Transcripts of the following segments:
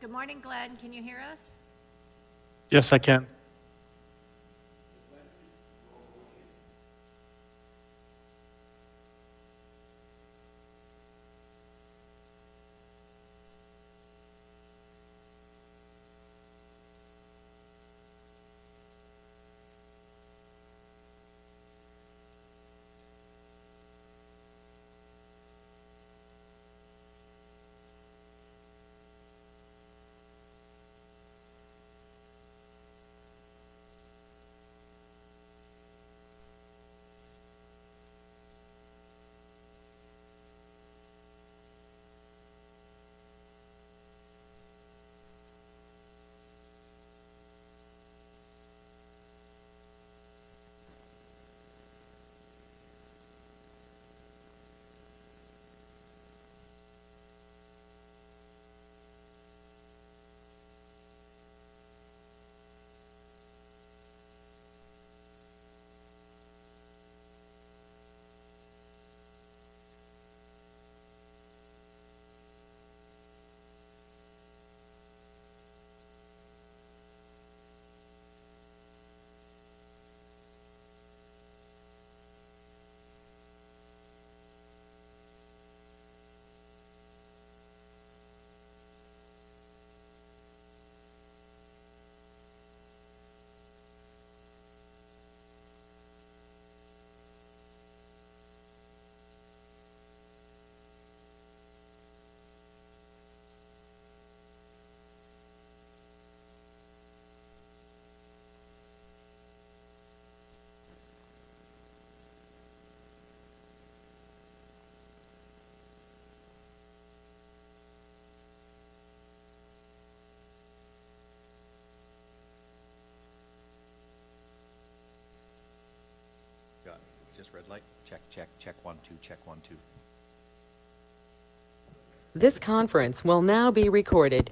Good morning, Glenn. Can you hear us? Yes, I can. Just red light. Check, check, check 1, 2, check 1, 2. This conference will now be recorded.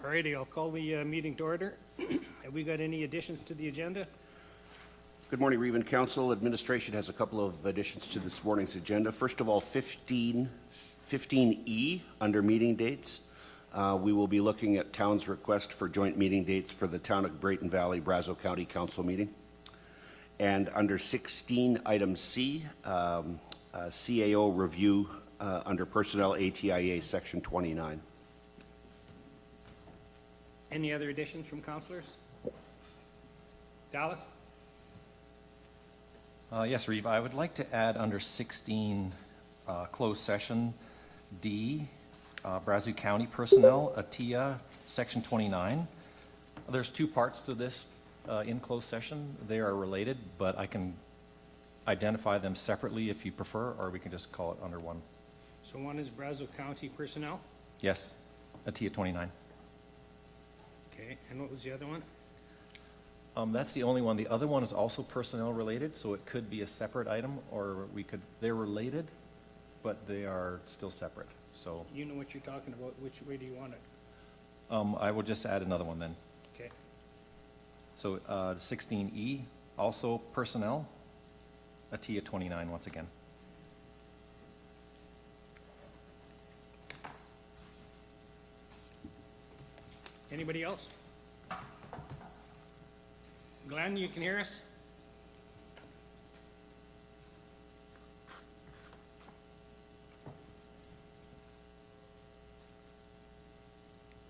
Alrighty, I'll call the meeting to order. Have we got any additions to the agenda? Good morning, Reeve and Council. Administration has a couple of additions to this morning's agenda. First of all, 15E under meeting dates. We will be looking at town's request for joint meeting dates for the Town of Brayton Valley, Brazeau County Council meeting. And under 16, item C, CAO review under Personnel ATIA, Section 29. Any other additions from councilors? Dallas? Yes, Reeve, I would like to add under 16, closed session D, Brazeau County personnel, ATIA, Section 29. There's two parts to this in closed session. They are related, but I can identify them separately if you prefer, or we can just call it under one. So one is Brazeau County personnel. Yes, ATIA 29. Okay, and what was the other one? That's the only one. The other one is also personnel related, so it could be a separate item, or they're related, but they are still separate, so. You know what you're talking about. Which way do you want it? I will just add another one then. Okay. So 16E, also personnel, ATIA 29 once again. Anybody else? Glenn, you can hear us?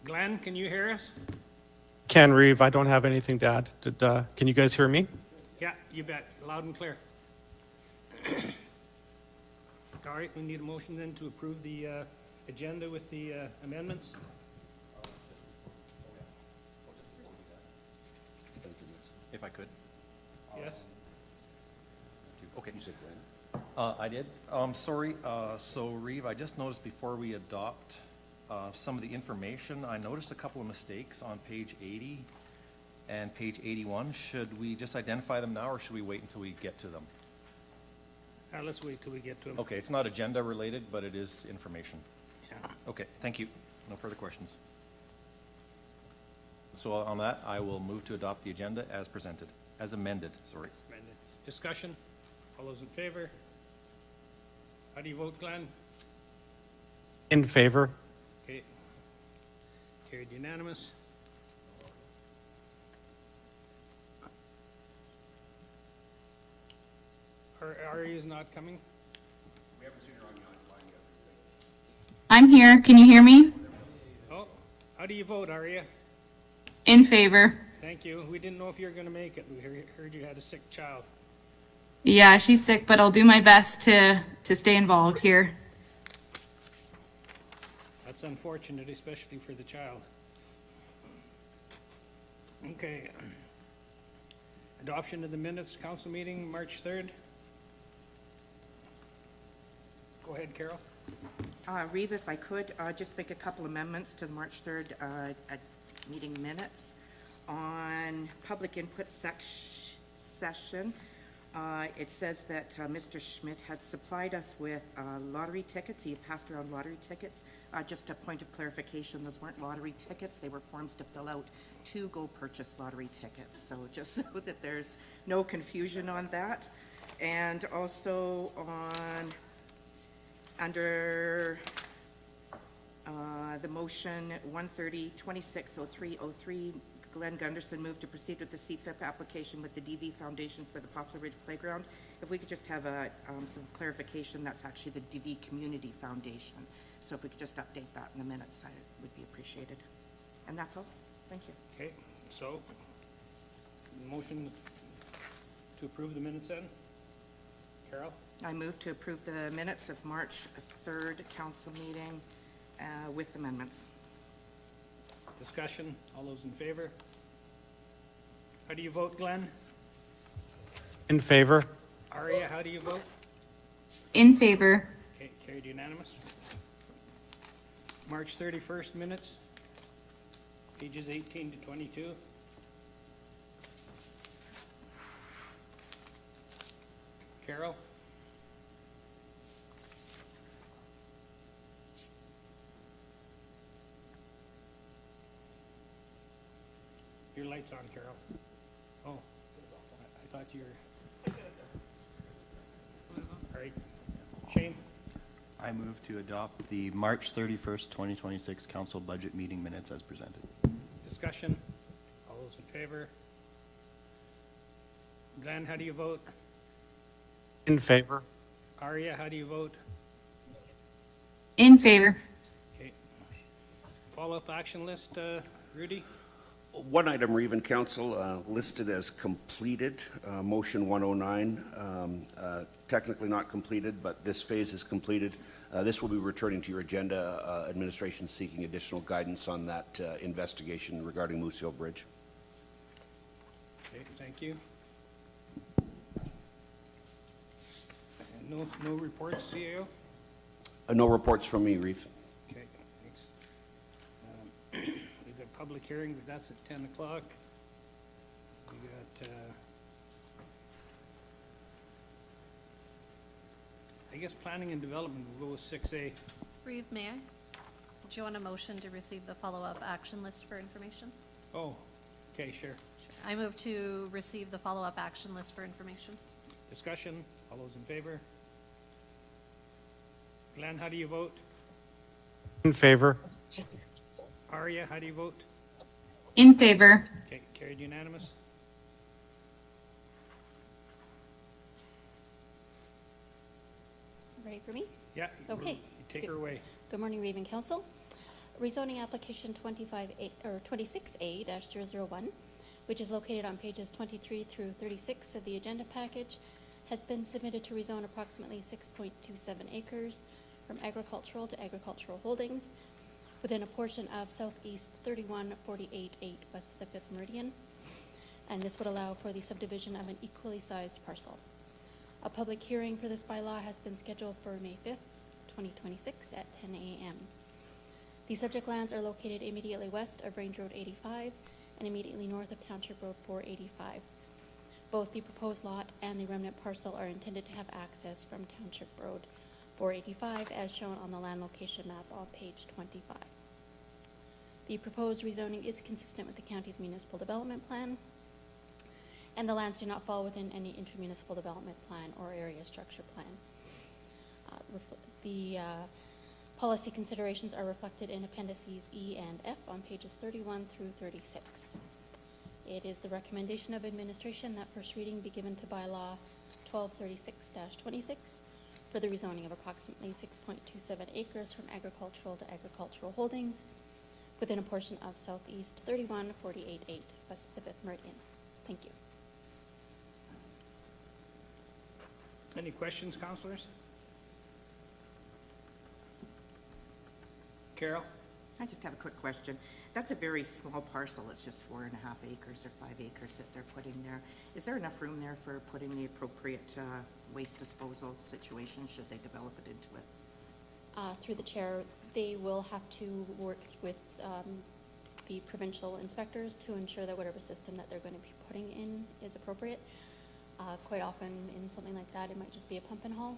Glenn, can you hear us? Can, Reeve. I don't have anything to add. Can you guys hear me? Yeah, you bet. Loud and clear. All right, we need a motion then to approve the agenda with the amendments. If I could. Yes? Okay. You said Glenn? I did. Sorry. So, Reeve, I just noticed before we adopt some of the information. I noticed a couple of mistakes on page 80 and page 81. Should we just identify them now, or should we wait until we get to them? Let's wait till we get to them. Okay, it's not agenda related, but it is information. Yeah. Okay, thank you. No further questions. So on that, I will move to adopt the agenda as presented, as amended, sorry. Amended. Discussion? All those in favor? How do you vote, Glenn? In favor? Okay. Carried unanimous. Ari is not coming? I'm here. Can you hear me? Oh, how do you vote, Aria? In favor. Thank you. We didn't know if you were going to make it. We heard you had a sick child. Yeah, she's sick, but I'll do my best to stay involved here. That's unfortunate, especially for the child. Okay. Adoption of the minutes, council meeting, March 3rd. Go ahead, Carol. Reeve, if I could, just make a couple amendments to the March 3rd meeting minutes. On public input session, it says that Mr. Schmidt had supplied us with lottery tickets. He passed around lottery tickets. Just a point of clarification, those weren't lottery tickets. They were forms to fill out to go purchase lottery tickets. So just so that there's no confusion on that. And also under the motion 130-260303, Glenn Gunderson moved to proceed with the CFIP application with the DV Foundation for the Poplar Ridge Playground. If we could just have some clarification, that's actually the DV Community Foundation. So if we could just update that in the minutes, I would be appreciated. And that's all. Thank you. Okay, so, motion to approve the minutes then? Carol? I move to approve the minutes of March 3rd council meeting with amendments. Discussion, all those in favor? How do you vote, Glenn? In favor? Aria, how do you vote? In favor. Okay, carried unanimous. March 31st minutes, pages 18 to 22. Carol? Your light's on, Carol. Oh, I thought you were. All right, Shane? I move to adopt the March 31st, 2026 council budget meeting minutes as presented. Discussion? All those in favor? Glenn, how do you vote? In favor? Aria, how do you vote? In favor. Okay. Follow-up action list, Rudy? One item, Reeve and Council, listed as completed, motion 109, technically not completed, but this phase is completed. This will be returning to your agenda. Administration seeking additional guidance on that investigation regarding Moose Hill Bridge. Okay, thank you. And no reports, CAO? No reports from me, Reeve. Okay, thanks. We've got public hearing, but that's at 10 o'clock. We got, I guess planning and development, we'll go with 6A. Reeve, may I? Do you want a motion to receive the follow-up action list for information? Oh, okay, sure. I move to receive the follow-up action list for information. Discussion, all those in favor? Glenn, how do you vote? In favor? Aria, how do you vote? In favor. Okay, carried unanimous. Ready for me? Yeah. Okay. Take her away. Good morning, Raven Council. Rezoning application 26A-001, which is located on pages 23 through 36 of the agenda package, has been submitted to rezone approximately 6.27 acres from agricultural to agricultural holdings within a portion of Southeast 3148-8 west of the 5th Meridian, and this would allow for the subdivision of an equally sized parcel. A public hearing for this bylaw has been scheduled for May 5th, 2026 at 10 a.m. The subject lands are located immediately west of Range Road 85 and immediately north of Township Road 485. Both the proposed lot and the remnant parcel are intended to have access from Township Road 485 as shown on the land location map on page 25. The proposed rezoning is consistent with the county's municipal development plan, and the lands do not fall within any intermunicipal development plan or area structure plan. The policy considerations are reflected in appendices E and F on pages 31 through 36. It is the recommendation of administration that first reading be given to bylaw 1236-26 for the rezoning of approximately 6.27 acres from agricultural to agricultural holdings within a portion of Southeast 31-48-8 west of the 5th Meridian. Thank you. Any questions, councilors? Carol? I just have a quick question. That's a very small parcel. It's just 4.5 acres or 5 acres that they're putting there. Is there enough room there for putting the appropriate waste disposal situation should they develop it into it? Through the chair, they will have to work with the provincial inspectors to ensure that whatever system that they're going to be putting in is appropriate. Quite often in something like that, it might just be a pump and haul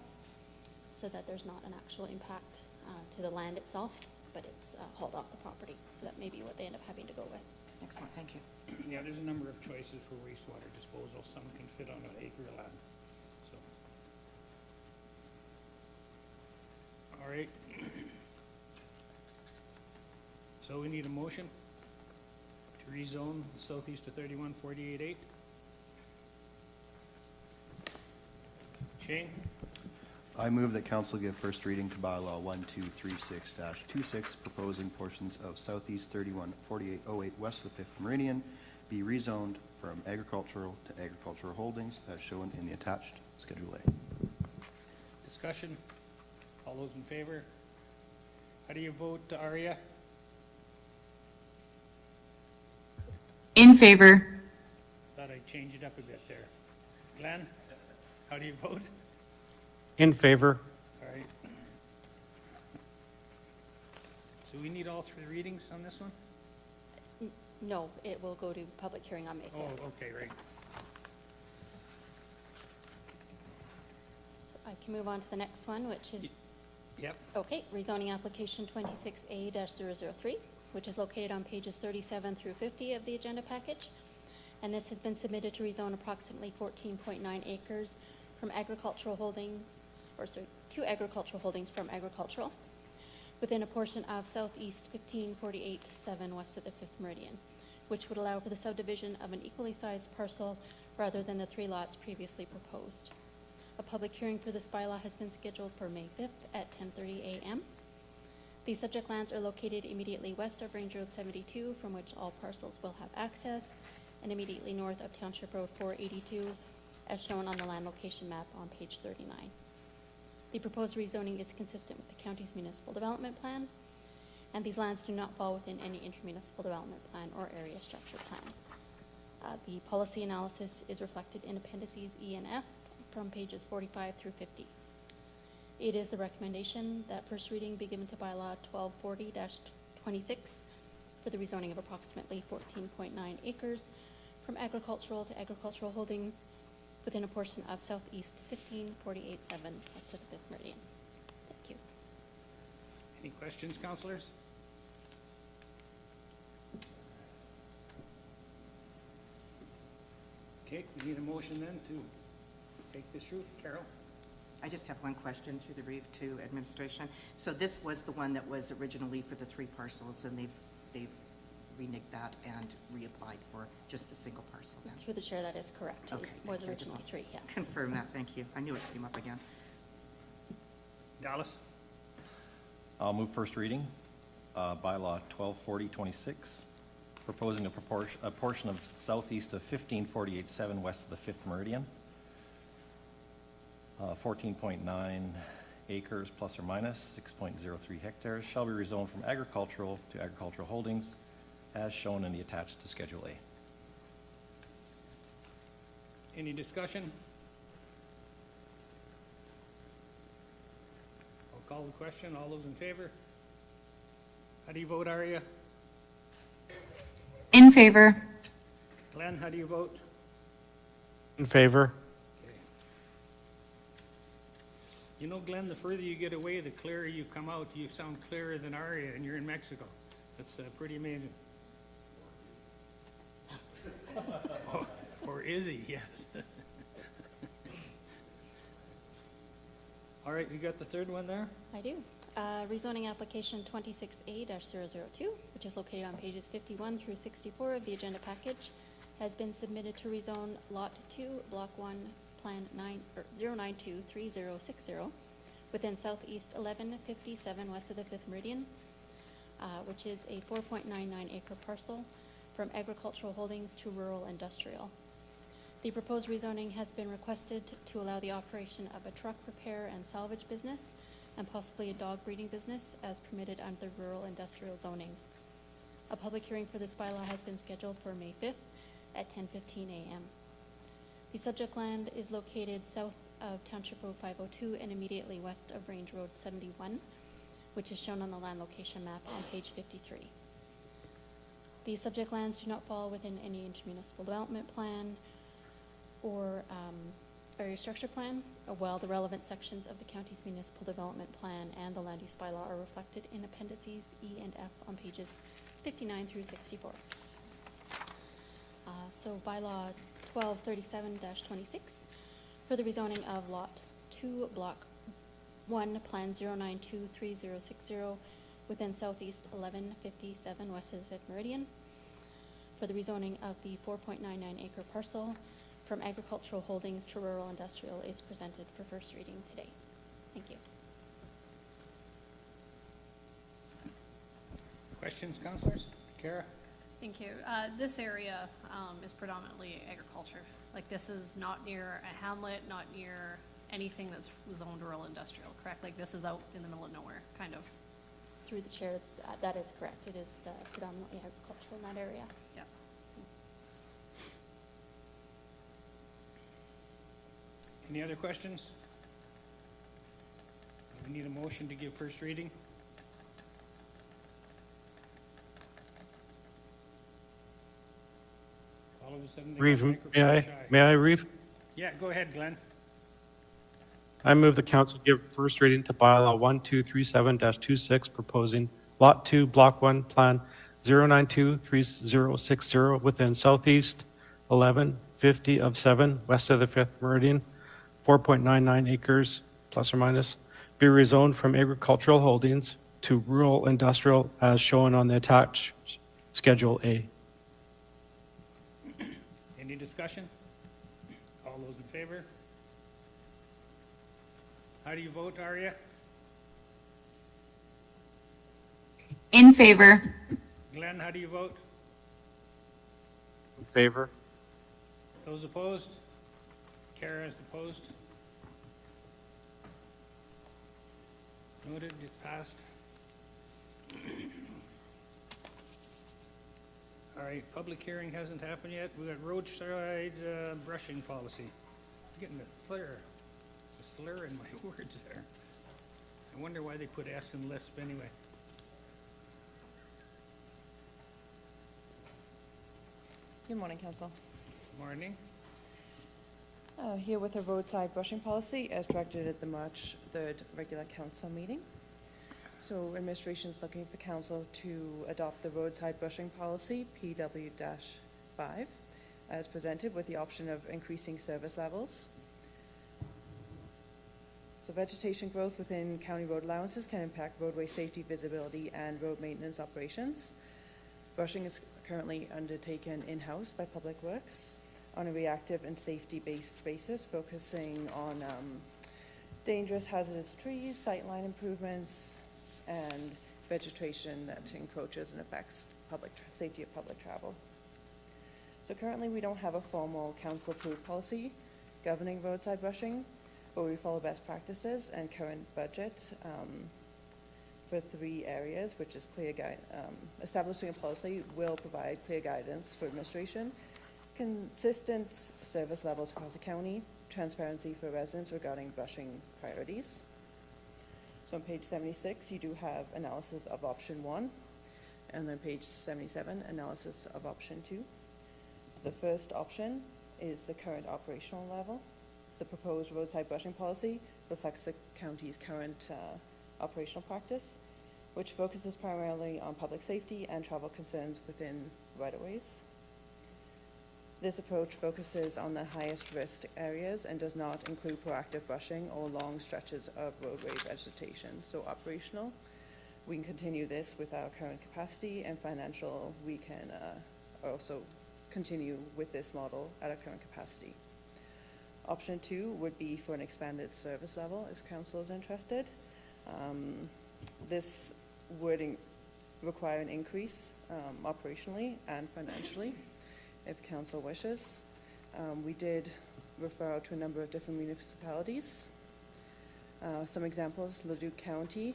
so that there's not an actual impact to the land itself, but it's hauled off the property. So that may be what they end up having to go with. Excellent, thank you. Yeah, there's a number of choices for wastewater disposal. Some can fit on an acre of land, so. All right. So we need a motion to rezone southeast to 31-48-8. Shane? I move that council give first reading to bylaw 1236-26, proposing portions of southeast 31-4808 west of the 5th Meridian be rezoned from agricultural to agricultural holdings as shown in the attached Schedule A. Discussion? All those in favor? How do you vote, Aria? In favor. Thought I'd change it up a bit there. Glenn? How do you vote? In favor. All right. So we need all 3 readings on this one? No, it will go to public hearing on May 5th. Oh, okay, right. So I can move on to the next one, which is, Yep. okay, rezoning application 26A-003, which is located on pages 37 through 50 of the agenda package. And this has been submitted to rezone approximately 14.9 acres from agricultural holdings, to agricultural holdings from agricultural, within a portion of southeast 1548-7 west of the 5th Meridian, which would allow for the subdivision of an equally sized parcel rather than the 3 lots previously proposed. A public hearing for this bylaw has been scheduled for May 5th at 10:30 a.m. The subject lands are located immediately west of Range Road 72, from which all parcels will have access, and immediately north of Township Road 482, as shown on the land location map on page 39. The proposed rezoning is consistent with the county's municipal development plan, and these lands do not fall within any intermunicipal development plan or area structure plan. The policy analysis is reflected in appendices E and F from pages 45 through 50. It is the recommendation that first reading be given to bylaw 1240-26 for the rezoning of approximately 14.9 acres from agricultural to agricultural holdings within a portion of southeast 1548-7 west of the 5th Meridian. Thank you. Any questions, councilors? Okay, we need a motion then to take this route. Carol? I just have one question through the brief to administration. So this was the one that was originally for the 3 parcels, and they've reneged that and reapplied for just the single parcel then? Through the chair, that is correct. Okay, It was thank you. I just originally want to 3, yes. Confirm that, thank you. I knew it came up again. Dallas? I'll move first reading, bylaw 1240-26, proposing a portion of southeast of 1548-7 west of the 5th Meridian, 14.9 acres plus or minus 6.03 hectares shall be rezoned from agricultural to agricultural holdings as shown in the attached to Schedule A. Any discussion? I'll call the question. All those in favor? How do you vote, Aria? In favor. Glenn, how do you vote? In favor? You know, Glenn, the further you get away, the clearer you come out. You sound clearer than Aria, and you're in Mexico. That's pretty amazing. Or is he? Yes. All right, you got the third one there? I do. Rezoning application 26A-002, which is located on pages 51 through 64 of the agenda package, has been submitted to rezone Lot 2, Block 1, Plan 0923060, within Southeast 1157 west of the 5th Meridian, which is a 4.99 acre parcel from agricultural holdings to rural industrial. The proposed rezoning has been requested to allow the operation of a truck repair and salvage business and possibly a dog breeding business as permitted under the rural industrial zoning. A public hearing for this bylaw has been scheduled for May 5th at 10:15 a.m. The subject land is located south of Township Road 502 and immediately west of Range Road 71, which is shown on the land location map on page 53. The subject lands do not fall within any intermunicipal development plan or area structure plan, while the relevant sections of the county's municipal development plan and the land use bylaw are reflected in appendices E and F on pages 59 through 64. So bylaw 1237-26 for the rezoning of lot 2, block 1, plan 0923060 within southeast 1157 west of the 5th Meridian for the rezoning of the 4.99 acre parcel from agricultural holdings to rural industrial is presented for first reading today. Thank you. Questions, councilors? Kara? Thank you. This area is predominantly agriculture. Like, this is not near a hamlet, not near anything that's zoned rural industrial, correct? Like, this is out in the middle of nowhere, kind of. Through the chair, that is correct. It is predominantly agricultural in that area. Yeah. Any other questions? We need a motion to give first reading. All of a sudden, they Reeve, got microphone shy. may I, Reeve? Yeah, go ahead, Glenn. I move the council give first reading to bylaw 1237-26, proposing Lot 2, Block 1, Plan 0923060 within southeast 1150 of 7 west of the 5th Meridian, 4.99 acres plus or minus, be rezoned from agricultural holdings to rural industrial as shown on the attached Schedule A. Any discussion? All those in favor? How do you vote, Aria? In favor. Glenn, how do you vote? In favor? Those opposed? Kara is opposed. Noted, it passed. All right, public hearing hasn't happened yet. We got roadside brushing policy. I'm getting a slur in my words there. I wonder why they put S in lisp anyway. Good morning, Council. Morning. Here with a roadside brushing policy as directed at the March 3rd regular council meeting. So administration is looking for council to adopt the roadside brushing policy, PW-5, as presented with the option of increasing service levels. So vegetation growth within county road allowances can impact roadway safety, visibility, and road maintenance operations. Brushing is currently undertaken in-house by Public Works on a reactive and safety-based basis, focusing on dangerous hazardous trees, sightline improvements, and vegetation that encroaches and affects safety of public travel. So currently we don't have a formal council-approved policy governing roadside brushing, but we follow best practices and current budget for 3 areas, which is establishing a policy will provide clear guidance for administration, consistent service levels across the county, transparency for residents regarding brushing priorities. So on page 76, you do have analysis of option 1, And then page 77, analysis of option 2. So the first option is the current operational level. So the proposed roadside brushing policy reflects the county's current operational practice, which focuses primarily on public safety and travel concerns within right-of-ways. This approach focuses on the highest risk areas and does not include proactive brushing or long stretches of roadway vegetation. So operational, we can continue this with our current capacity, and financial, we can also continue with this model at our current capacity. Option 2 would be for an expanded service level if council is interested. This would require an increase operationally and financially if council wishes. We did refer out to a number of different municipalities. Some examples, Leduc County,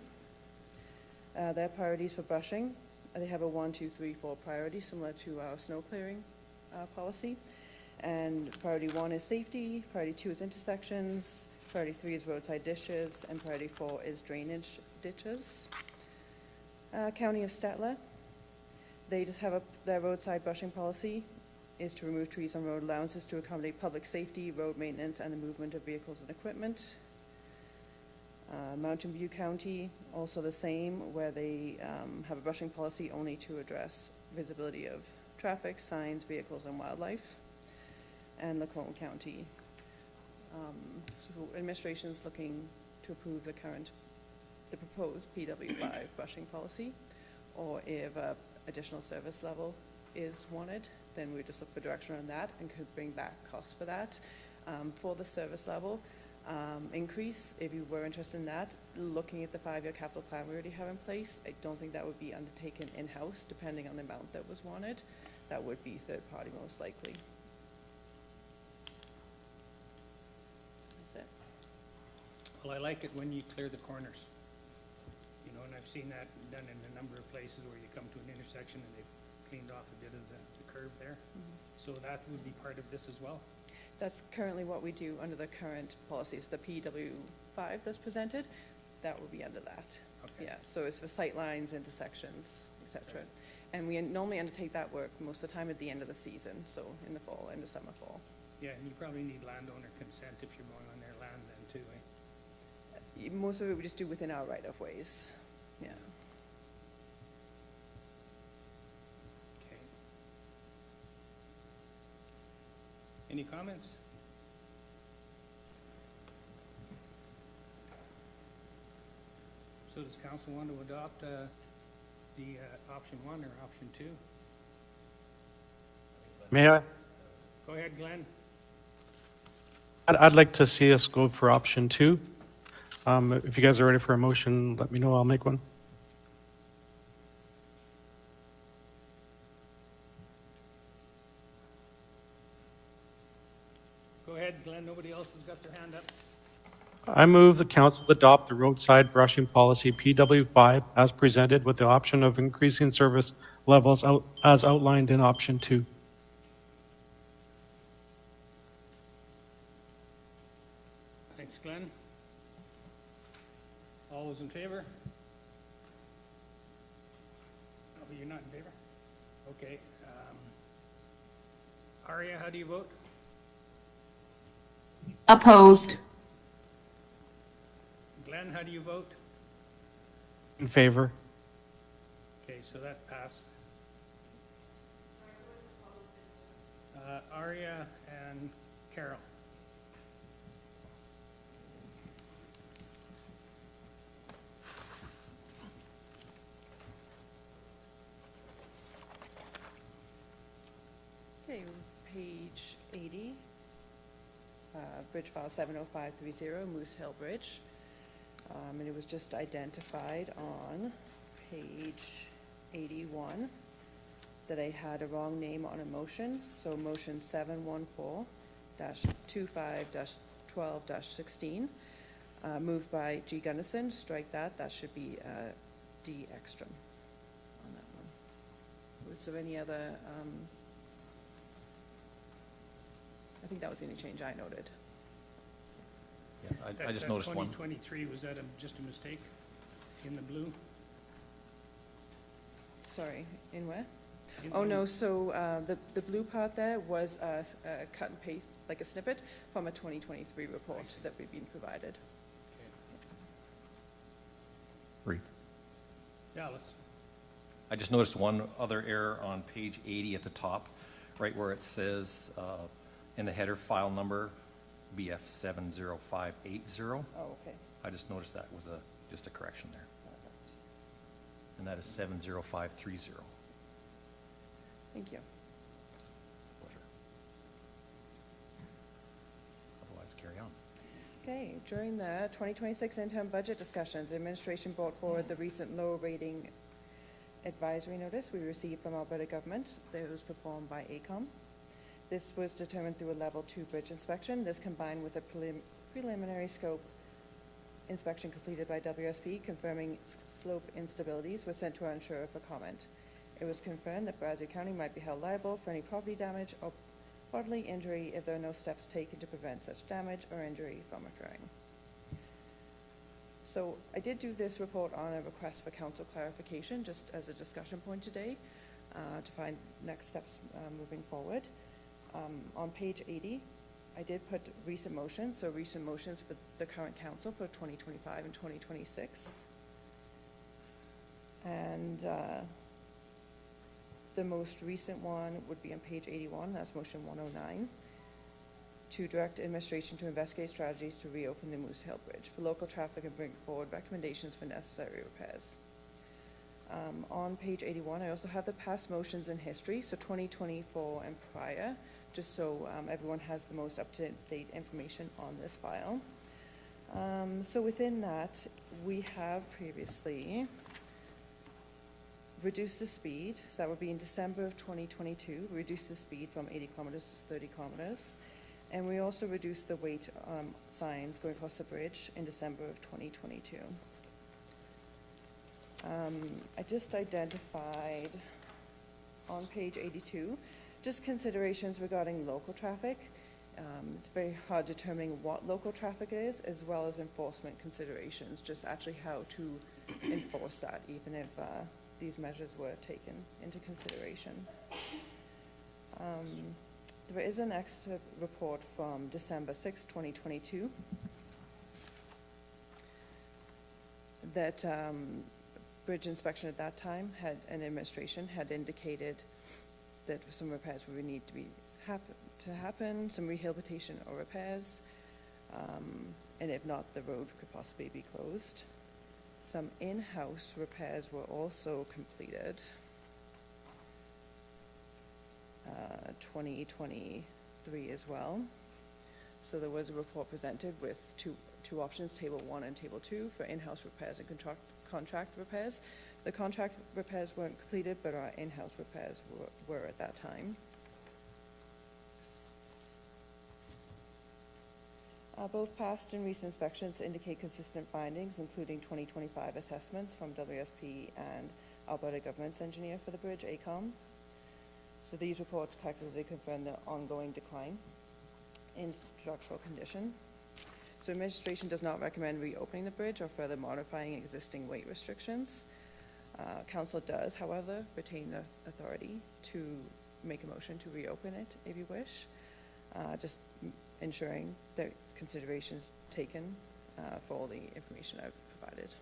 their priorities for brushing, they have a 1, 2, 3, 4 priority similar to our snow clearing policy. And priority 1 is safety, priority 2 is intersections, priority 3 is roadside ditches, and priority 4 is drainage ditches. County of Statler, they just have their roadside brushing policy is to remove trees on road allowances to accommodate public safety, road maintenance, and the movement of vehicles and equipment. Mountain View County, also the same, where they have a brushing policy only to address visibility of traffic, signs, vehicles, and wildlife. And Lacombe County. So administration's looking to approve the proposed PW5 brushing policy, or if additional service level is wanted, then we just look for direction on that and could bring back costs for that. For the service level increase, if you were interested in that, looking at the 5-year capital plan we already have in place, I don't think that would be undertaken in-house, depending on the amount that was wanted. That would be third party most likely. That's it. Well, I like it when you clear the corners. You know, and I've seen that done in a number of places where you come to an intersection and they've cleaned off a bit of the curve there. So that would be part of this as well? That's currently what we do under the current policies. The PW5 that's presented, that will be under that. Okay. Yeah, so it's for sight lines, intersections, etc. And we normally undertake that work most of the time at the end of the season, so in the fall, in the summer, fall. Yeah, and you probably need landowner consent if you're going on their land then too, eh? Most of it we just do within our right-of-ways, yeah. Okay. Any comments? So does council want to adopt the option 1 or option 2? May I? Go ahead, Glenn. I'd like to see us go for option 2. If you guys are ready for a motion, let me know. I'll make one. Go ahead, Glenn. Nobody else has got their hand up. I move the council adopt the roadside brushing policy PW5 as presented with the option of increasing service levels as outlined in option 2. Thanks, Glenn. All those in favor? Oh, you're not in favor? Okay. Aria, how do you vote? Opposed. Glenn, how do you vote? In favor. Okay, so that passed. Aria and Carol. Okay, page 80, bridge file 70530, Moose Hill Bridge. And it was just identified on page 81 that I had a wrong name on a motion. So motion 714-25-12-16, moved by G. Gunnison, strike that. That should be D. Ekstrom on that one. Was there any other, I think that was the only change I noted. Yeah, I just noticed one. 2023, was that just a mistake in the blue? sorry, in where? Oh, no, so the blue part there was a cut and paste, like a snippet from a 2023 report that we've been provided. Brief. Dallas? I just noticed one other error on page 80 at the top, right where it says in the header file number BF 70580. Oh, okay. I just noticed that was just a correction there. And that is 70530. Thank you. Pleasure. Otherwise, carry on. Okay, during the 2026 interim budget discussions, the administration brought forward the recent low rating advisory notice we received from Alberta government that was performed by AECOM. This was determined through a level 2 bridge inspection. This combined with a preliminary scope inspection completed by WSP confirming slope instabilities was sent to our insurer for comment. It was confirmed that Brazeau County might be held liable for any property damage or bodily injury if there are no steps taken to prevent such damage or injury from occurring. So I did do this report on a request for council clarification, just as a discussion point today, to find next steps moving forward. On page 80, I did put recent motions, so recent motions for the current council for 2025 and 2026. And the most recent one would be on page 81, that's motion 109, to direct administration to investigate strategies to reopen the Moose Hill Bridge for local traffic and bring forward recommendations for necessary repairs. On page 81, I also have the past motions in history, so 2024 and prior, just so everyone has the most up-to-date information on this file. So within that, we have previously reduced the speed, so that would be in December of 2022, reduced the speed from 80 kilometers to 30 kilometers. And we also reduced the weight signs going across the bridge in December of 2022. I just identified on page 82, just considerations regarding local traffic. It's very hard determining what local traffic is, as well as enforcement considerations, just actually how to enforce that, even if these measures were taken into consideration. There is an extra report from December 6, 2022 that bridge inspection at that time had, an administration had indicated that some repairs would need to happen, some rehabilitation or repairs, and if not, the road could possibly be closed. Some in-house repairs were also completed. 2023 as well. So there was a report presented with two options, table 1 and table 2, for in-house repairs and contract repairs. The contract repairs weren't completed, but our in-house repairs were at that time. Both past and recent inspections indicate consistent findings, including 2025 assessments from WSP and Alberta Government's engineer for the bridge, AECOM. So these reports collectively confirm the ongoing decline in structural condition. So administration does not recommend reopening the bridge or further modifying existing weight restrictions. Council does, however, retain the authority to make a motion to reopen it if you wish, just ensuring that considerations taken for all the information I've provided.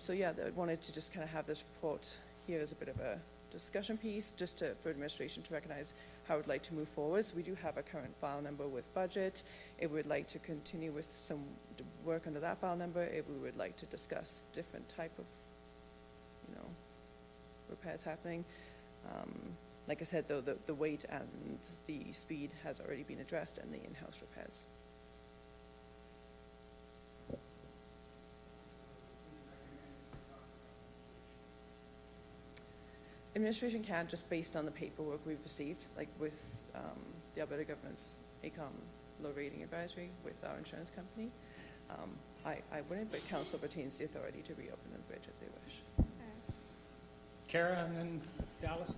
So yeah, I wanted to just kind of have this report here as a bit of a discussion piece, just for administration to recognize how we'd like to move forward. So we do have a current file number with budget. If we'd like to continue with some work under that file number, if we would like to discuss different type of, repairs happening. Like I said, though, the weight and the speed has already been addressed, and the in-house repairs. Administration can, just based on the paperwork we've received, like with the Alberta Government's AECOM low rating advisory with our insurance company. I wouldn't, but council retains the authority to reopen the bridge if they wish. Kara and then Dallas.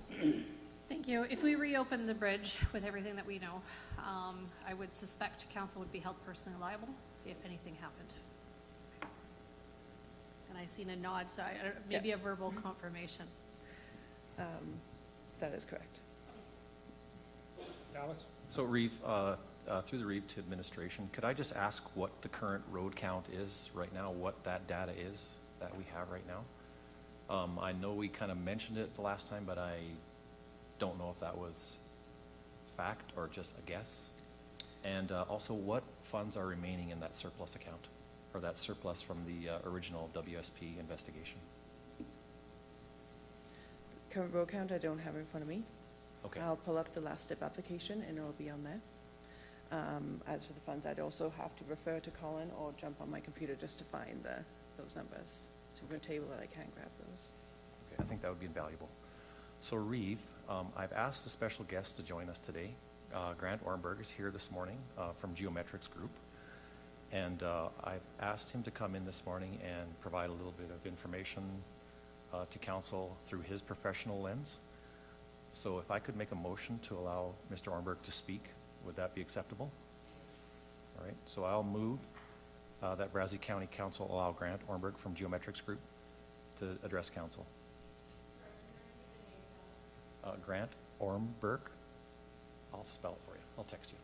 Thank you. If we reopen the bridge with everything that we know, I would suspect council would be held personally liable if anything happened. and I seen a nod, so maybe a verbal confirmation. That is correct. Dallas? So Reeve, through the Reeve to administration, could I just ask what the current road count is right now, what that data is that we have right now? I know we kind of mentioned it the last time, but I don't know if that was fact or just a guess. And also, what funds are remaining in that surplus account, or that surplus from the original WSP investigation? Current road count I don't have in front of me. Okay. I'll pull up the last step application and it'll be on there. As for the funds, I'd also have to refer to Colin or jump on my computer just to find those numbers. So if we're going to table it, I can grab those. Okay, I think that would be invaluable. So Reeve, I've asked a special guest to join us today. Grant Ornberg is here this morning from Geometrics Group. And I've asked him to come in this morning and provide a little bit of information to council through his professional lens. So if I could make a motion to allow Mr. Ornberg to speak, would that be acceptable? All right, so I'll move that Brazeau County Council allow Grant Ornberg from Geometrics Group to address council. Grant Ornberg. I'll spell it for you. I'll text you.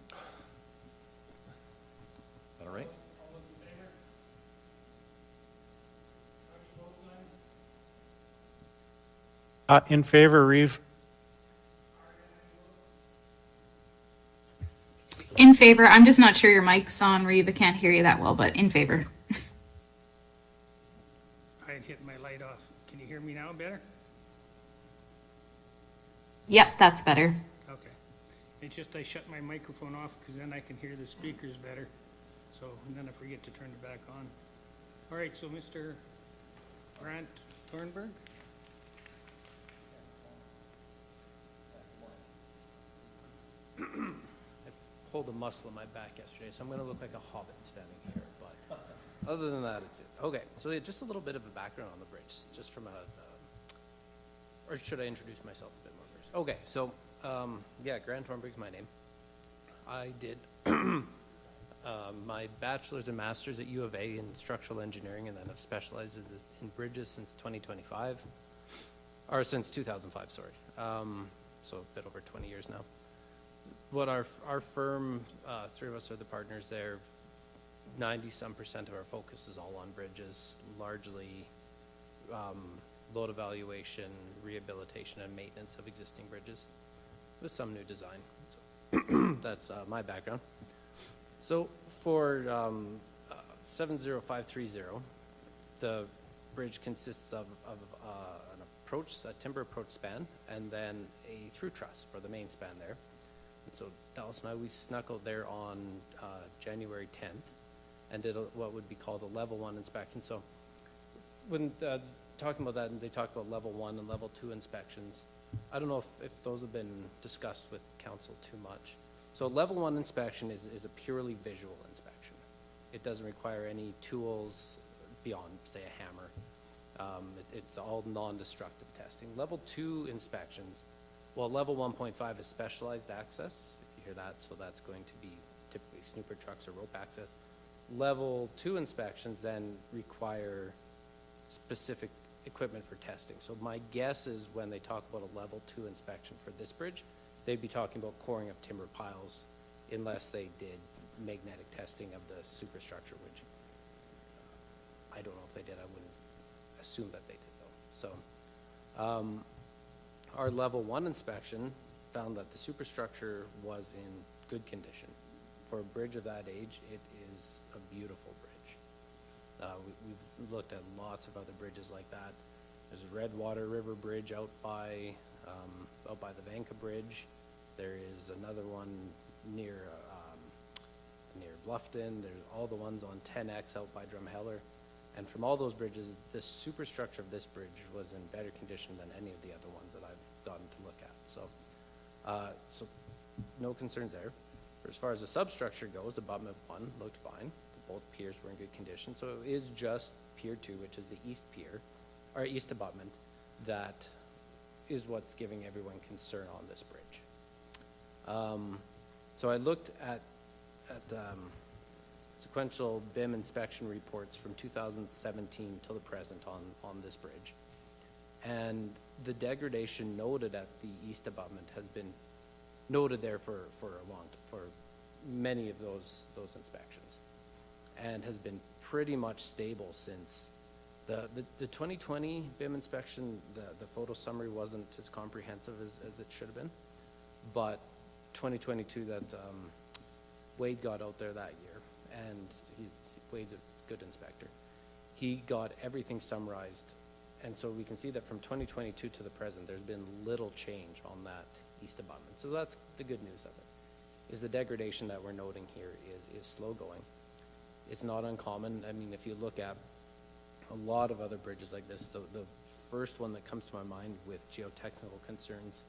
Is that all right? All those in favor? How do you vote, Glenn? In favor, Reeve. In favor. I'm just not sure your mic's on, Reeve. I can't hear you that well, but in favor. I had hit my light off. Can you hear me now better? Yep, that's better. Okay. It's just I shut my microphone off because then I can hear the speakers better. So, and then I forget to turn it back on. All right, so Mr. Grant Thornburg? Pulled a muscle in my back yesterday, so I'm going to look like a hobbit standing here, but other than that, it's it. Okay, so yeah, just a little bit of a background on the bridge, just from or should I introduce myself a bit more first? Okay, so, yeah, Grant Thornburg's my name. I did my bachelor's and master's at U of A in structural engineering, and then I've specialized in bridges since 2005, or since 2005, sorry. So a bit over 20 years now. What our firm, three of us are the partners there. 90-some% of our focus is all on bridges, largely load evaluation, rehabilitation, and maintenance of existing bridges, with some new design. So that's my background. So for 70530, the bridge consists of an approach, a timber approach span, and then a through truss for the main span there. And so Dallas and I, we snuck out there on January 10th and did what would be called a level 1 inspection. So when talking about that, and they talked about level 1 and level 2 inspections, I don't know if those have been discussed with council too much. So level 1 inspection is a purely visual inspection. It doesn't require any tools beyond, say, a hammer. It's all non-destructive testing. Level 2 inspections, well, level 1.5 is specialized access, if you hear that, so that's going to be typically snooper trucks or rope access. Level 2 inspections then require specific equipment for testing. So my guess is when they talk about a level 2 inspection for this bridge, they'd be talking about coring of timber piles unless they did magnetic testing of the superstructure, which I don't know if they did. I wouldn't assume that they did though. So our level 1 inspection found that the superstructure was in good condition. For a bridge of that age, it is a beautiful bridge. We've looked at lots of other bridges like that. There's a Redwater River Bridge out by the Vanka Bridge. There is another one near Bluffton. There's all the ones on 10X out by Drumheller. And from all those bridges, the superstructure of this bridge was in better condition than any of the other ones that I've gotten to look at. So, so no concerns there. As far as the substructure goes, abutment 1 looked fine. Both piers were in good condition. So it is just Pier 2, which is the east pier, or east abutment, that is what's giving everyone concern on this bridge. So I looked at sequential BIM inspection reports from 2017 till the present on this bridge. And the degradation noted at the east abutment has been noted there for many of those inspections, and has been pretty much stable since the 2020 BIM inspection. The photo summary wasn't as comprehensive as it should have been, but 2022 that Wade got out there that year, and Wade's a good inspector. He got everything summarized, and so we can see that from 2022 to the present, there's been little change on that east abutment. So that's the good news of it, is the degradation that we're noting here is slow going. It's not uncommon. I mean, if you look at a lot of other bridges like this, the first one that comes to my mind with geotechnical concerns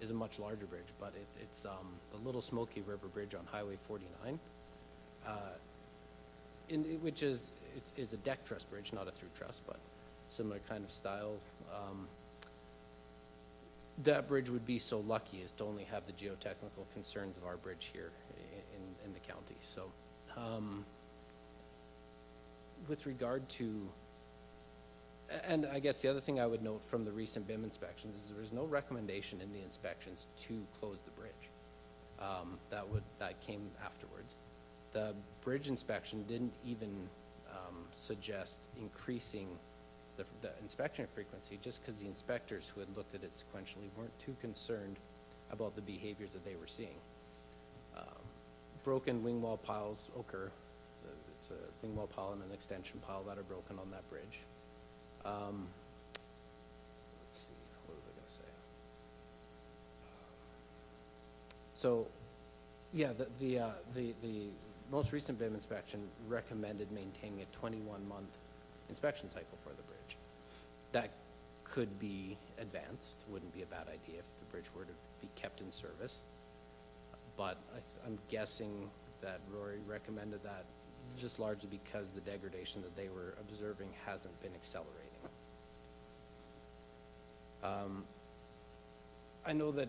is a much larger bridge, but it's the Little Smoky River Bridge on Highway 49, which is a deck truss bridge, not a through truss, but similar kind of style. That bridge would be so lucky as to only have the geotechnical concerns of our bridge here in the county. So with regard to, and I guess the other thing I would note from the recent BIM inspections is there was no recommendation in the inspections to close the bridge. That came afterwards. The bridge inspection didn't even suggest increasing the inspection frequency, just because the inspectors who had looked at it sequentially weren't too concerned about the behaviors that they were seeing. Broken wing wall piles occur. It's a wing wall pile and an extension pile that are broken on that bridge. Let's see, what was I going to say? So, yeah, the most recent BIM inspection recommended maintaining a 21-month inspection cycle for the bridge. That could be advanced. Wouldn't be a bad idea if the bridge were to be kept in service. But I'm guessing that Rory recommended that just largely because the degradation that they were observing hasn't been accelerating. I know that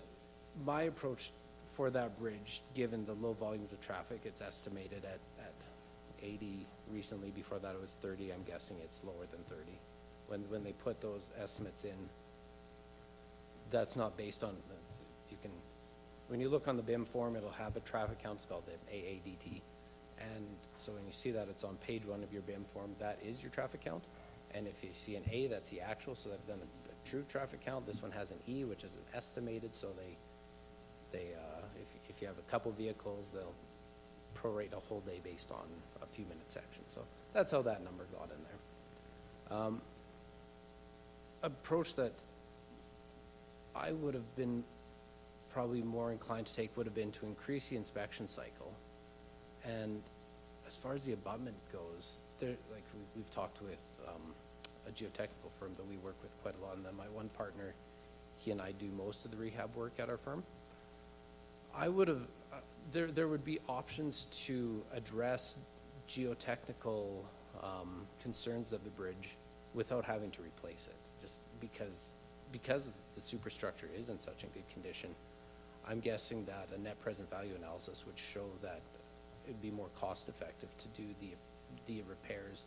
my approach for that bridge, given the low volumes of traffic, it's estimated at 80 recently. Before that it was 30. I'm guessing it's lower than 30. When they put those estimates in, that's not based on, when you look on the BIM form, it'll have a traffic count. It's called the AADT. And so when you see that it's on page 1 of your BIM form, that is your traffic count. And if you see an A, that's the actual, so they've done a true traffic count. This one has an E, which is an estimated, so if you have a couple vehicles, they'll prorate a whole day based on a few minute section. So that's how that number got in there. Approach that I would have been probably more inclined to take would have been to increase the inspection cycle. And as far as the abutment goes, like we've talked with a geotechnical firm that we work with quite a lot, and then my one partner, he and I do most of the rehab work at our firm. I would have, there would be options to address geotechnical concerns of the bridge without having to replace it, just because the superstructure is in such a good condition. I'm guessing that a net present value analysis would show that it'd be more cost effective to do the repairs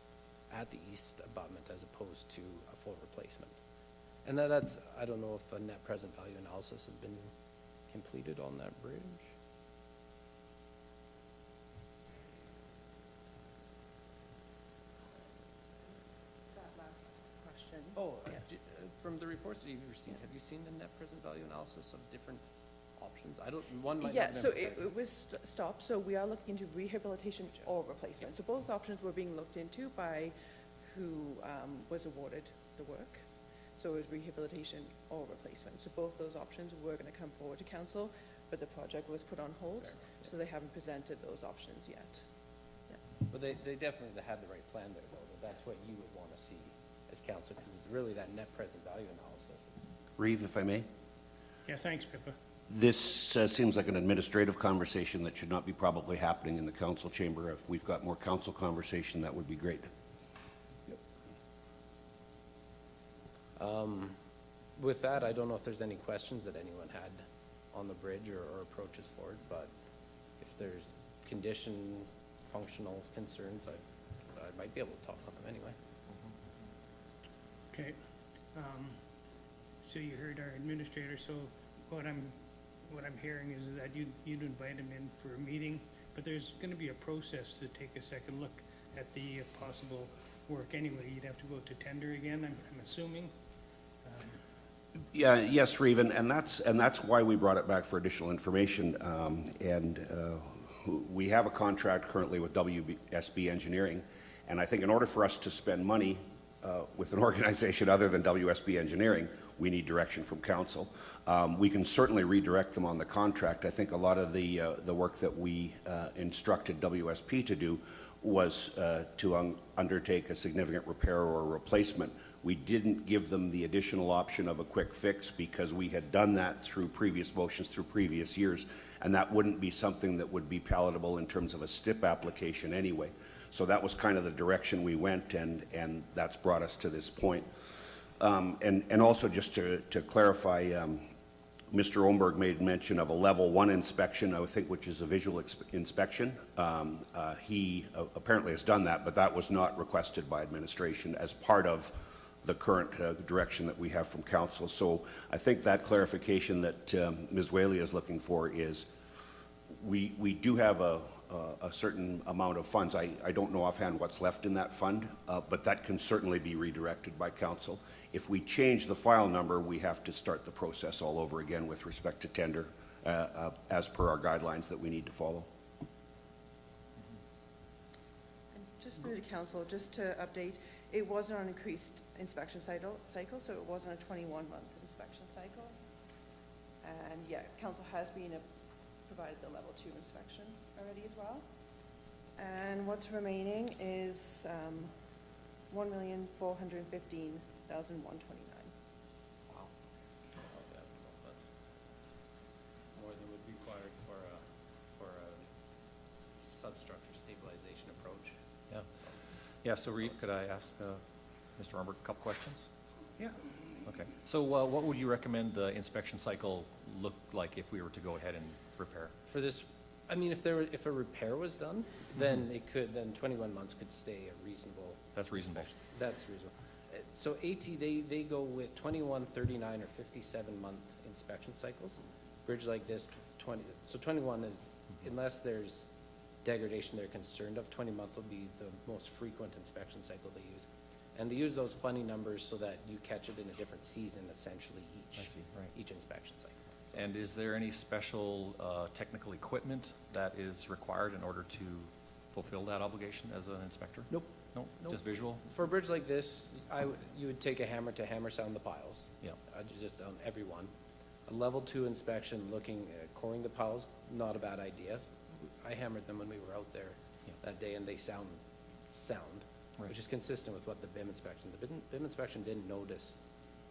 at the east abutment as opposed to a full replacement. And that's, I don't know if a net present value analysis has been completed on that bridge. That last question. Oh, Yeah. From the reports that you've received, have you seen the net present value analysis of different options? One might Yeah, not have so been prepared. it was stopped, so we are looking into rehabilitation or replacement. So both options were being looked into by who was awarded the work. So it was rehabilitation or replacement. So both those options were going to come forward to council, but the project was put on hold, Fair enough, yeah. so they haven't presented those options yet. But they definitely had the right plan there, though, that that's what you would want to see as council, because it's really that net present value analysis. Reeve, if I may? Yeah, thanks, Pippa. This seems like an administrative conversation that should not be probably happening in the council chamber. If we've got more council conversation, that would be great. With that, I don't know if there's any questions that anyone had on the bridge or approaches for it, but if there's condition functional concerns, I might be able to talk on them anyway. Okay. So you heard our administrator, so what I'm hearing is that you'd invite him in for a meeting, but there's gonna be a process to take a second look at the possible work anyway. You'd have to go to tender again, I'm assuming. Yeah, yes, Reeve, and that's why we brought it back for additional information. We have a contract currently with WSB Engineering, and I think in order for us to spend money with an organization other than WSB Engineering, we need direction from council. We can certainly redirect them on the contract. I think a lot of the work that we instructed WSP to do was to undertake a significant repair or replacement. We didn't give them the additional option of a quick fix because we had done that through previous motions through previous years, and that wouldn't be something that would be palatable in terms of a STIP application anyway. So that was kind of the direction we went, and that's brought us to this point. And also just to clarify, Mr. Omberg made mention of a level 1 inspection, I think, which is a visual inspection. He apparently has done that, but that was not requested by administration as part of the current direction that we have from council. So I think that clarification that Ms. Whaley is looking for is we do have a certain amount of funds. I don't know offhand what's left in that fund, but that can certainly be redirected by council. If we change the file number, we have to start the process all over again with respect to tender, as per our guidelines that we need to follow. And just through the council, just to update, it wasn't an increased inspection cycle, so it wasn't a 21-month inspection cycle. And yeah, council has provided the level 2 inspection already as well. And what's remaining is $1,415,129. Wow. More than would be required for a substructure stabilization approach. Yeah. Yeah, so Reeve, could I ask Mr. Ormberg a couple questions? Yeah. Okay. So what would you recommend the inspection cycle look like if we were to go ahead and repair? For this, I mean, if a repair was done, then then 21 months could stay a reasonable. That's reasonable. That's reasonable. So AT, they go with 21, 39, or 57-month inspection cycles. Bridge like this, 21 is, unless there's degradation they're concerned of, 20-month will be the most frequent inspection cycle they use. And they use those funny numbers so that you catch it in a different season, essentially, each inspection cycle. So. And is there any special technical equipment that is required in order to fulfill that obligation as an inspector? Nope. Nope. Just visual? For a bridge like this, you would take a hammer to hammer sound the piles. Yeah. Just on every one. A level 2 inspection looking at coring the piles, not a bad idea. I hammered them when we were out there that day, and they sound, right, which is consistent with what the BIM inspection. The BIM inspection didn't notice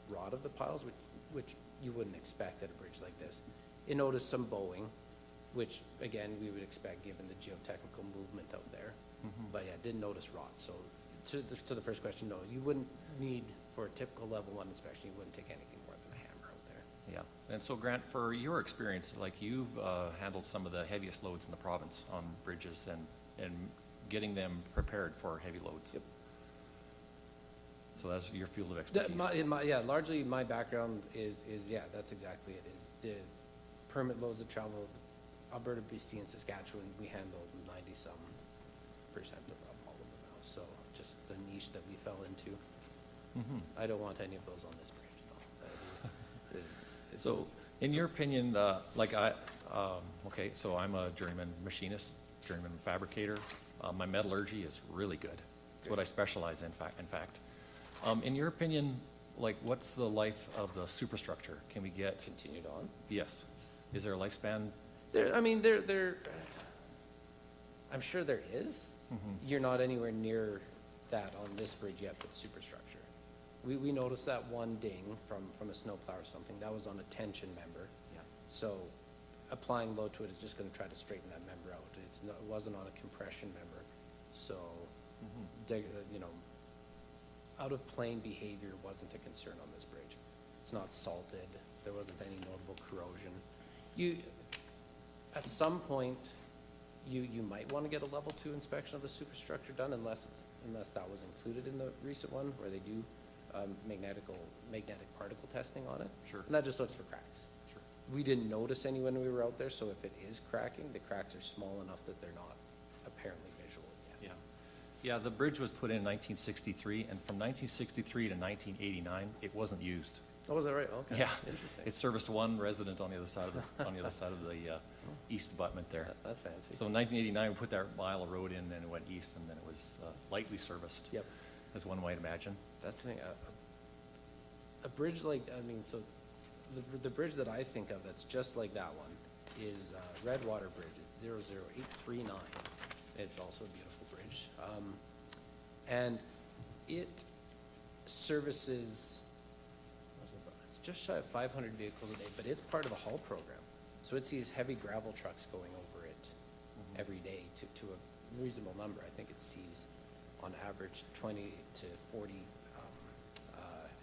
rot of the piles, which you wouldn't expect at a bridge like this. It noticed some bowing, which again we would expect given the geotechnical movement out there. But yeah, didn't notice rot. So to the first question, no, you wouldn't need, for a typical level 1 inspection, you wouldn't take anything more than a hammer out there. Yeah. And so Grant, for your experience, like you've handled some of the heaviest loads in the province on bridges and getting them prepared for heavy loads. Yep. So that's your field of expertise. Largely my background is that's exactly it. Is the permit loads that travel Alberta, BC, and Saskatchewan, we handle 90-some% of all of them now. So just the niche that we fell into. I don't want any of those on this bridge. No. So in your opinion, okay, so I'm a journeyman machinist, journeyman fabricator. My metallurgy is really good. It's what I specialize in fact. In your opinion, like, what's the life of the superstructure? Can we get Continued on? Yes. Is there a lifespan? I'm sure there is. You're not anywhere near that on this bridge yet for the superstructure. We noticed that one ding from a snowplow or something. That was on a tension member. Yeah. So applying load to it is just going to try to straighten that member out. It wasn't on a compression member. So, out of plane behavior wasn't a concern on this bridge. It's not salted. There wasn't any notable corrosion. At some point, you might want to get a level 2 inspection of the superstructure done unless that was included in the recent one where they do magnetic particle testing on it. Sure. And that just looks for cracks. Sure. We didn't notice any when we were out there, so if it is cracking, the cracks are small enough that they're not apparently visual yet. Yeah, the bridge was put in 1963, and from 1963 to 1989, it wasn't used. Oh, was that right? Okay. Yeah, Interesting. it serviced one resident on the other side of the east abutment there. That's fancy. So in 1989, we put that mile of road in, and it went east, and then it was lightly serviced. Yep. As one might imagine. That's the thing. A bridge like, I mean, so the bridge that I think of that's just like that one is Redwater Bridge. It's 00839. It's also a beautiful bridge. And it services, it's just shy of 500 vehicles a day, but it's part of the haul program. So it sees heavy gravel trucks going over it every day to a reasonable number. I think it sees on average 20 to 40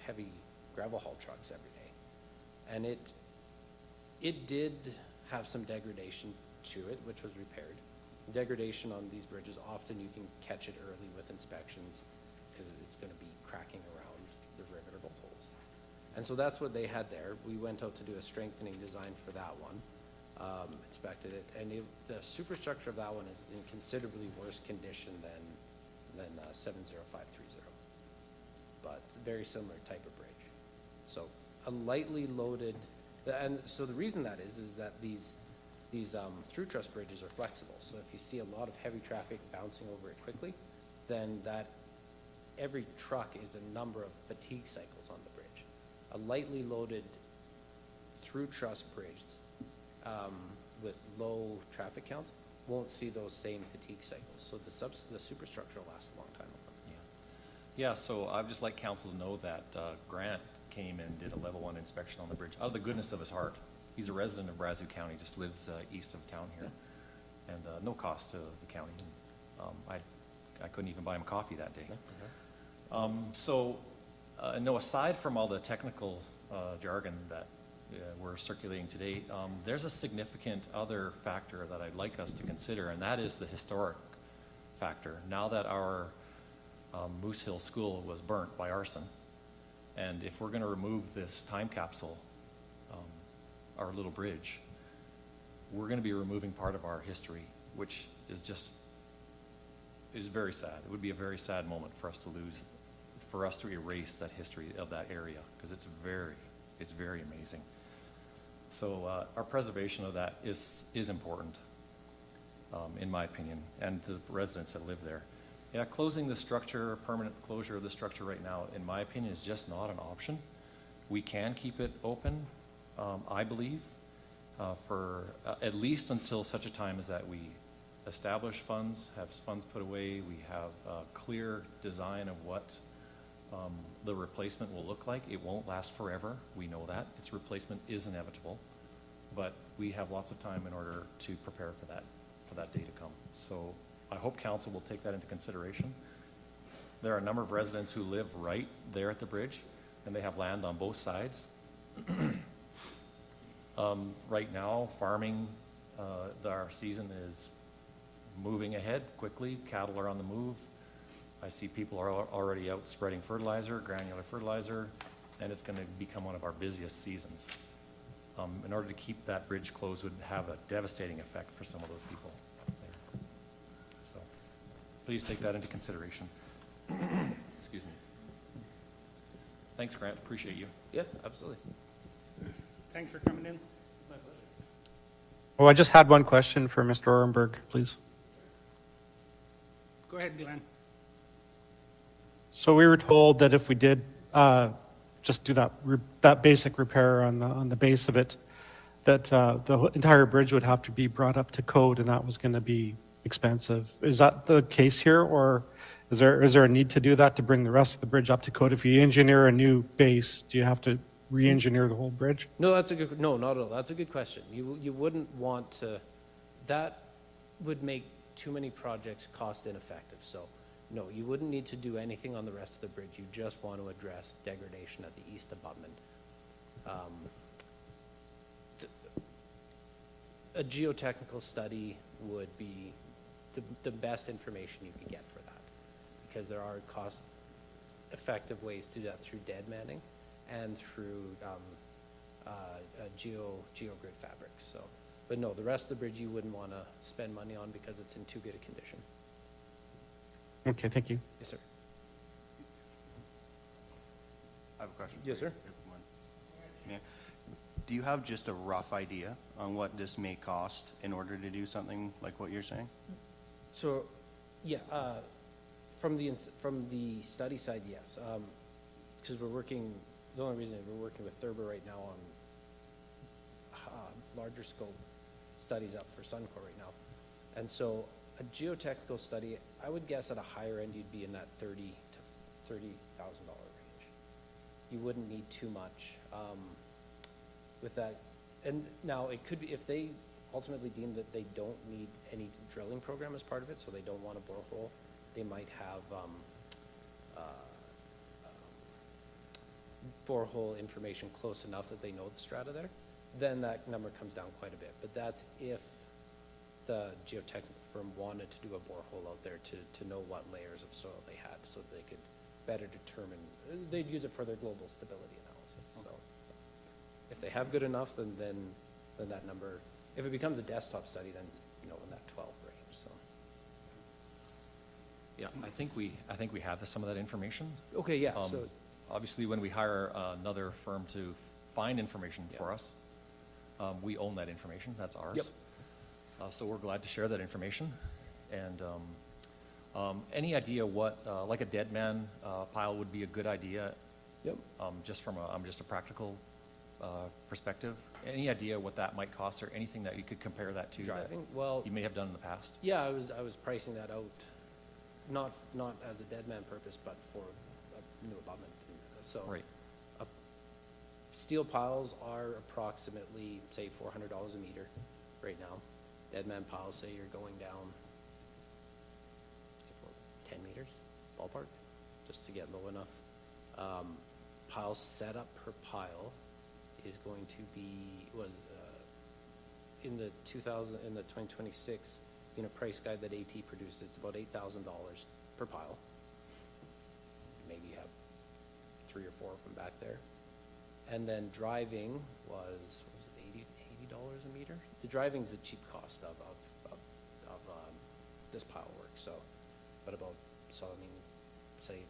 heavy gravel haul trucks every day. And it did have some degradation to it, which was repaired. Degradation on these bridges, often you can catch it early with inspections because it's going to be cracking around the rivet or bolt holes. And so that's what they had there. We went out to do a strengthening design for that one, inspected it, and the superstructure of that one is in considerably worse condition than 70530, but very similar type of bridge. So a lightly loaded, and so the reason that is that these through truss bridges are flexible. So if you see a lot of heavy traffic bouncing over it quickly, then that every truck is a number of fatigue cycles on the bridge. A lightly loaded through truss bridge with low traffic counts won't see those same fatigue cycles. So the superstructure will last a long time. Yeah, so I'd just like council to know that Grant came and did a level 1 inspection on the bridge out of the goodness of his heart. He's a resident of Brazeau County, just lives east of town here, and no cost to the county. I couldn't even buy him coffee that day. No, aside from all the technical jargon that we're circulating today, there's a significant other factor that I'd like us to consider, and that is the historic factor. Now that our Moose Hill School was burnt by arson, and if we're going to remove this time capsule, our little bridge, we're going to be removing part of our history, which is very sad. It would be a very sad moment for us to lose, for us to erase that history of that area, because it's very amazing. So our preservation of that is important, in my opinion, and the residents that live there. Yeah, closing the structure, permanent closure of the structure right now, in my opinion, is just not an option. We can keep it open, I believe, for at least until such a time as that we establish funds, have funds put away, we have a clear design of what the replacement will look like. It won't last forever, we know that. Its replacement is inevitable, but we have lots of time in order to prepare for that day to come. So I hope council will take that into consideration. There are a number of residents who live right there at the bridge, and they have land on both sides. Right now, farming, our season is moving ahead quickly. Cattle are on the move. I see people are already out spreading fertilizer, granular fertilizer, and it's going to become one of our busiest seasons. In order to keep that bridge closed would have a devastating effect for some of those people there. So please take that into consideration. Excuse me. Thanks, Grant. Appreciate you. Yeah, absolutely. Thanks for coming in. My pleasure. Oh, I just had one question for Mr. Orenberg, please. Go ahead, Glenn. So we were told that if we did just do that basic repair on the base of it, that the entire bridge would have to be brought up to code, and that was going to be expensive. Is that the case here, or is there a need to do that to bring the rest of the bridge up to code? If you engineer a new base, do you have to re-engineer the whole bridge? No, no, not at all. That's a good question. You wouldn't want to. That would make too many projects cost ineffective. So, no, you wouldn't need to do anything on the rest of the bridge. You just want to address degradation at the east abutment. a geotechnical study would be the best information you could get for that, because there are cost-effective ways to do that through dead manning and through geogrid fabrics. So, but no, the rest of the bridge you wouldn't want to spend money on because it's in too good a condition. Okay, thank you. Yes, sir. I have a question. Yes, for you, sir. if one- Yeah. Do you have just a rough idea on what this may cost in order to do something like what you're saying? So, yeah, from the study side, yes. Because we're working, the only reason is we're working with Thurber right now on larger scope studies up for Suncor right now. And so a geotechnical study, I would guess at a higher end, you'd be in that $30,000 to $30,000 range. You wouldn't need too much with that. And now it could be, if they ultimately deem that they don't need any drilling program as part of it, so they don't want a borehole, they might have borehole information close enough that they know the strata there, then that number comes down quite a bit. But that's if the geotechnical firm wanted to do a borehole out there to know what layers of soil they had, so they could better determine, they'd use it for their global stability analysis. So if they have good enough, then that number, if it becomes a desktop study, then it's, in that 12 range, so. Yeah, I think we have some of that information. Okay, yeah, so, Obviously, when we hire another firm to find information for us, we own that information, that's ours. Yep. So we're glad to share that information. And any idea what, like a dead man pile would be a good idea? Yep. Just from a practical perspective, any idea what that might cost, or anything that you could compare that to? Driving, well, You may have done in the past. yeah, I was pricing that out, not as a dead man purpose, but for a new abutment. So Right. Steel piles are approximately, say, $400 a meter right now. Dead man piles, say you're going down 10 meters, ballpark, just to get low enough. Pile setup per pile is going to be, in the 2026 unit price guide that AT produced, it's about $8,000 per pile. Maybe you have 3 or 4 of them back there. And then driving was, what was it, $80 a meter? The driving's the cheap cost of this pile work, so, but about, so I mean, say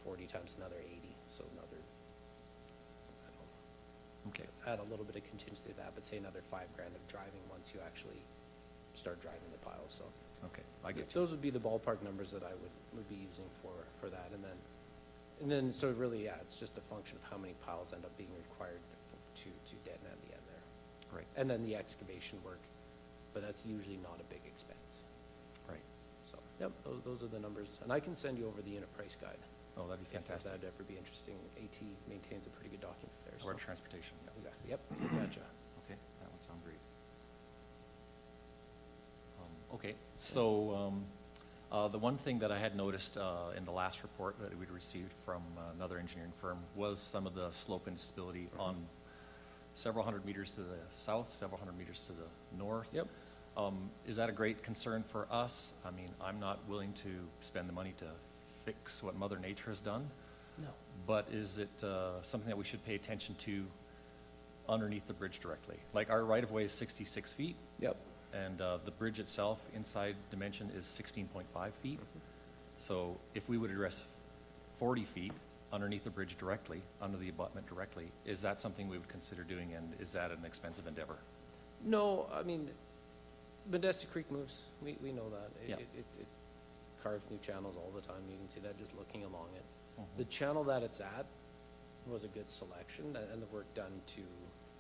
40 times another 80, so another, I don't know. Okay. Add a little bit of contingency to that, but say another $5,000 of driving once you actually start driving the pile, so. Okay, I get you. Those would be the ballpark numbers that I would be using for that, and then, so really, yeah, it's just a function of how many piles end up being required to dead man the end there. Right. And then the excavation work, but that's usually not a big expense. Right. So, yep, those are the numbers, and I can send you over the unit price guide. Oh, that'd be If fantastic. that'd ever be interesting. AT maintains a pretty good document there, Or so. transportation, yeah. Exactly, yep, gotcha. Okay, that would sound great. Okay, so the one thing that I had noticed in the last report that we'd received from another engineering firm was some of the slope instability on several hundred meters to the south, several hundred meters to the north. Yep. Is that a great concern for us? I mean, I'm not willing to spend the money to fix what Mother Nature has done. No. But is it something that we should pay attention to underneath the bridge directly? Like, our right-of-way is 66 feet. Yep. And the bridge itself, inside dimension, is 16.5 feet. So if we would address 40 feet underneath the bridge directly, under the abutment directly, is that something we would consider doing, and is that an expensive endeavor? No, I mean, Modesta Creek moves, we know that. Yeah. It carves new channels all the time, you can see that just looking along it. Mhm. The channel that it's at was a good selection, and the work done to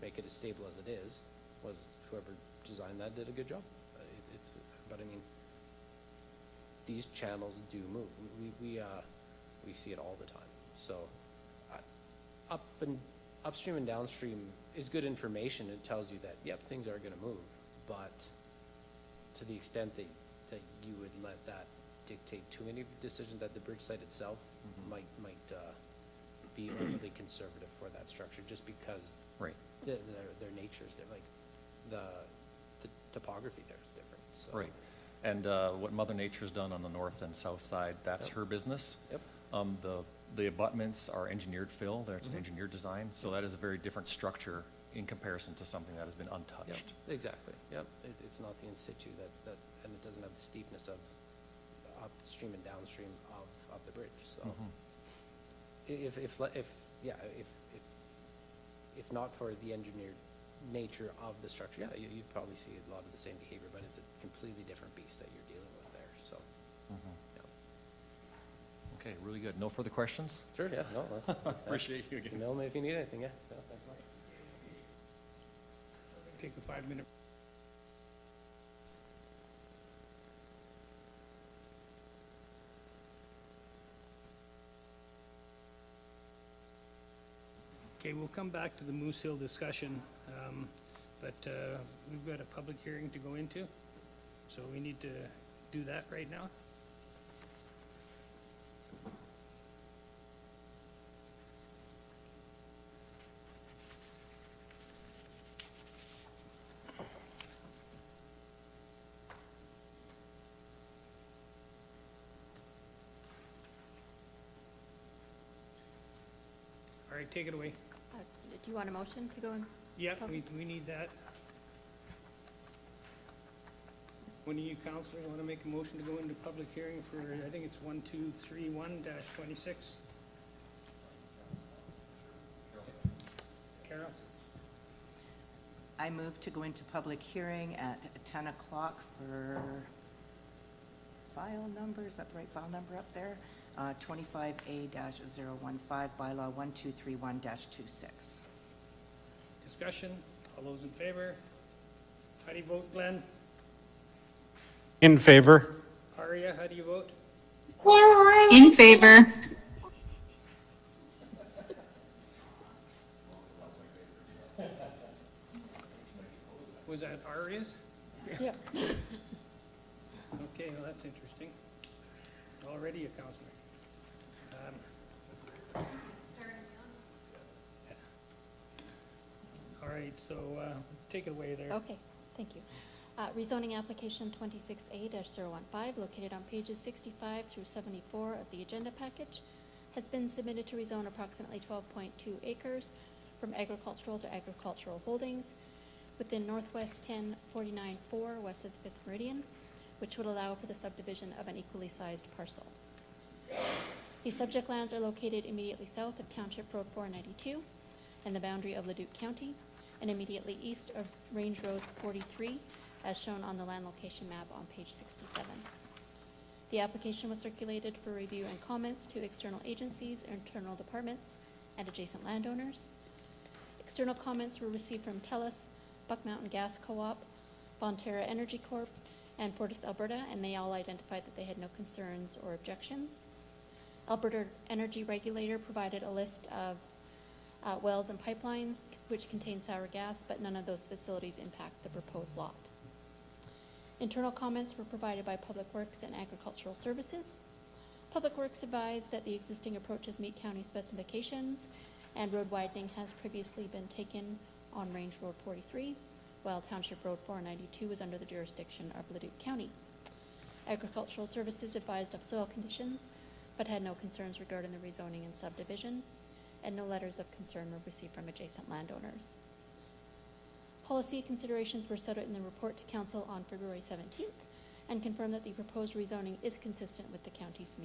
make it as stable as it is was whoever designed that did a good job. But I mean, these channels do move. We see it all the time. So, upstream and downstream is good information. It tells you that, yep, things are gonna move, but to the extent that you would let that dictate too many decisions at the bridge site itself, might be overly conservative for that structure, just because Right. their natures, they're like, the topography there is different, so. Right. And what Mother Nature's done on the north and south side, that's her business. Yep. The abutments are engineered fill, that's an engineered design, so that is a very different structure in comparison to something that has been Yep, untouched. exactly, yep. It's not the in situ and it doesn't have the steepness of upstream and downstream of the bridge, so. If not for the engineered nature of the structure, yeah, you'd probably see a lot of the same behavior, but it's a completely different beast that you're dealing with there, so. Yeah. Okay, really good. No further questions? Sure, yeah, no. Appreciate you again. Email me if you need anything, yeah. No, thanks much. Take a 5-minute. Okay, we'll come back to the Moose Hill discussion, but we've got a public hearing to go into, so we need to do that right now. All right, take it away. Do you want a motion to go in? Yep, we need that. One of you counselors want to make a motion to go into public hearing for, I think it's 1231-26? Carol? I move to go into public hearing at 10 o'clock for file number, is that the right file number up there? 25A-015, bylaw 1231-26. Discussion, all those in favor? How do you vote, Glenn? In favor. Aria, how do you vote? In favor. Was that Aria's? Yeah. Okay, well, that's interesting. Already a counselor. All right, so take it away there. Okay, thank you. Rezoning application 26A-015, located on pages 65 through 74 of the agenda package, has been submitted to rezone approximately 12.2 acres from agricultural to agricultural holdings within Northwest 1049-4 west of the 5th Meridian, which would allow for the subdivision of an equally sized parcel. These subject lands are located immediately south of Township Road 492 and the boundary of Leduc County, and immediately east of Range Road 43, as shown on the land location map on page 67. The application was circulated for review and comments to external agencies, internal departments, and adjacent landowners. External comments were received from TELUS, Buck Mountain Gas Co-op, Bonterra Energy Corp., and Fortis Alberta, and they all identified that they had no concerns or objections. Alberta Energy Regulator provided a list of wells and pipelines which contain sour gas, but none of those facilities impact the proposed lot. Internal comments were provided by Public Works and Agricultural Services. Public Works advised that the existing approaches meet county specifications, and road widening has previously been taken on Range Road 43, while Township Road 492 is under the jurisdiction of Leduc County. Agricultural Services advised of soil conditions, but had no concerns regarding the rezoning and subdivision, and no letters of concern were received from adjacent landowners. Policy considerations were set out in the report to Council on February 17th and confirmed that the proposed rezoning is consistent with the county's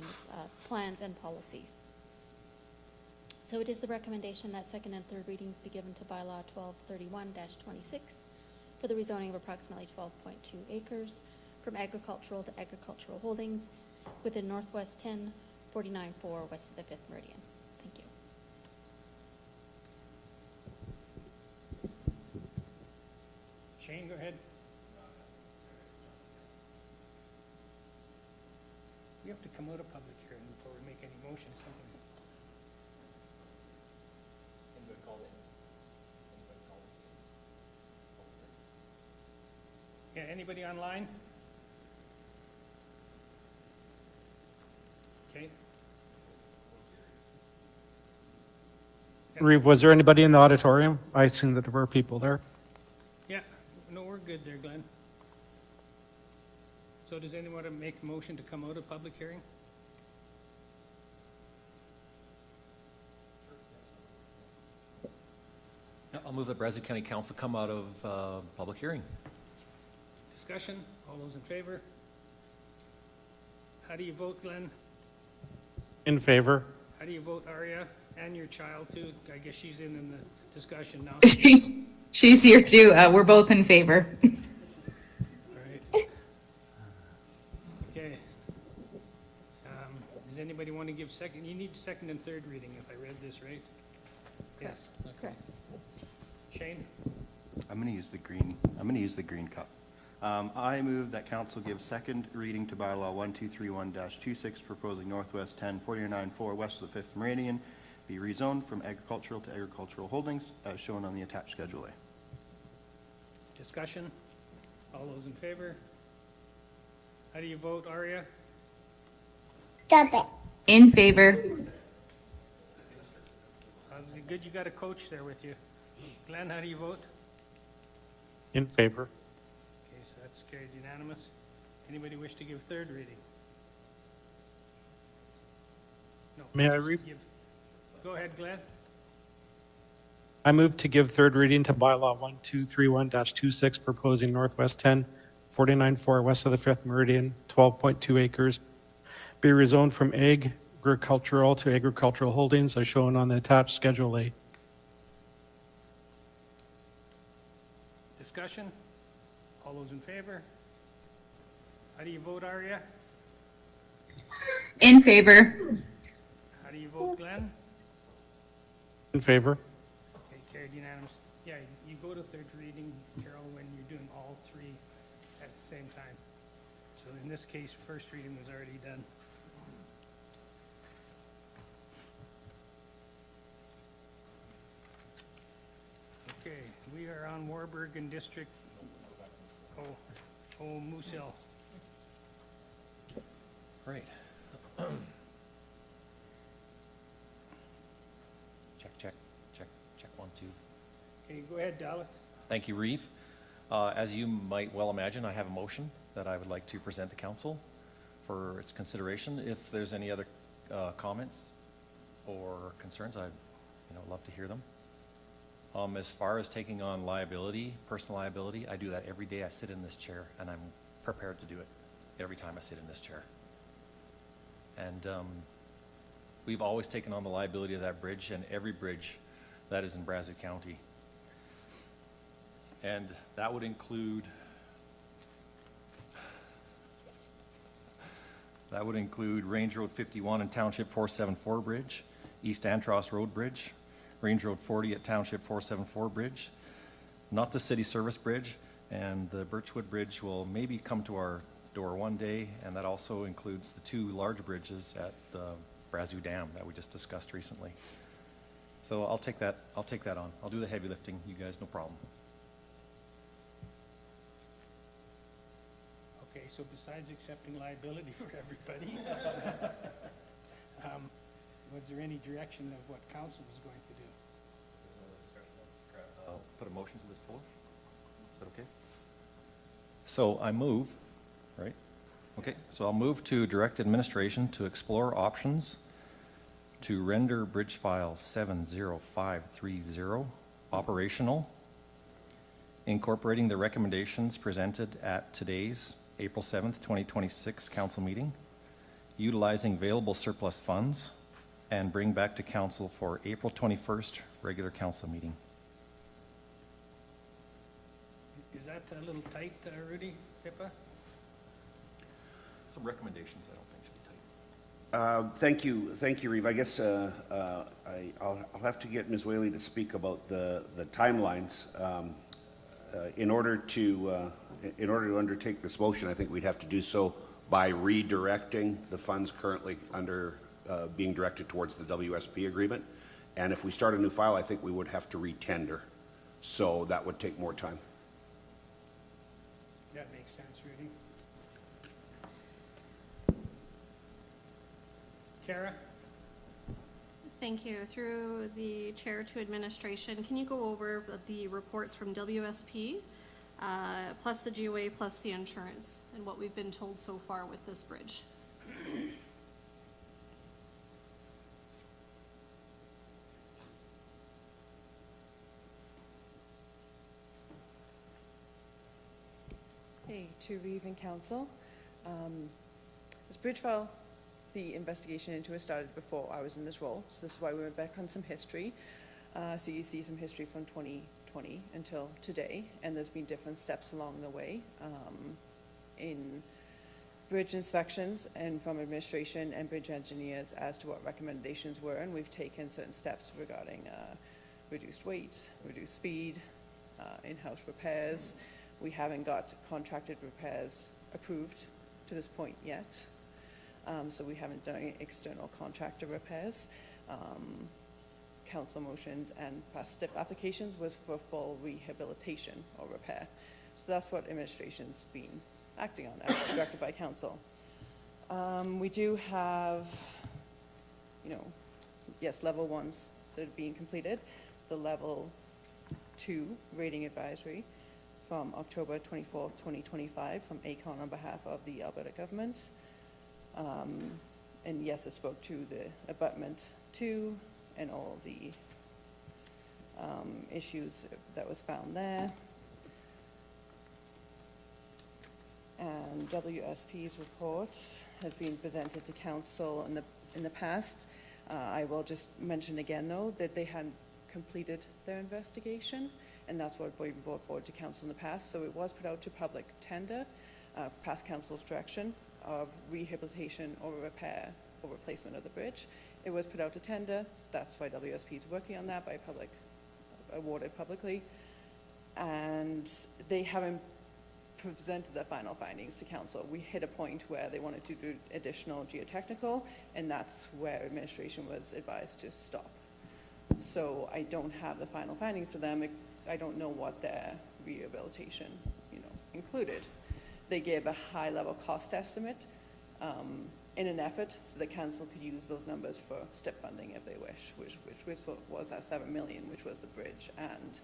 plans and policies. So it is the recommendation that second and third readings be given to bylaw 1231-26 for the rezoning of approximately 12.2 acres from agricultural to agricultural holdings within Northwest 1049-4 west of the 5th Meridian. Thank you. Shane, go ahead. We have to come out of public hearing before we make any motions. Yeah, anybody online? Okay. Reeve, was there anybody in the auditorium? I seen that there were people there. Yeah, no, we're good there, Glenn. So does anyone want to make a motion to come out of public hearing? Yeah, I'll move that Brazeau County Council come out of public hearing. Discussion, all those in favor? How do you vote, Glenn? In favor? How do you vote, Aria? And your child too? I guess she's in the discussion now. She's here too. We're both in favor. All right. Okay. Does anybody want to give second? You need second and third reading if I read this right? Yes. Correct. Shane? I'm going to use the green cup. I move that council give second reading to bylaw 1231-26, proposing Northwest 1049-4 west of the 5th Meridian be rezoned from agricultural to agricultural holdings as shown on the attached Schedule A. Discussion? All those in favor? How do you vote, Aria? In favor. Good, you got a coach there with you. Glenn, how do you vote? In favor? Okay, so that's carried unanimous. Anybody wish to give third reading? No. May I read? Go ahead, Glenn. I move to give third reading to bylaw 1231-26, proposing Northwest 1049-4 west of the 5th Meridian, 12.2 acres, be rezoned from agricultural to agricultural holdings as shown on the attached Schedule A. Discussion? All those in favor? How do you vote, Aria? In favor. How do you vote, Glenn? In favor? Okay, carried unanimous. Yeah, you go to third reading, Carol, when you're doing all three at the same time. So in this case, first reading was already done. Okay, we are on Warburg and District, Moose Hill. Great. Check 1, 2. Okay, go ahead, Dallas. Thank you, Reeve. As you might well imagine, I have a motion that I would like to present to council for its consideration. If there's any other comments or concerns, I'd love to hear them. As far as taking on liability, personal liability, I do that every day I sit in this chair, and I'm prepared to do it every time I sit in this chair. And we've always taken on the liability of that bridge and every bridge that is in Brazeau County. And that would include Range Road 51 and Township 474 Bridge, East Antros Road Bridge, Range Road 40 at Township 474 Bridge, not the city service bridge, and the Birchwood Bridge will maybe come to our door one day, and that also includes the two large bridges at the Brazeau Dam that we just discussed recently. So I'll take that on. I'll do the heavy lifting, you guys, no problem. Okay, so besides accepting liability for everybody, was there any direction of what council was going to do? I'll put a motion to the floor. Is that okay? So I move, right? Okay, so I'll move to direct administration to explore options to render bridge file 70530 operational, incorporating the recommendations presented at today's April 7th, 2026 council meeting, utilizing available surplus funds, and bring back to council for April 21st regular council meeting. Is that a little tight, Rudy, Pippa? Some recommendations I don't think should be tight. Thank you, Reeve. I guess I'll have to get Ms. Whaley to speak about the timelines. In order to undertake this motion, I think we'd have to do so by redirecting the funds currently under being directed towards the WSP agreement. And if we start a new file, I think we would have to re-tender. So that would take more time. That makes sense, Rudy. Kara? Thank you. Through the chair to administration, can you go over the reports from WSP, plus the GOA, plus the insurance, and what we've been told so far with this bridge? Hey, to Reeve and Council. This bridge file, the investigation into it started before I was in this role, so this is why we went back on some history. So you see some history from 2020 until today, and there's been different steps along the way in bridge inspections and from administration and bridge engineers as to what recommendations were, and we've taken certain steps regarding reduced weight, reduced speed, in-house repairs. We haven't got contracted repairs approved to this point yet, so we haven't done any external contractor repairs. Council motions and past STIP applications was for full rehabilitation or repair. So that's what administration's been acting on, as directed by council. We do have, yes, level ones that are being completed. The level 2 rating advisory from October 24th, 2025 from ACON on behalf of the Alberta government. And yes, it spoke to the abutment 2 and all the issues that was found there. And WSP's report has been presented to council in the past. I will just mention again, though, that they hadn't completed their investigation, and that's what we brought forward to council in the past. So it was put out to public tender, past council's direction of rehabilitation or repair or replacement of the bridge. It was put out to tender. That's why WSP is working on that by awarded publicly. And they haven't presented their final findings to council. We hit a point where they wanted to do additional geotechnical, and that's where administration was advised to stop. So I don't have the final findings for them. I don't know what their rehabilitation, included. They gave a high-level cost estimate in an effort so the council could use those numbers for STIP funding if they wish, which was at $7 million, which was the bridge and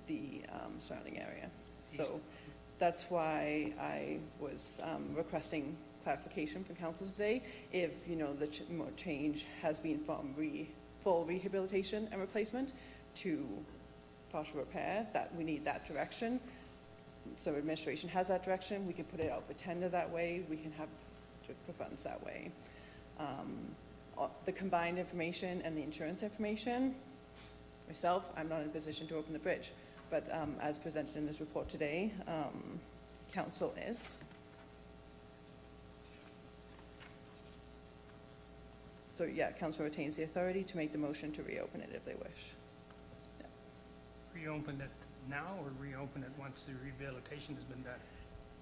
the surrounding area. So that's why I was requesting clarification from council today. If the change has been from full rehabilitation and replacement to partial repair, that we need that direction. So administration has that direction. We can put it out for tender that way. We can have for funds that way. The combined information and the insurance information, myself, I'm not in a position to open the bridge, but as presented in this report today, council is. So yeah, council retains the authority to make the motion to reopen it if they wish. Yeah. Reopen it now or reopen it once the rehabilitation has been done?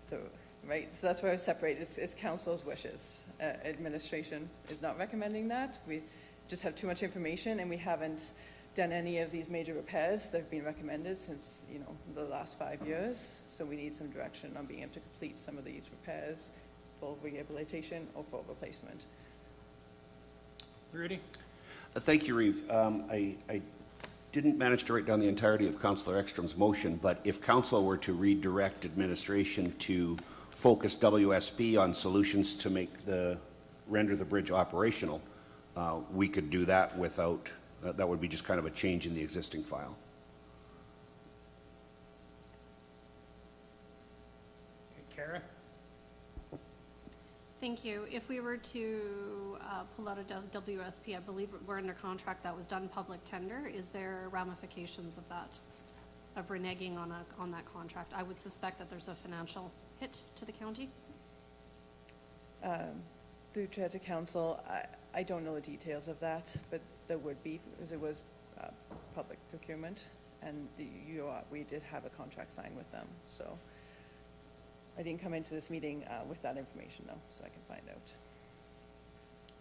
So, right, so that's where I separate. It's council's wishes. Administration is not recommending that. We just have too much information, and we haven't done any of these major repairs that have been recommended since, the last 5 years. So we need some direction on being able to complete some of these repairs, full rehabilitation or full replacement. Rudy? Thank you, Reeve. I didn't manage to write down the entirety of Councillor Ekstrom's motion, but if council were to redirect administration to focus WSP on solutions to render the bridge operational, we could do that without, that would be just kind of a change in the existing file. Okay, Kara? Thank you. If we were to pull out a WSP, I believe we're under contract that was done public tender. Is there ramifications of that, of reneging on that contract? I would suspect that there's a financial hit to the county. Through chair to council, I don't know the details of that, but there would be, because it was public procurement, and we did have a contract signed with them, so. I didn't come into this meeting with that information, though, so I can find out.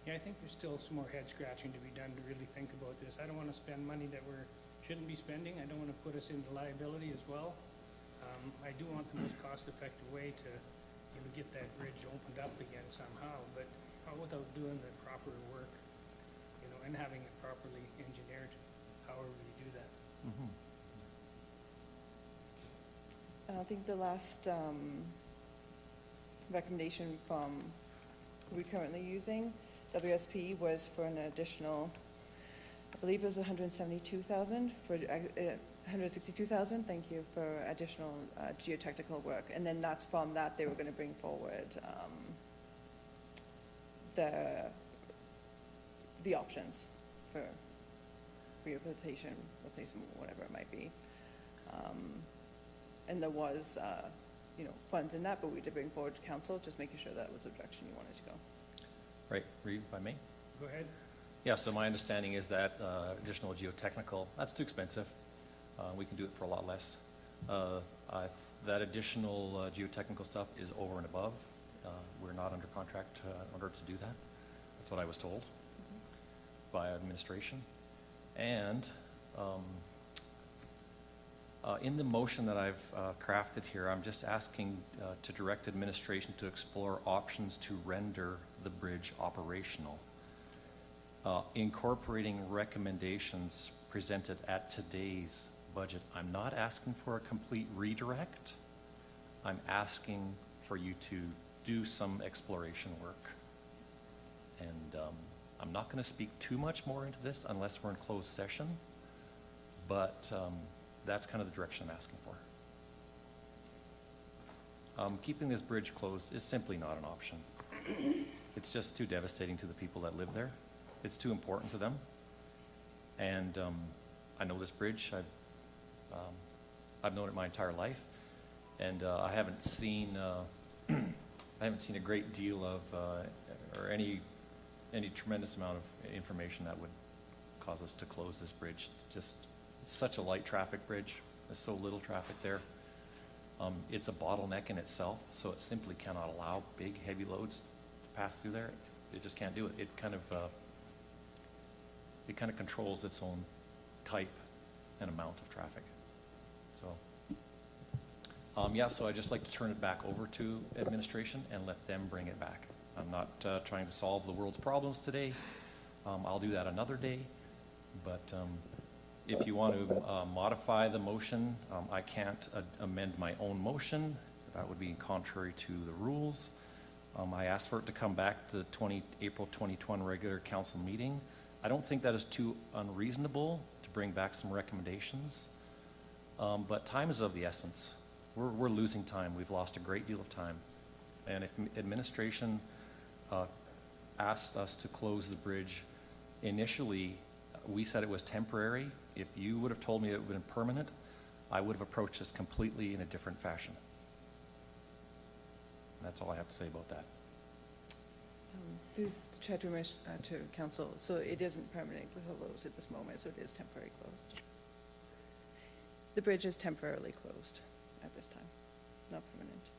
Yeah, I think there's still some more head scratching to be done to really think about this. I don't want to spend money that we shouldn't be spending. I don't want to put us into liability as well. I do want the most cost-effective way to get that bridge opened up again somehow, but how without doing the proper work? you know, and having it properly engineered, however you do that. I think the last recommendation from who we're currently using, WSP, was for an additional, I believe it was 172,000 for, 162,000, thank you, for additional geotechnical work. And then that's from that, they were gonna bring forward the options for rehabilitation, replacement, whatever it might be. And there was, you know, funds in that, but we did bring forward to council, just making sure that was the direction you wanted to go. Right, Reeve, if I may? Go ahead. Yeah, so my understanding is that additional geotechnical, that's too expensive. We can do it for a lot less. That additional geotechnical stuff is over and above. We're not under contract in order to do that. That's what I was told by administration. And in the motion that I've crafted here, I'm just asking to direct administration to explore options to render the bridge operational, incorporating recommendations presented at today's budget. I'm not asking for a complete redirect. I'm asking for you to do some exploration work. And I'm not going to speak too much more into this unless we're in closed session, but that's kind of the direction I'm asking for. Keeping this bridge closed is simply not an option. It's just too devastating to the people that live there. It's too important to them. And I know this bridge. I've known it my entire life, and I haven't seen a great deal of or any tremendous amount of information that would cause us to close this bridge. It's such a light traffic bridge. There's so little traffic there. It's a bottleneck in itself, so it simply cannot allow big, heavy loads to pass through there. It just can't do it. It kind of controls its own type and amount of traffic. So, yeah, so I'd just like to turn it back over to administration and let them bring it back. I'm not trying to solve the world's problems today. I'll do that another day, but if you want to modify the motion, I can't amend my own motion. That would be contrary to the rules. I asked for it to come back to the April 2020 regular council meeting. I don't think that is too unreasonable to bring back some recommendations, but time is of the essence. We're losing time. We've lost a great deal of time. And if administration asked us to close the bridge, initially we said it was temporary. If you would have told me it would have been permanent, I would have approached this completely in a different fashion. That's all I have to say about that. Through the chair to council, so it isn't permanently closed at this moment, so it is temporarily closed. The bridge is temporarily closed at this time, not permanent.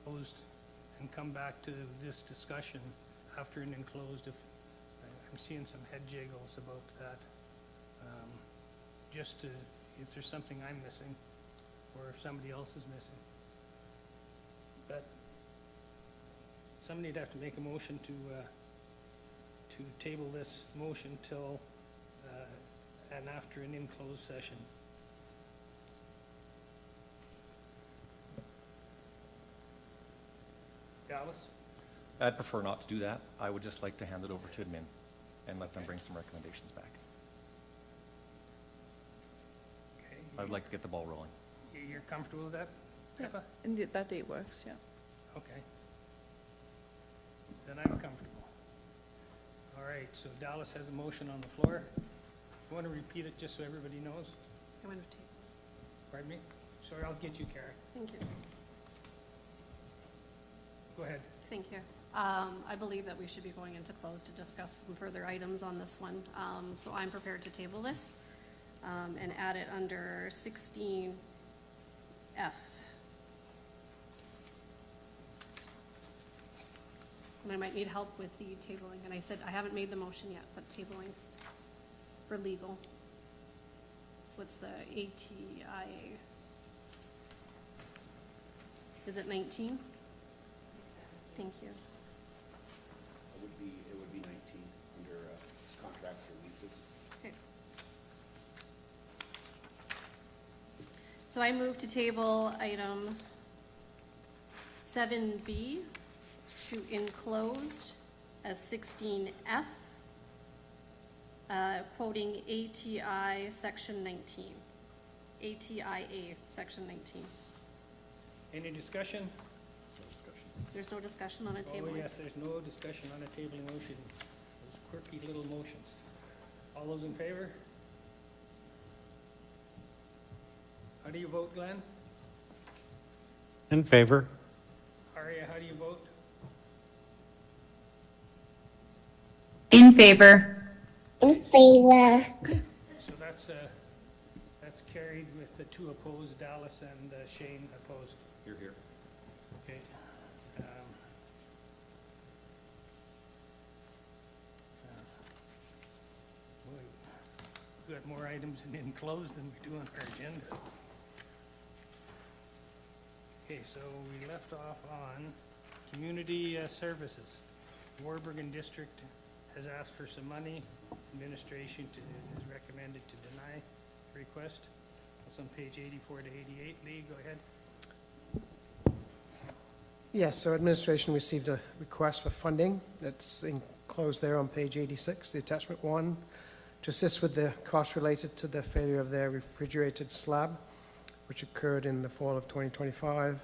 Closed and come back to this discussion after an enclosed. If I'm seeing some head jiggles about that, just to, if there's something I'm missing or if somebody else is missing. But somebody'd have to make a motion to table this motion till and after an enclosed session. Dallas? I'd prefer not to do that. I would just like to hand it over to admin and let them bring some recommendations back. Okay. I'd like to get the ball rolling. You're comfortable with that, Pippa? And that date works, yeah. Okay. Then I'm comfortable. All right, so Dallas has a motion on the floor. You want to repeat it just so everybody knows? I want to table. Pardon me? Sorry, I'll get you, Kara. Thank you. Go ahead. Thank you. I believe that we should be going into close to discuss some further items on this one. So I'm prepared to table this and add it under 16F. And I might need help with the tabling. And I said I haven't made the motion yet, but tabling for legal. What's the ATIA? Is it 19? Thank you. So I move to table item 7B to enclosed as 16F, quoting ATI section 19. ATIA section 19. Any discussion? There's no discussion on a table. Oh, yes, there's no discussion on a tabling motion. Those quirky little motions. All those in favor? How do you vote, Glenn? In favor. Aria, how do you vote? In favor. So that's carried with the 2 opposed, Dallas and Shane opposed. Here, here. Okay. Boy, we've got more items in enclosed than we do on our agenda. Okay, so we left off on community services. Warburg District has asked for some money. Administration is recommended to deny the request. That's on page 84 to 88. Lee, go ahead. Yes, so administration received a request for funding. That's enclosed there on page 86, the attachment 1, to assist with the costs related to the failure of their refrigerated slab, which occurred in the fall of 2025.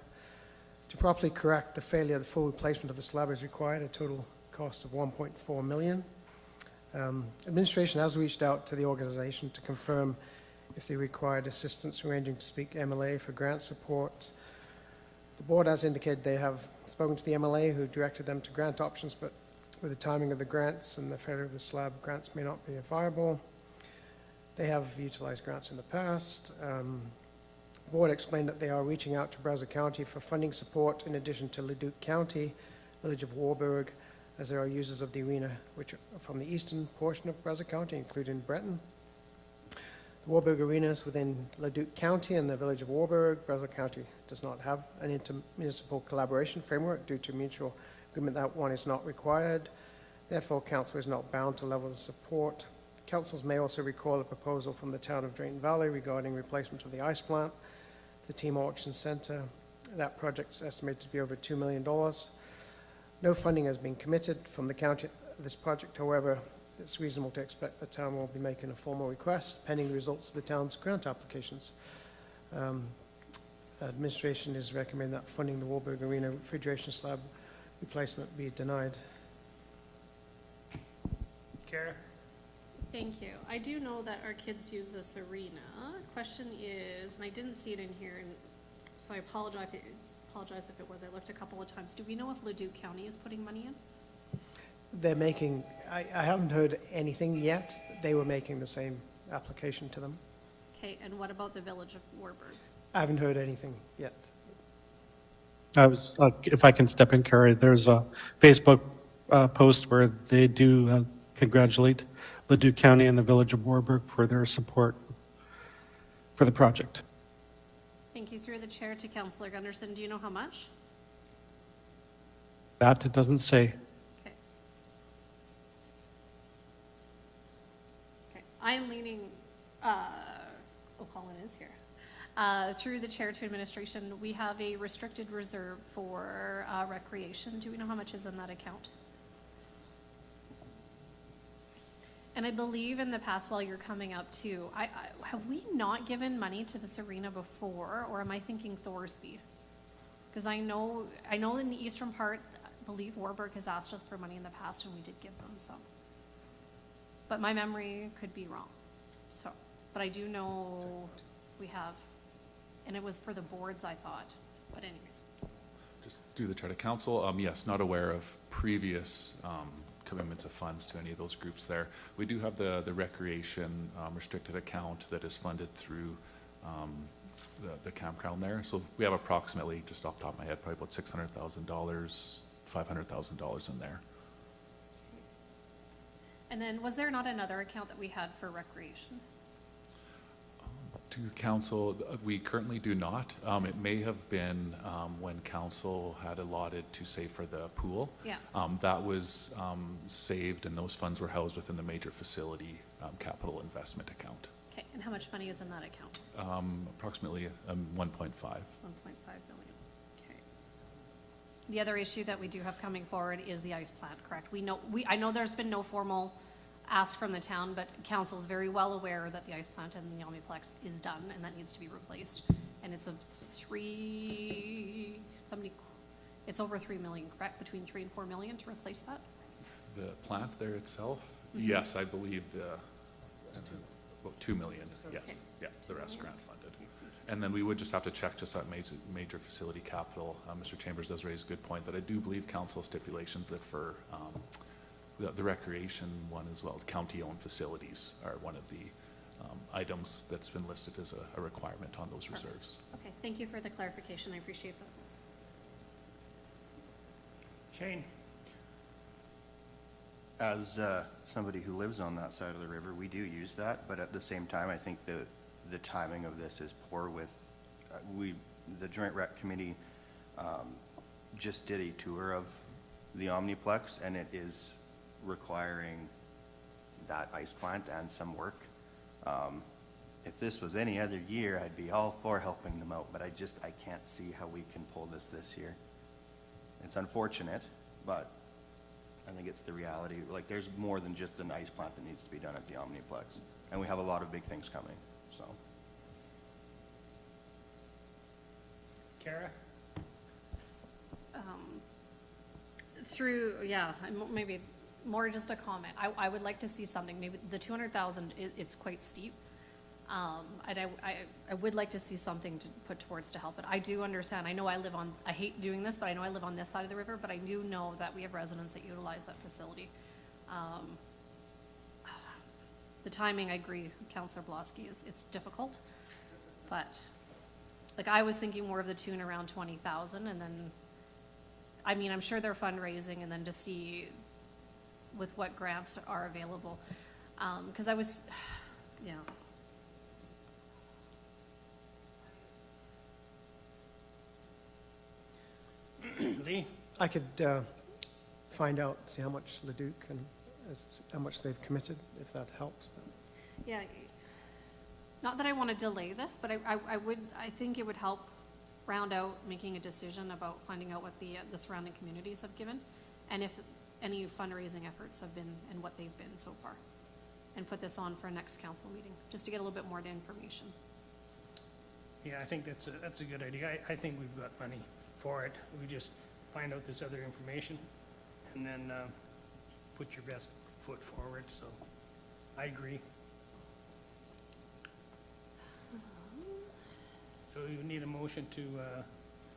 To properly correct the failure, the full replacement of the slab is required, a total cost of $1.4 million. Administration has reached out to the organization to confirm if they required assistance arranging to speak MLA for grant support. The board has indicated they have spoken to the MLA who directed them to grant options, but with the timing of the grants and the failure of the slab, grants may not be viable. They have utilized grants in the past. The board explained that they are reaching out to Brazeau County for funding support in addition to Leduc County, Village of Warburg, as there are users of the arena which are from the eastern portion of Brazeau County, including Breton. The Warburg Arena is within Leduc County and the Village of Warburg. Brazeau County does not have an intermunicipal collaboration framework due to mutual agreement that one is not required. Therefore, council is not bound to level the support. Councils may also recall a proposal from the town of Drayton Valley regarding replacement of the ice plant, the team auction center. That project is estimated to be over $2 million. No funding has been committed from the county of this project. However, it's reasonable to expect the town will be making a formal request pending the results of the town's grant applications. Administration is recommending that funding the Warburg Arena refrigeration slab replacement be denied. Kara? Thank you. I do know that our kids use this arena. Question is, and I didn't see it in here, and so I apologize if it was. I looked a couple of times. Do we know if Leduc County is putting money in? They're making, I haven't heard anything yet. They were making the same application to them. Okay, and what about the Village of Warburg? I haven't heard anything yet. If I can step in, Carrie, there's a Facebook post where they do congratulate Leduc County and the Village of Warburg for their support for the project. Thank you. Through the chair to Councillor Gunderson. Do you know how much? That it doesn't say. Okay. Okay. I am leaning, Colin is here. Through the chair to administration, we have a restricted reserve for recreation. Do we know how much is in that account? And I believe in the past, while you're coming up too, have we not given money to this arena before, or am I thinking Thorsby? Because I know in the eastern part, I believe Warburg has asked us for money in the past, and we did give them some. But my memory could be wrong. So, but I do know we have, and it was for the boards, I thought. But anyways. Just do the chair to council. Yes, not aware of previous commitments of funds to any of those groups there. We do have the recreation restricted account that is funded through the campground there. So we have approximately, just off the top of my head, probably about $600,000, $500,000 in there. And then was there not another account that we had for recreation? To council, we currently do not. It may have been when council had allotted to save for the pool. Yeah. That was saved, and those funds were housed within the major facility capital investment account. Okay, And how much money is in that account? Approximately 1.5. 1.5 billion. Okay. The other issue that we do have coming forward is the ice plant, correct? I know there's been no formal ask from the town, but council's very well aware that the ice plant in the Omniplex is done and that needs to be replaced. And it's it's over 3 million, correct? Between 3 and 4 million to replace that? The plant there itself? Mhm. Yes, I believe about 2 million, yes. Yeah, the rest grant funded. And then we would just have to check just that major facility capital. Mr. Chambers does raise a good point that I do believe council stipulations that for the recreation one as well, county-owned facilities are one of the items that's been listed as a requirement on those reserves. Okay, thank you for the clarification. I appreciate that. Shane? As somebody who lives on that side of the river, we do use that, but at the same time, I think the timing of this is poor with, the Joint Rec Committee just did a tour of the Omniplex, and it is requiring that ice plant and some work. If this was any other year, I'd be all for helping them out, but I can't see how we can pull this year. It's unfortunate, but I think it's the reality. Like, there's more than just an ice plant that needs to be done at the Omniplex, and we have a lot of big things coming, so. Kara? Maybe more just a comment. I would like to see something, maybe the 200,000, it's quite steep. And I would like to see something to put towards to help it. I do understand, I hate doing this, but I know I live on this side of the river, but I do know that we have residents that utilize that facility. The timing, I agree, Councillor Blosky, it's difficult, but like I was thinking more of the tune around 20,000, and then, I'm sure they're fundraising, and then to see with what grants are available. Because Lee? I could find out, see how much Leduc and how much they've committed, if that helps. Yeah, not that I want to delay this, but I think it would help round out making a decision about finding out what the surrounding communities have given, and if any fundraising efforts have been and what they've been so far, and put this on for a next council meeting, just to get a little bit more information. Yeah, I think that's a good idea. I think we've got money for it. We just find out this other information and then put your best foot forward, so I agree. So you need a motion to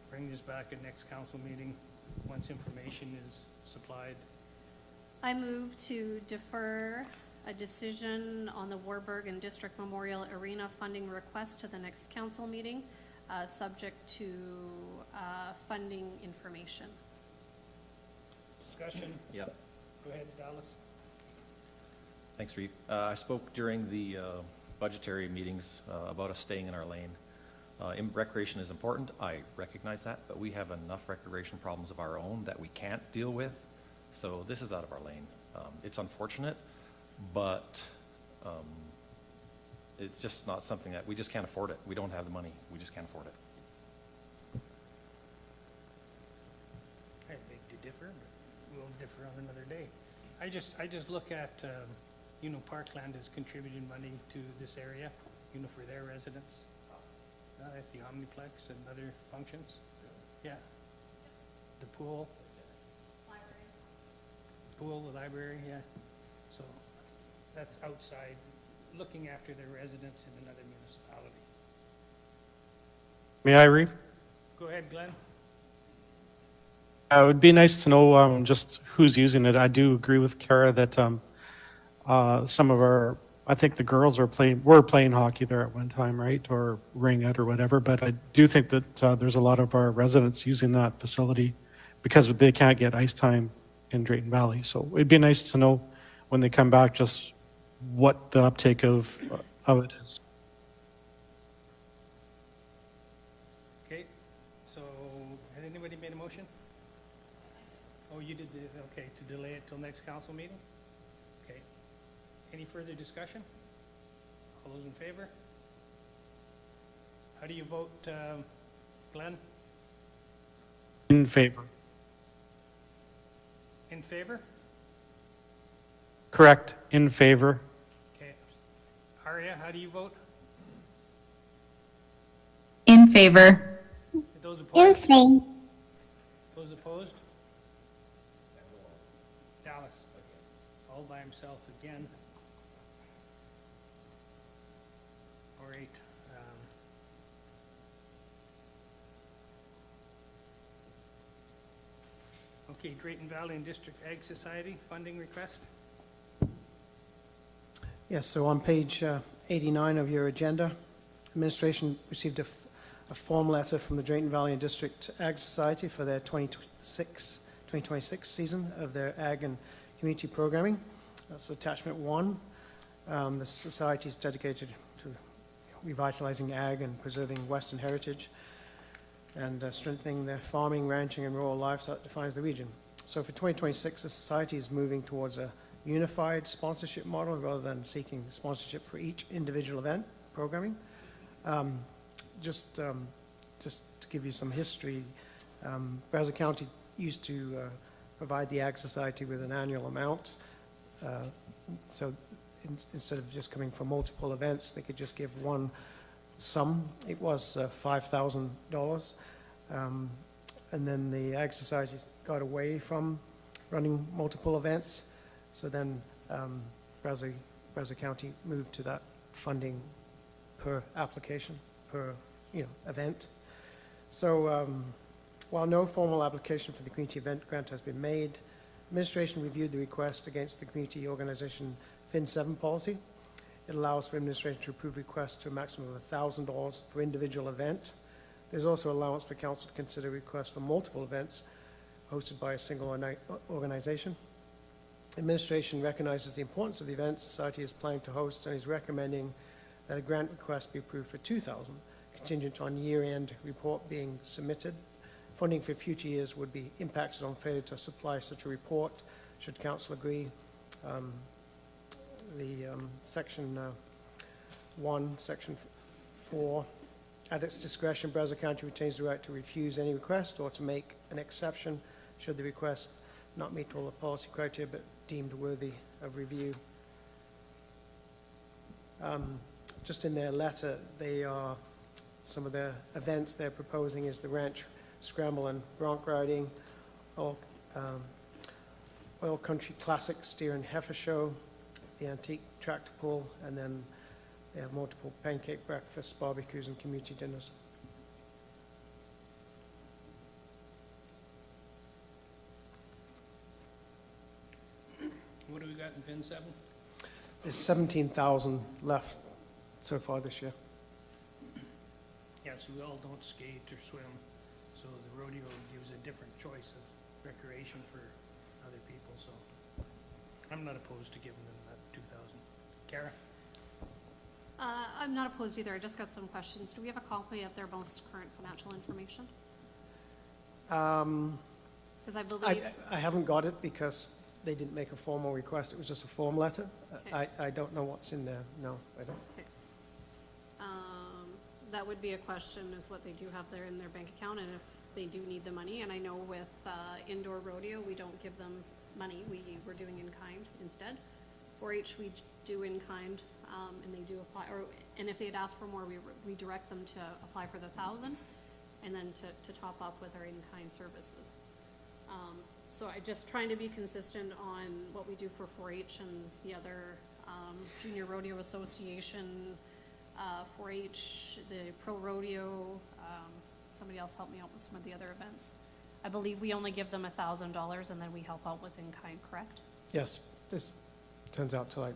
bring this back at next council meeting once information is supplied. I move to defer a decision on the Warburg and District Memorial Arena funding request to the next council meeting, subject to funding information. Discussion? Yep. Go ahead, Dallas. Thanks, Reeve. I spoke during the budgetary meetings about us staying in our lane. Recreation is important, I recognize that, but we have enough recreation problems of our own that we can't deal with, so this is out of our lane. It's unfortunate, but it's just not something that, we just can't afford it. We don't have the money, we just can't afford it. I beg to differ, but we'll differ on another day. I just look at, Parkland has contributed money to this area, for their residents. At the Omniplex and other functions. Yeah. The pool. Pool, the library, yeah. So that's outside, looking after their residents in another municipality. May I, Reeve? Go ahead, Glenn. It would be nice to know just who's using it. I do agree with Kara that some of our, I think the girls were playing hockey there at one time, right? Or ring it or whatever. But I do think that there's a lot of our residents using that facility because they can't get ice time in Drayton Valley. So it'd be nice to know when they come back just what the uptake of it is. Okay, so has anybody made a motion? Oh, you did okay, to delay it till next council meeting? Okay. Any further discussion? All those in favor? How do you vote, Glenn? In favor. In favor? Correct, in favor. Okay. Arya, how do you vote? In favor. Those opposed? Those opposed? Dallas. All by himself again. All right. Okay, Drayton Valley and District Ag Society funding request. Yes, so on page 89 of your agenda, administration received a form letter from the Drayton Valley and District Ag Society for their 2026 season of their ag and community programming. That's attachment 1. The society is dedicated to revitalizing ag and preserving Western heritage and strengthening their farming, ranching, and rural livestock that defines the region. So for 2026, the society is moving towards a unified sponsorship model rather than seeking sponsorship for each individual event programming. Just to give you some history, Brazeau County used to provide the Ag Society with an annual amount. So instead of just coming for multiple events, they could just give one sum. It was $5,000. And then the Ag Society got away from running multiple events. So then Brazeau County moved to that funding per application, per event. So while no formal application for the community event grant has been made, administration reviewed the request against the community organization FIN 7 policy. It allows for administration to approve requests to a maximum of $1,000 for individual event. There's also allowance for council to consider requests for multiple events hosted by a single organization. Administration recognizes the importance of the events society is planning to host and is recommending that a grant request be approved for $2,000, contingent on year-end report being submitted. Funding for future years would be impacted on failure to supply such a report, should council agree. Section 1, Section 4, at its discretion, Brazeau County retains the right to refuse any request or to make an exception should the request not meet all the policy criteria but deemed worthy of review. Just in their letter, some of the events they're proposing is the Ranch Scramble and Bronc Riding, Oil Country Classic Steer and Heifer Show, the Antique Tractor Pull, and then they have multiple pancake breakfasts, barbecues, and community dinners. What do we got in FIN 7? There's 17,000 left so far this year. Yeah, so we all don't skate or swim, so the rodeo gives a different choice of recreation for other people, so I'm not opposed to giving them that 2,000. Kara? I'm not opposed either. I just got some questions. Do we have a copy of their most current financial information? Because I believe... I haven't got it because they didn't make a formal request. It was just a form letter. Okay. I don't know what's in there. No, I don't. Okay. That would be a question, is what they do have there in their bank account, and if they do need the money. And I know with indoor rodeo, we don't give them money. We're doing in kind instead. 4-H, we do in kind, and they do apply. And if they'd ask for more, we direct them to apply for the 1,000, and then to top up with our in kind services. So I'm just trying to be consistent on what we do for 4-H and the other Junior Rodeo Association, 4-H, the Pro Rodeo. Somebody else help me out with some of the other events. I believe we only give them $1,000 and then we help out with in kind, correct? Yes, this turns out to like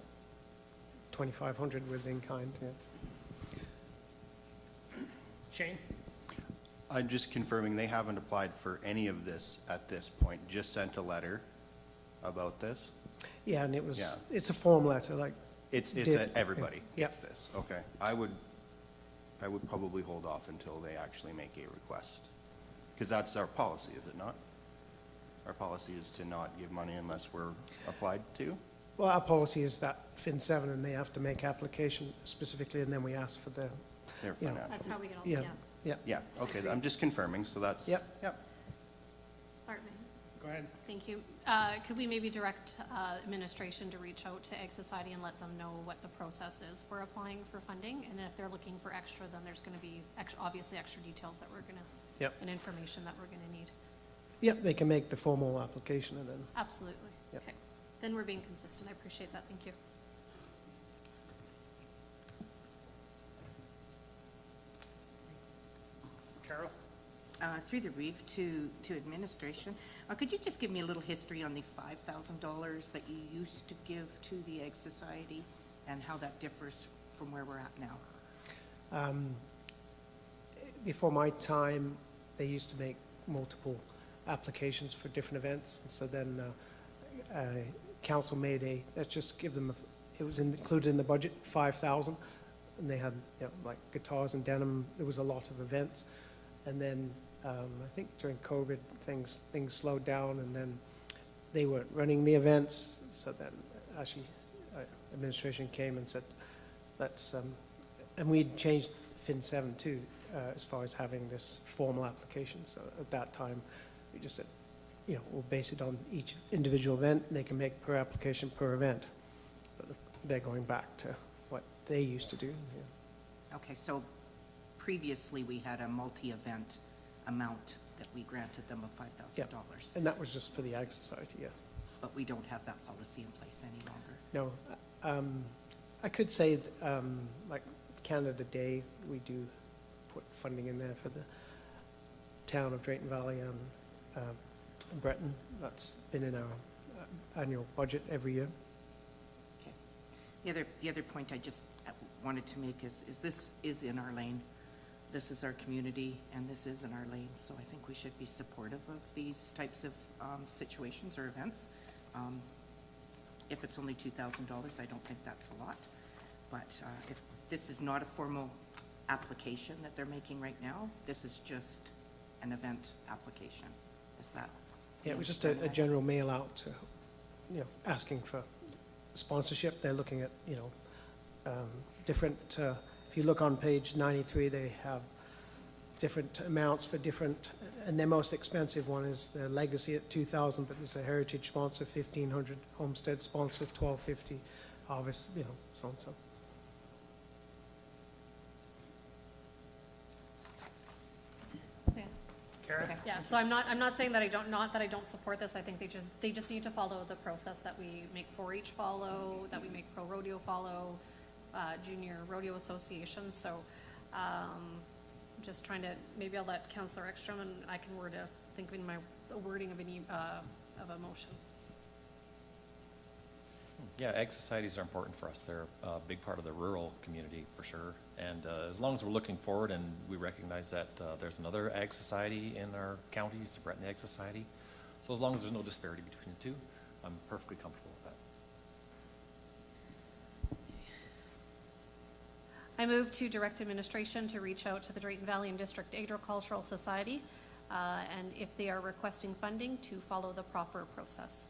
2,500 with in kind. Yeah. Shane? I'm just confirming they haven't applied for any of this at this point, just sent a letter about this? Yeah, and it was, Yeah. it's a form letter, like. It's everybody Yeah. gets this, okay. I would probably hold off until they actually make a request. Because that's our policy, is it not? Our policy is to not give money unless we're applied to? Well, our policy is that Fin 7, and they have to make application specifically, and then we ask for the, Their you know, financial. That's how we get all, yeah, yeah. yeah. Yeah, okay, I'm just confirming, so that's. Yep. Yep. Art, Go ahead. thank you. Could we maybe direct administration to reach out to Egg Society and let them know what the process is for applying for funding? And if they're looking for extra, then there's going to be obviously extra details that we're going to, Yep. and information that we're going to need. Yep, they can make the formal application and then, Absolutely. Yep. Okay. Then we're being consistent. I appreciate that. Thank you. Carol? Through the reef to administration, could you just give me a little history on the $5,000 that you used to give to the Egg Society and how that differs from where we're at now? before my time, they used to make multiple applications for different events, and so then council made let's just give them, it was included in the budget, 5,000, and they had, you know, like guitars and denim, there was a lot of events, and then I think during COVID, things slowed down, and then they weren't running the events, so then actually administration came and said, let's, and we'd changed Fin 7 too, as far as having this formal application, so at that time, we just said, you know, we'll base it on each individual event, and they can make per application per event. But they're going back to what they used to do. Yeah. Okay, so previously we had a multi-event amount that we granted them of $5,000. Yeah. And that was just for the Ag Society, yes. But we don't have that policy in place any longer. No, I could say, like Canada Day, we do put funding in there for the town of Drayton Valley and Breton. That's been in our annual budget every year. Okay. The other point I just wanted to make is this is in our lane. This is our community, and this is in our lane, so I think we should be supportive of these types of situations or events. If it's only $2,000, I don't think that's a lot. But if this is not a formal application that they're making right now, this is just an event application. Is that? Yeah, it was just a general mail out to, you know, asking for sponsorship. They're looking at, you know, different, if you look on page 93, they have different amounts for different, and their most expensive one is the Legacy at $2,000, but there's a Heritage sponsor, $1,500, Homestead sponsor, $1,250, Harvest, you know, so and so. Yeah. Karen? Okay. Yeah, so I'm not saying that I don't support this. I think they just need to follow the process that we make 4-H follow, that we make Pro Rodeo follow, Junior Rodeo Association. So, just trying to, maybe I'll let Councillor Ekstrom and I can think in my wording of a motion. Yeah, ag societies are important for us. They're a big part of the rural community for sure. And as long as we're looking forward and we recognize that there's another ag society in our county, it's the Breton Ag Society. So as long as there's no disparity between the two, I'm perfectly comfortable with that. I move to direct administration to reach out to the Drayton Valley and District Agricultural Society, and if they are requesting funding, to follow the proper process.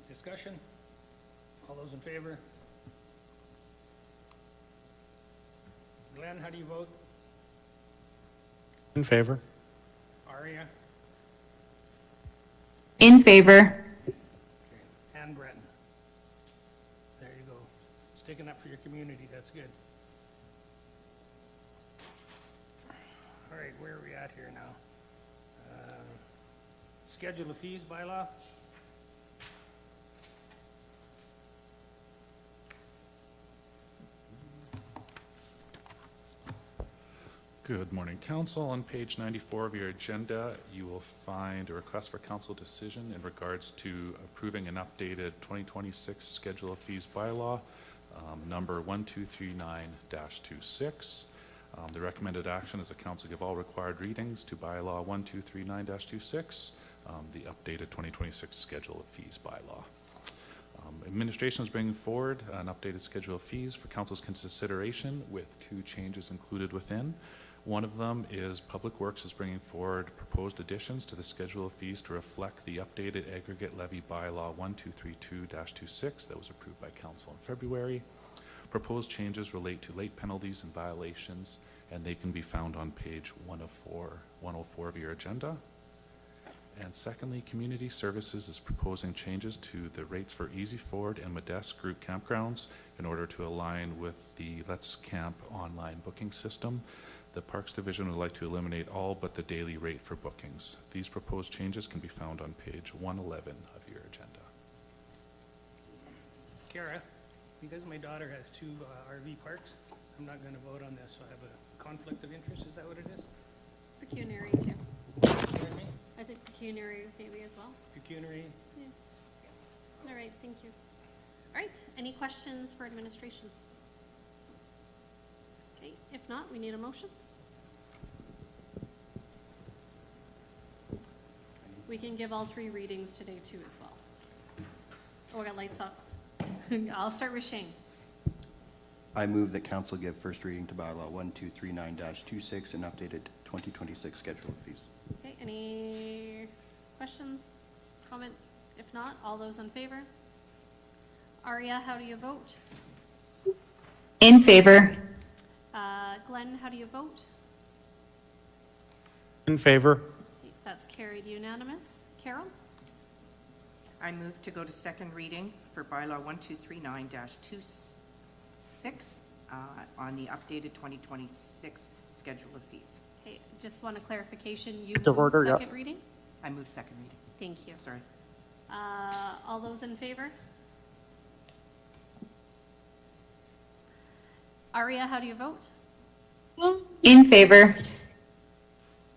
Discussion? All those in favor? Glenn, how do you vote? In favor. Aria? In favor. Okay. And Breton? There you go. Sticking up for your community, that's good. All right, where are we at here now? Schedule of fees bylaw? Good morning, Council. On page 94 of your agenda, you will find a request for council decision in regards to approving an updated 2026 Schedule of Fees bylaw, number 1239-26. The recommended action is the council give all required readings to bylaw 1239-26, the updated 2026 Schedule of Fees bylaw. Administration is bringing forward an updated schedule of fees for council's consideration with 2 changes included within. One of them is Public Works is bringing forward proposed additions to the schedule of fees to reflect the updated aggregate levy bylaw 1232-26 that was approved by council in February. Proposed changes relate to late penalties and violations, and they can be found on page 104 of your agenda. And secondly, Community Services is proposing changes to the rates for Easy Ford and Modeste group campgrounds in order to align with the Let's Camp online booking system. The Parks Division would like to eliminate all but the daily rate for bookings. These proposed changes can be found on page 111 of your agenda. Kara, because my daughter has two RV parks, I'm not going to vote on this, so I have a conflict of interest. Is that what it is? Pecuniary too. Pardon me? I think pecuniary maybe as well. Pecuniary? Yeah. All right, thank you. All right, any questions for administration? Okay, if not, we need a motion. We can give all 3 readings today too as well. Oh, I got lights up. I'll start with Shane. I move that council give first reading to bylaw 1239-26 and updated 2026 schedule of fees. Okay, any questions, comments? If not, all those in favor? Aria, how do you vote? In favor. Glenn, how do you vote? In favor. Okay, that's carried unanimous. Carol? I move to go to second reading for bylaw 1239-26 on the updated 2026 schedule of fees. Okay, just want a clarification. You Point of move order, yeah. second reading? I move second reading. Thank you. Sorry. All those in favor? Aria, how do you vote? In favor.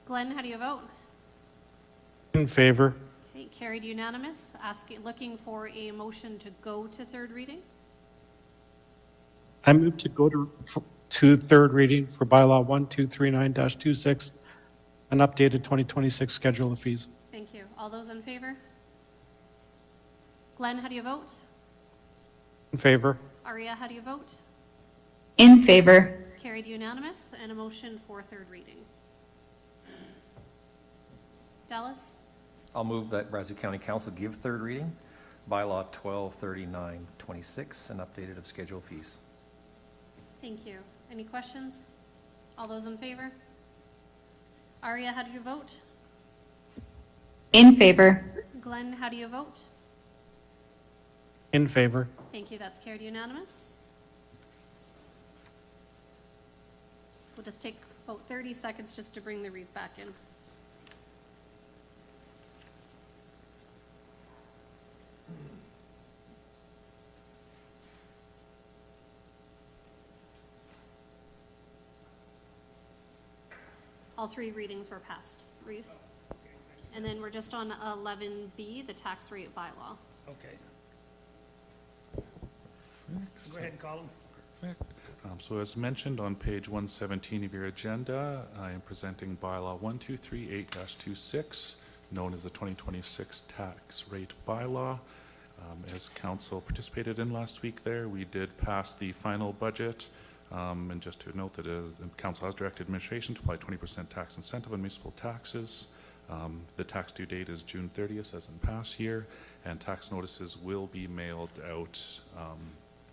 Glenn, how do you vote? In favor. Okay, carried unanimous. Looking for a motion to go to third reading. I move to go to third reading for bylaw 1239-26, an updated 2026 schedule of fees. Thank you. All those in favor? Glenn, how do you vote? In favor. Aria, how do you vote? In favor. Carried unanimous, and a motion for third reading. Dallas? I'll move that Brazeau County Council give third reading, bylaw 1239-26, and updated of schedule fees. Thank you. Any questions? All those in favor? Aria, how do you vote? In favor. Glenn, how do you vote? In favor. Thank you. That's carried unanimous. We'll just take about 30 seconds just to bring the read back in. All 3 readings were passed. Reeve? And then we're just on 11B, the tax rate bylaw. Okay. Go ahead, Colin. Perfect. So as mentioned on page 117 of your agenda, I am presenting bylaw 1238-26, known as the 2026 tax rate bylaw. As council participated in last week there, we did pass the final budget. And just to note that the council has directed administration to apply 20% tax incentive on municipal taxes. The tax due date is June 30th, as in past year, and tax notices will be mailed out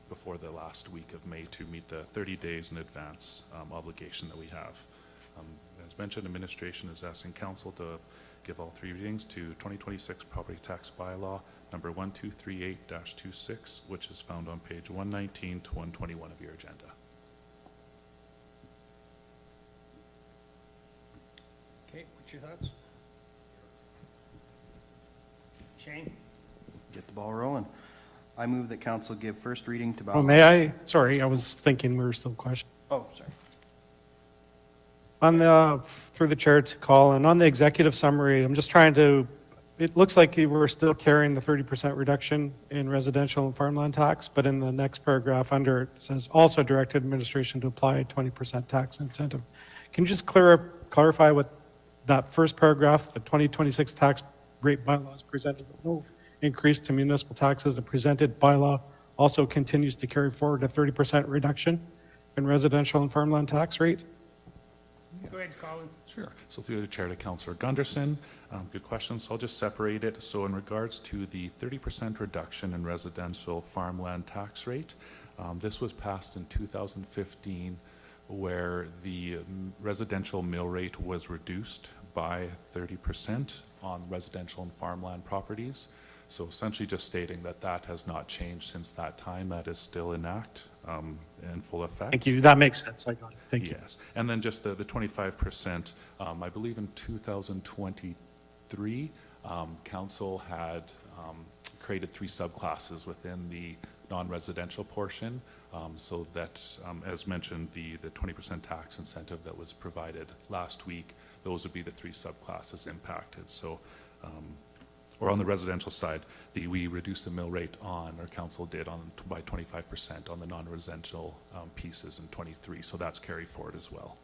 before the last week of May to meet the 30 days in advance obligation that we have. As mentioned, administration is asking council to give all 3 readings to 2026 property tax bylaw number 1238-26, which is found on page 119 to 121 of your agenda. Okay, what's your thoughts? Shane? Get the ball rolling. I move that council give first reading to bylaw. Oh, may I? Sorry, I was thinking we were still questioning. Oh, sorry. On the, through the chair to call, and on the executive summary, I'm just trying to, it looks like we're still carrying the 30% reduction in residential and farmland tax, but in the next paragraph under it says also directed administration to apply a 20% tax incentive. Can you just clarify what that first paragraph, the 2026 tax rate bylaw is presented with no increase to municipal taxes. The presented bylaw also continues to carry forward a 30% reduction in residential and farmland tax rate? Go ahead, Colin. Sure. So through the chair to Councillor Gunderson, good question. So I'll just separate it. So in regards to the 30% reduction in residential farmland tax rate, this was passed in 2015, where the residential mill rate was reduced by 30% on residential and farmland properties. So essentially just stating that that has not changed since that time. That is still in full effect. Thank you. That makes sense. I got it. Thank you. Yes. And then just the 25%, I believe in 2023, council had created 3 subclasses within the non-residential portion, so that, as mentioned, the 20% tax incentive that was provided last week, those would be the 3 subclasses impacted. So, or on the residential side, we reduced the mill rate on, or council did, by 25% on the non-residential pieces in 23. So that's carried forward as well.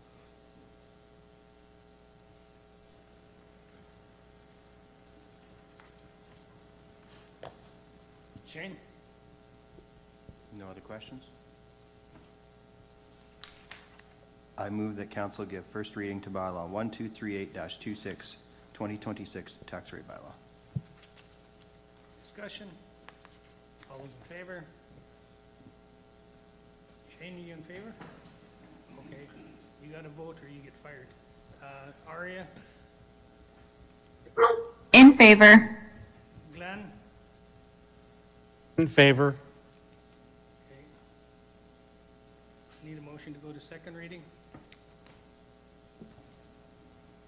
Shane? No other questions? I move that council give first reading to bylaw 1238-26, 2026 tax rate bylaw. Discussion? All those in favor? Shane, you in favor? Okay, you gotta vote or you get fired. Aria? In favor. Glenn? In favor. Okay. Need a motion to go to second reading?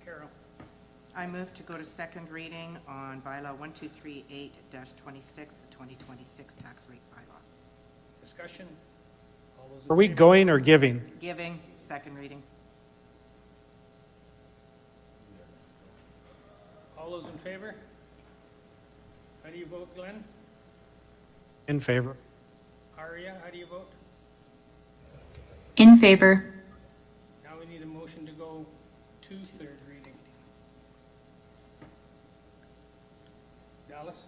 Carol? I move to go to second reading on bylaw 1238-26, the 2026 tax rate bylaw. Discussion? All those in Are we favor? going or giving? Giving, second reading. All those in favor? How do you vote, Glenn? In favor. Aria, how do you vote? In favor. Now we need a motion to go to third reading. Dallas?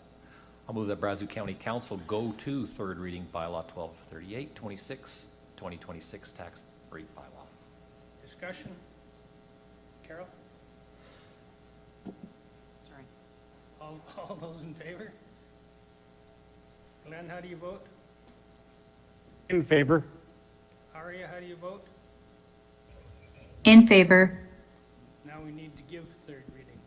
I'll move that Brazeau County Council go to third reading bylaw 1238, 2026 tax rate bylaw. Discussion? Carol? Sorry. All those in favor? Glenn, how do you vote? In favor. Aria, how do you vote? In favor. Now we need to give third reading.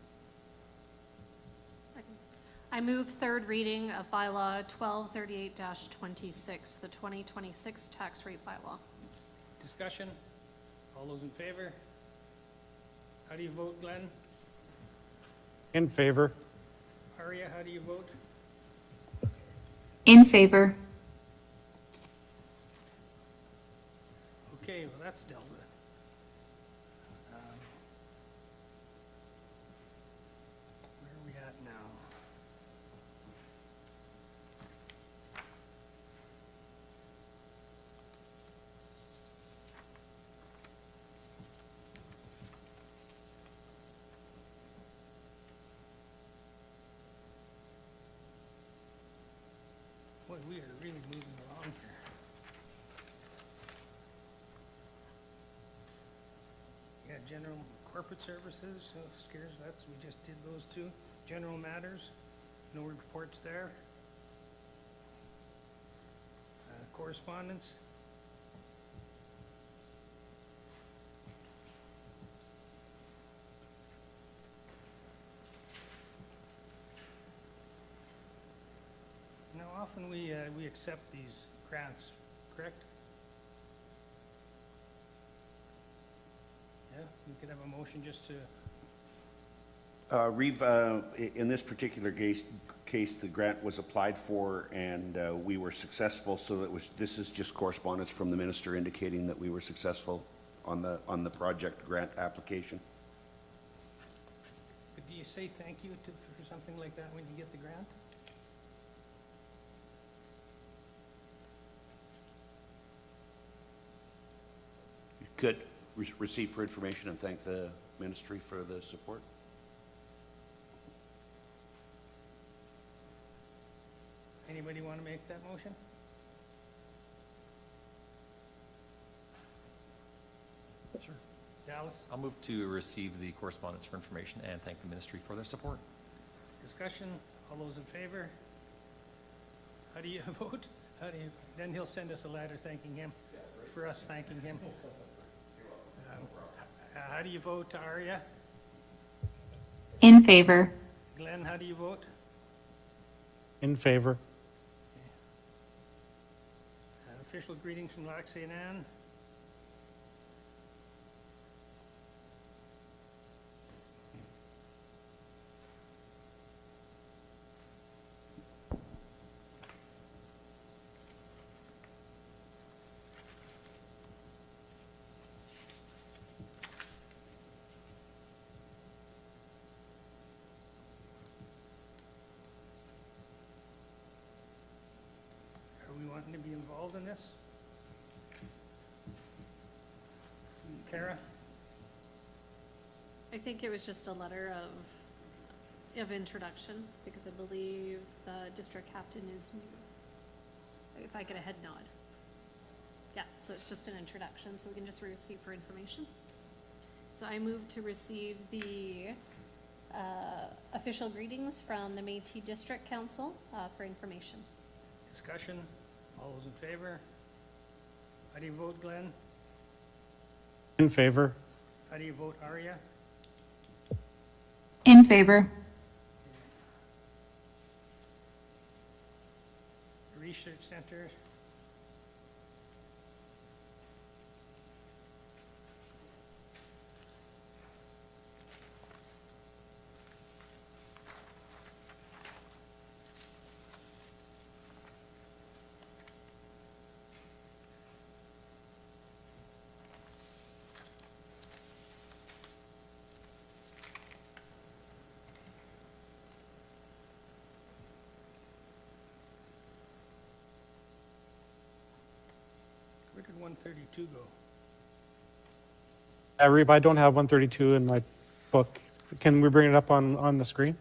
I move third reading of bylaw 1238-26, the 2026 tax rate bylaw. Discussion? All those in favor? How do you vote, Glenn? In favor. Aria, how do you vote? In favor. Okay, well, that's dealt with. Where are we at now? Boy, we are really moving along here. Yeah, general corporate services, scares, we just did those two. General matters, no reports there. Correspondence. Now, often we accept these grants, correct? Yeah, we could have a motion just to, In this particular case, the grant was applied for and we were successful, so this is just correspondence from the minister indicating that we were successful on the project grant application. but do you say thank you for something like that when you get the grant? You could receive for information and thank the ministry for the support. Anybody want to make that motion? Sure. Dallas? I'll move to receive the correspondence for information and thank the ministry for their support. Discussion, all those in favor? How do you vote? Then he'll send us a letter thanking him, for us thanking him. How do you vote, Arya? In favor. Glenn, how do you vote? In favor. Official greetings from Lac St. Anne. Are we wanting to be involved in this? Kara? I think it was just a letter of introduction, because I believe the district captain is new. If I get a head nod. Yeah, so it's just an introduction, so we can just receive for information. So I move to receive the official greetings from the Métis District Council for information. Discussion, all those in favor? How do you vote, Glenn? In favor. How do you vote, Arya? In favor. Research Center? Where did 132 go? Reeb, I don't have 132 in my book. Can we bring it up on the screen?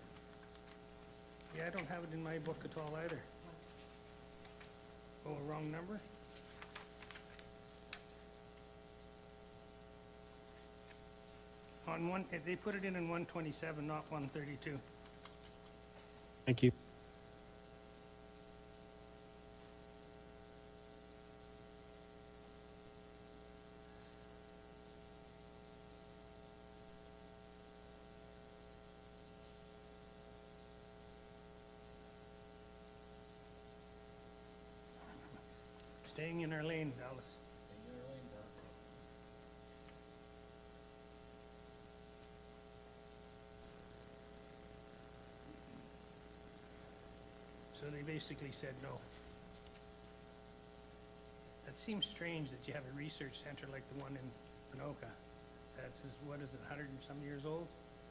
Yeah, I don't have it in my book at all either. Oh, wrong number? On one, they put it in 127, not 132. Thank you. Staying in our lane, Dallas. So they basically said no. That seems strange that you have a research center like the one in Pinoca. That is, what is it, 100 and some years old?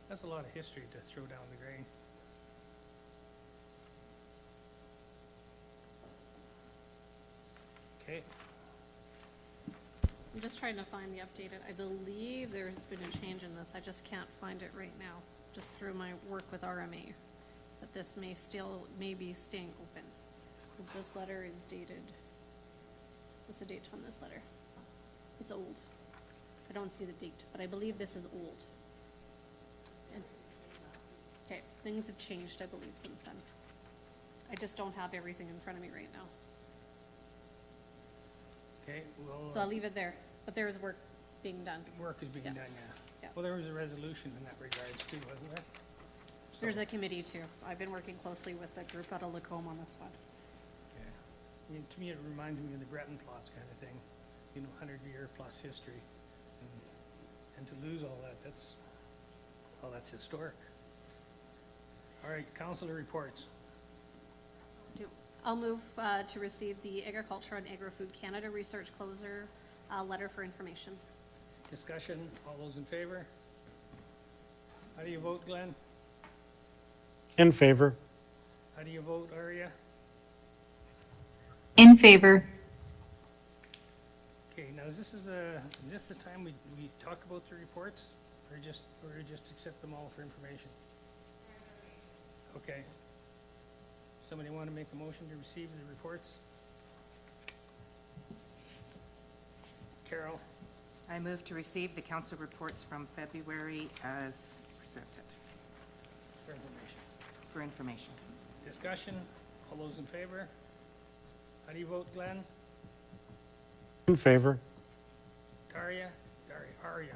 That's a lot of history to throw down the drain. Okay. I'm just trying to find the updated. I believe there's been a change in this. I just can't find it right now, just through my work with RMA, that this may be staying open. Because this letter is dated, what's the date on this letter? It's old. I don't see the date, but I believe this is old. Okay, things have changed, I believe, since then. I just don't have everything in front of me right now. Okay, well. So I'll leave it there, but there is work being done. Work is being Yeah. done, yeah. Yeah. Well, there was a resolution in that regards too, wasn't there? There's a committee too. I've been working closely with the group out of Lacombe on this one. Yeah. I mean, to me, it reminds me of the Breton plots kind of thing, you know, 100-year plus history. And to lose all that, that's historic. All right, councilor reports. I'll move to receive the Agriculture and Agri-Food Canada Research Closer letter for information. Discussion, all those in favor? How do you vote, Glenn? In favor. How do you vote, Arya? In favor. Okay, now is this the time we talk about the reports, or just accept them all for information? Okay. Somebody want to make a motion to receive the reports? Carol, I move to receive the council reports from February as presented For information. for information. Discussion, all those in favor? How do you vote, Glenn? In favor. Daria? Arya?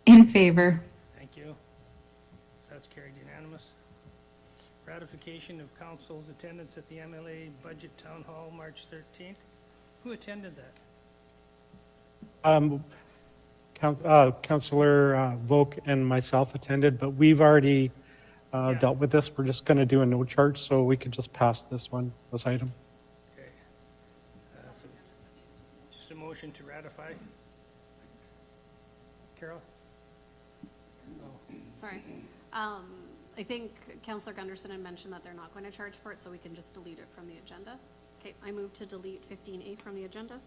In favor. Thank you. So that's carried unanimous. Ratification of council's attendance at the MLA Budget Town Hall, March 13th. Who attended that? Councillor Volk and myself attended, but we've already dealt with this. We're just going to do a no charge, so we can just pass this item. Okay. So just a motion to ratify. Carol? Oh, Sorry. I think Councillor Gunderson had mentioned that they're not going to charge for it, so we can just delete it from the agenda. Okay, I move to delete 15A from the agenda.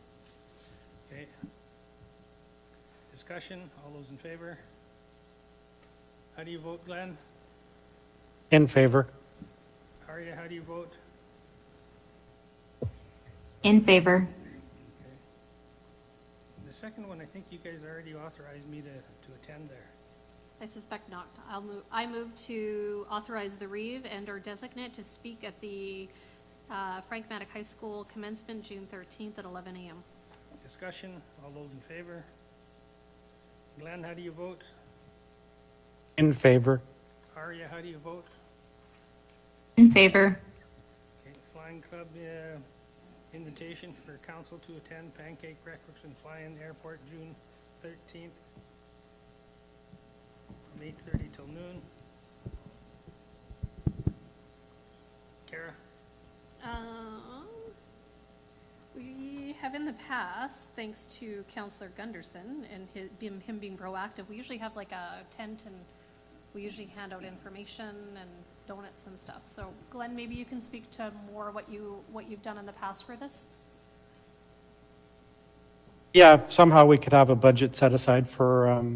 okay. Discussion, all those in favor? How do you vote, Glenn? In favor. Arya, how do you vote? In favor. The second one, I think you guys already authorized me to attend there. I suspect not. I move to authorize the Reeve and/or designate to speak at the Frank Maddock High School commencement June 13th at 11 a.m. Discussion, all those in favor? Glenn, how do you vote? In favor. Arya, how do you vote? In favor. Okay, Flying Club invitation for council to attend pancake breakfast and fly in the airport June 13th from 8:30 till noon. Kara? We have in the past, thanks to Councillor Gunderson and him being proactive, we usually have like a tent and we usually hand out information and donuts and stuff. So Glenn, maybe you can speak to more what you've done in the past for this? Yeah, if somehow we could have a budget set aside for,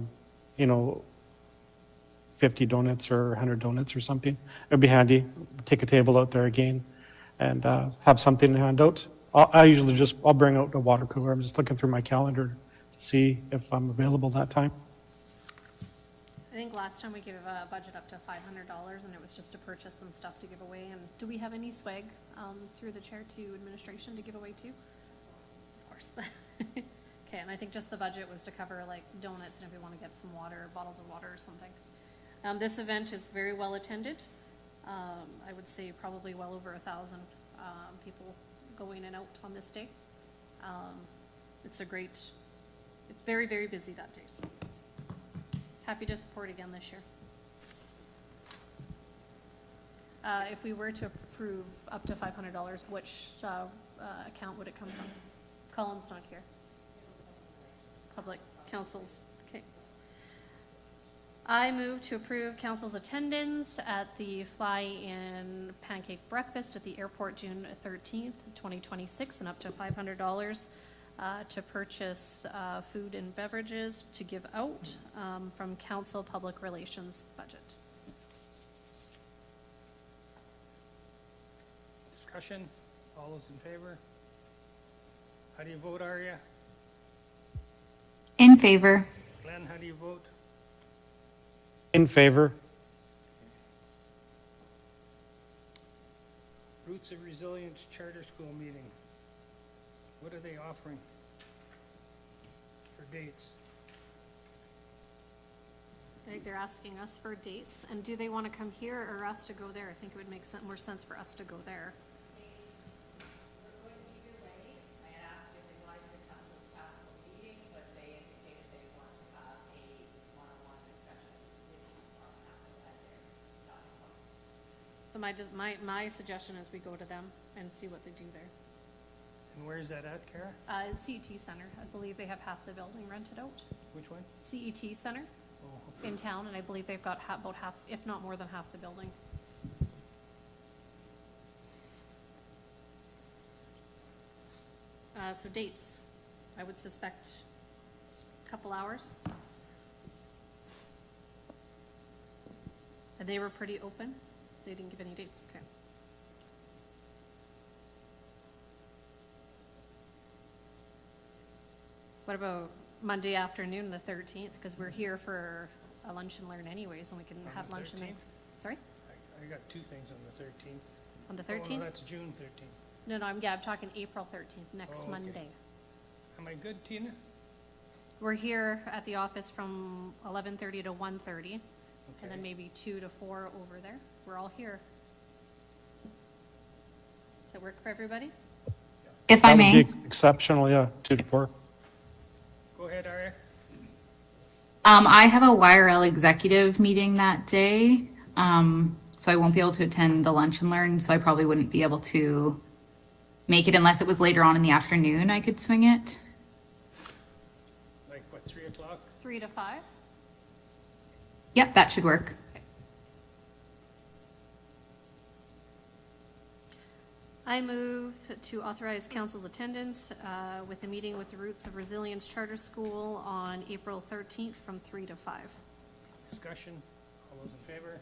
50 donuts or 100 donuts or something. It'd be handy. Take a table out there again and have something to hand out. I'll bring out a water cooler. I'm just looking through my calendar to see if I'm available that time. I think last time we gave a budget up to $500 and it was just to purchase some stuff to give away. And do we have any swag through the chair to administration to give away too? Of course. Okay, and I think just the budget was to cover like donuts and if we want to get some water, bottles of water or something. This event is very well attended. I would say probably well over 1,000 people go in and out on this day. It's very, very busy that day. So happy to support again this year. If we were to approve up to $500, which account would it come from? Colin's not here. Public councils, okay. I move to approve council's attendance at the Fly-In Pancake Breakfast at the airport June 13th, 2026, and up to $500 to purchase food and beverages to give out from council public relations budget. Discussion, all those in favor? How do you vote, Arya? In favor. Glenn, how do you vote? In favor. Roots of Resilience Charter School meeting. What are they offering for dates? I think they're asking us for dates, and do they want to come here or us to go there? I think it would make more sense for us to go there. So my suggestion is we go to them and see what they do there. And where is that at, Kara? CET Center, I believe they have half the building rented out. Which one? CET Center Oh, in town, and I believe they've got about half, if not more than half the building. So dates, I would suspect a couple hours. And they were pretty open. They didn't give any dates, okay. What about Monday afternoon, the 13th, because we're here for a lunch and learn anyways, and we can have lunch and then. 13th? Sorry? I got two things on the 13th. On the Oh, 13th? no, that's June 13th. No, I'm talking April 13th, next Oh, okay. Monday. Am I good, Tina? We're here at the office from 11:30 to 1:30, and then Okay. maybe 2 to 4 over there. We're all here. Does that work for everybody? If I That may. would be exceptional, yeah, 2 to 4. Go ahead, Arya. I have a YRL executive meeting that day, so I won't be able to attend the lunch and learn, so I probably wouldn't be able to make it unless it was later on in the afternoon. I could swing it. Like, what, 3 o'clock? 3 to 5? Yep, that should work. I move to authorize council's attendance with a meeting with the Roots of Resilience Charter School on April 13th from 3 to 5. Discussion? All those in favor?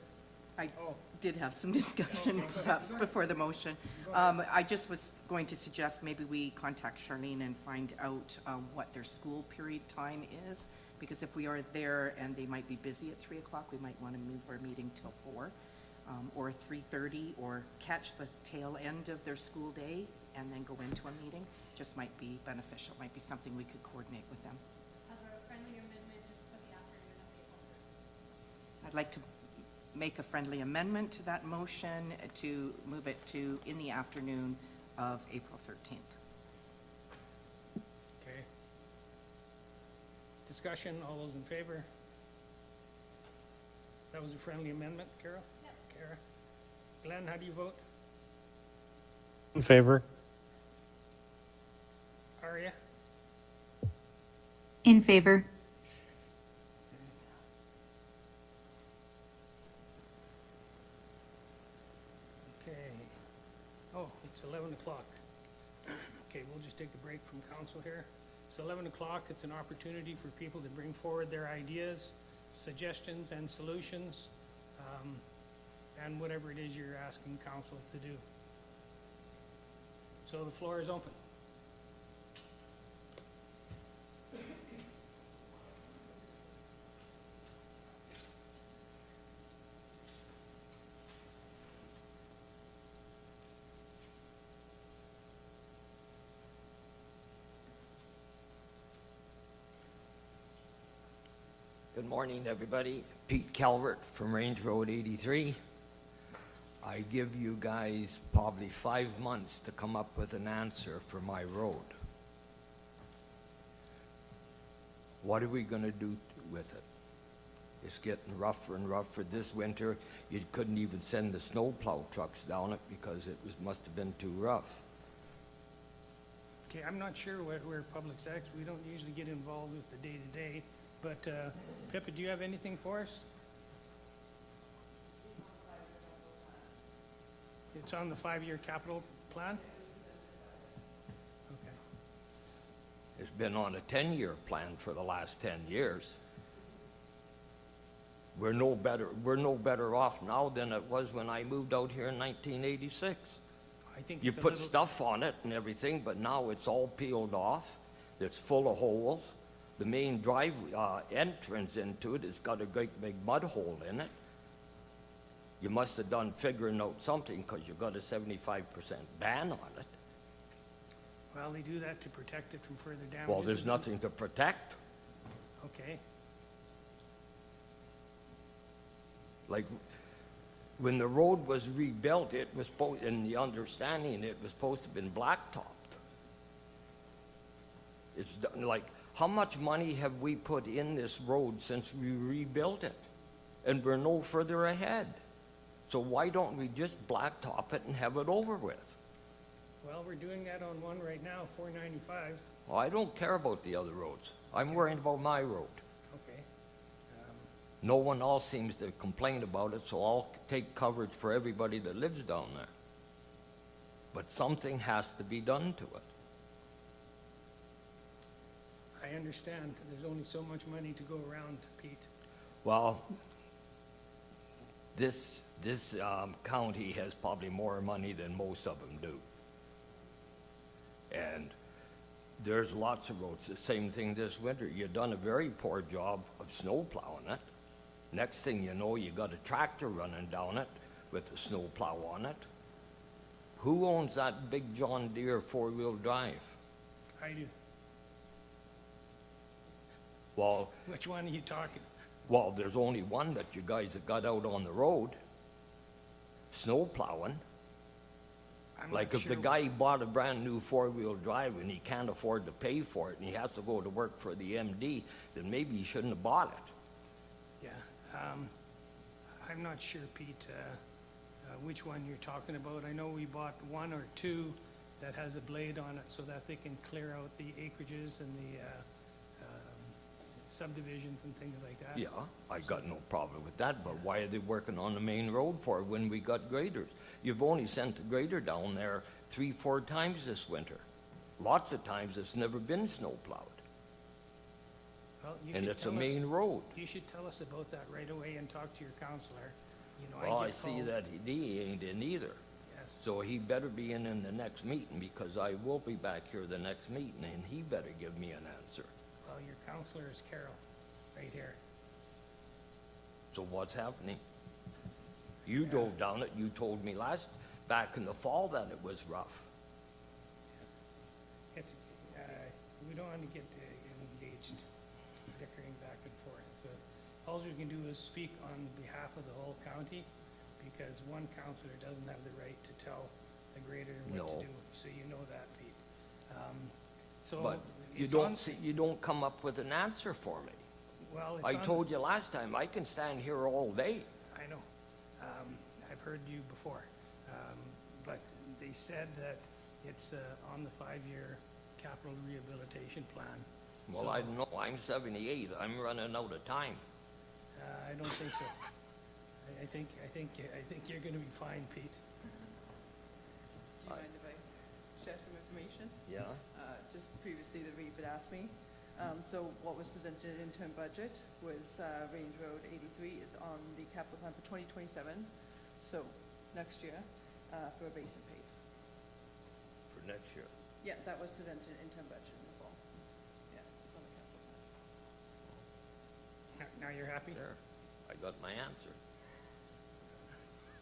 I Oh. did have some discussion Okay, go ahead. perhaps before the motion. I just was going to suggest maybe we contact Charlene and find out what their school period time is, because if we are there and they might be busy at 3 o'clock, we might want to move our meeting till 4, or 3:30, or catch the tail end of their school day and then go into a meeting. Just might be beneficial, might be something we could coordinate with them. As a friendly amendment, just put the afternoon of April 13th. I'd like to make a friendly amendment to that motion to move it to in the afternoon of April 13th. Okay. Discussion? All those in favor? That was a friendly amendment, Carol? Yep. Kara? Glenn, how do you vote? In favor? Arya? In favor. Okay. Oh, it's 11 o'clock. Okay, we'll just take a break from council here. It's 11 o'clock. It's an opportunity for people to bring forward their ideas, suggestions, and solutions, and whatever it is you're asking council to do. So the floor is open. Good morning, everybody. Pete Calvert from Range Road 83. I give you guys probably 5 months to come up with an answer for my road. What are we gonna do with it? It's getting rougher and rougher. This winter, you couldn't even send the snowplow trucks down it because it must have been too rough. Okay, I'm not sure where Public Works, we don't usually get involved with the day-to-day, but Pippa, do you have anything for us? It's on the 5-year capital plan? Okay. It's been on a 10-year plan for the last 10 years. We're no better off now than it was when I moved out here in 1986. I think You it's a put little- stuff on it and everything, but now it's all peeled off. It's full of holes. The main drive entrance into it has got a great big mud hole in it. You must have done figuring out something because you got a 75% ban on it. Well, they do that to protect it from further damage. Well, there's nothing to protect. Okay. Like, when the road was rebuilt, it was supposed, in the understanding, it was supposed to have been blacktopped. It's like, how much money have we put in this road since we rebuilt it? And we're no further ahead. So why don't we just blacktop it and have it over with? Well, we're doing that on one right now, 495. Well, I don't care about the other roads. I'm worried about my road. Okay. No one else seems to complain about it, so I'll take coverage for everybody that lives down there. But something has to be done to it. I understand. There's only so much money to go around, Pete. Well, this county has probably more money than most of them do. And There's lots of roads, the same thing this winter. You done a very poor job of snow plowing it. Next thing you know, you got a tractor running down it with a snow plow on it. Who owns that big John Deere four-wheel drive? I do. Well, Which one are you talking? well, there's only one that you guys have got out on the road, snow plowing. I'm Like not if the sure- guy bought a brand-new four-wheel drive and he can't afford to pay for it and he has to go to work for the MD, then maybe he shouldn't have bought it. Yeah, I'm not sure, Pete, which one you're talking about. I know we bought one or two that has a blade on it so that they can clear out the acreages and the subdivisions and things like that. Yeah, I got no problem with that, but why are they working on the main road for when we got graders? You've only sent a grader down there 3-4 times this winter. Lots of times it's never been snow plowed, Well, you and should it's a tell us- main road. You should tell us about that right away and talk to your counselor. You know, Well, I get see called- that he ain't in either. Yes. So he better be in the next meeting, because I will be back here the next meeting, and he better give me an answer. Well, your counselor is Carol, right here. So what's happening? You drove down it, you told me back in the fall that it was rough. It's, we don't want to get engaged bickering back and forth. But all we can do is speak on behalf of the whole county, because one counselor doesn't have the right to tell a grader what to No. do. So you know that, Pete. So But you it's on- don't come up with an answer for me. Well, it's I on- told you last time, I can stand here all day. I know. I've heard you before. But they said that it's on the 5-year capital rehabilitation plan. Well, So, I don't know, I'm 78, I'm running out of time. I don't think so. I think you're gonna be fine, Pete. Do you mind if I share some information? Yeah? Just previously, the REIT had asked me. So what was presented in interim budget was Range Road 83 is on the capital plan for 2027, so next year, for a base and pave. For next year. Yeah, that was presented in interim budget in the fall. Yeah, it's on the capital plan. Now you're happy? There, I got my answer.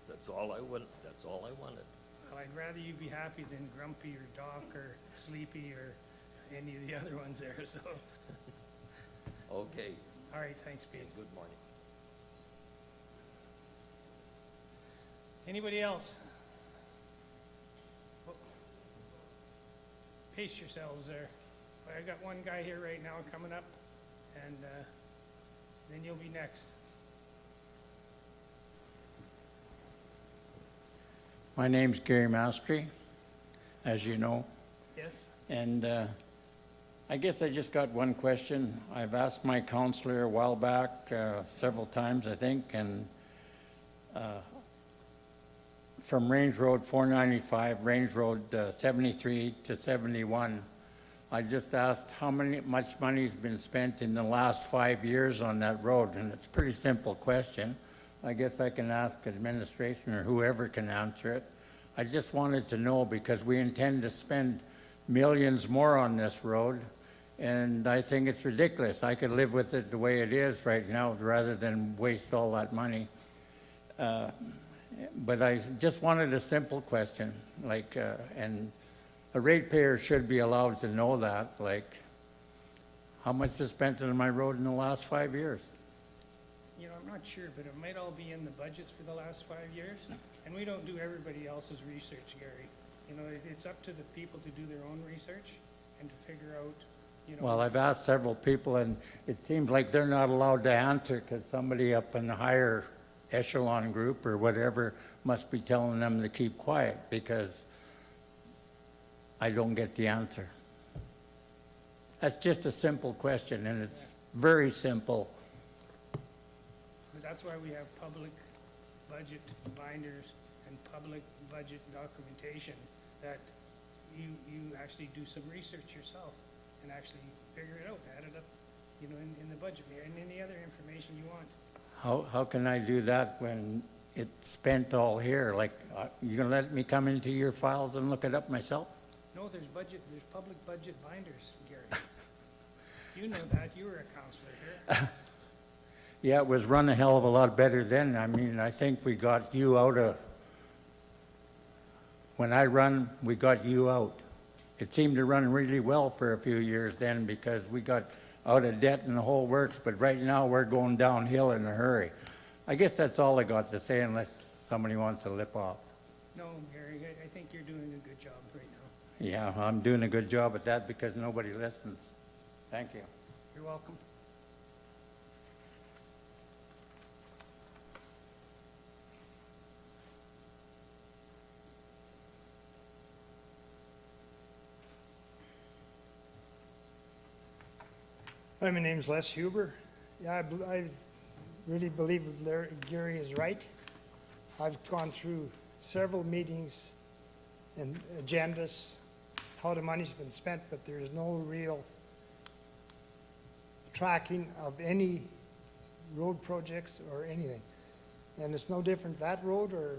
That's all I wanted. Well, I'd rather you be happy than grumpy or doc or sleepy or any of the other ones there, so. Okay, All right, thanks, Pete. good morning. Anybody else? Oh. Pace yourselves there. I got one guy here right now coming up, and then you'll be next. My name's Gary Mastery, as you know, Yes? and I guess I just got one question. I've asked my counselor a while back, several times, I think, and from Range Road 495, Range Road 73 to 71, I just asked much money's been spent in the last 5 years on that road, and it's a pretty simple question. I guess I can ask administration or whoever can answer it. I just wanted to know, because we intend to spend millions more on this road, and I think it's ridiculous. I could live with it the way it is right now rather than waste all that money. But I just wanted a simple question, like, and a ratepayer should be allowed to know that, like, how much is spent on my road in the last 5 years? You know, I'm not sure, but it might all be in the budgets for the last 5 years, and we don't do everybody else's research, Gary. You know, it's up to the people to do their own research and to figure out, you know. Well, I've asked several people, and it seems like they're not allowed to answer because somebody up in the higher echelon group or whatever must be telling them to keep quiet, because I don't get the answer. That's just a simple question, and it's very simple. But that's why we have public budget binders and public budget documentation, that you actually do some research yourself and actually figure it out, add it up, you know, in the budget, and any other information you want. How can I do that when it's spent all here? Like, you gonna let me come into your files and look it up myself? No, there's public budget binders, Gary. You know that, you were a counselor here. Yeah, it was run a hell of a lot better then. I mean, I think we got you out of, when I run, we got you out. It seemed to run really well for a few years then because we got out of debt and the whole works, but right now we're going downhill in a hurry. I guess that's all I got to say unless somebody wants to lip off. No, Gary, I think you're doing a good job right now. Yeah, I'm doing a good job at that because nobody listens. Thank you. You're welcome. Hi, my name's Les Huber. Yeah, I really believe Gary is right. I've gone through several meetings and agendas, how the money's been spent, but there is no real tracking of any road projects or anything. And it's no different that road or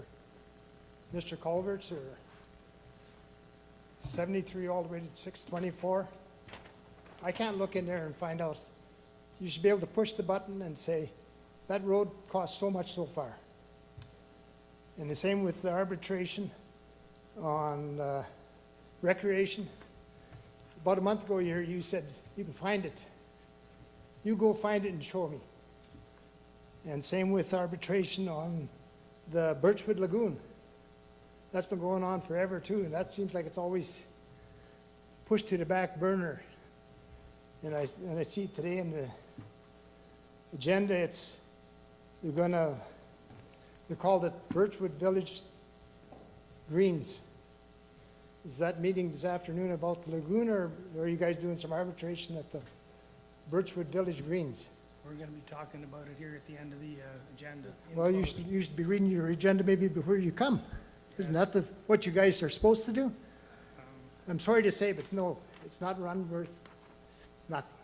Mr. Culvert's or 73 all the way to 624. I can't look in there and find out. You should be able to push the button and say, that road cost so much so far. And the same with the arbitration on recreation. About a month ago here, you said, you can find it. You go find it and show me. And same with arbitration on the Birchwood Lagoon. That's been going on forever too, and that seems like it's always pushed to the back burner. And I see it today in the agenda, they called it Birchwood Village Greens. Is that meeting this afternoon about the lagoon, or are you guys doing some arbitration at the Birchwood Village Greens? We're gonna be talking about it here at the end of the agenda. Well, you should be reading your agenda maybe before you come. Isn't that what you guys are supposed to do? I'm sorry to say, but no, it's not run worth nothing.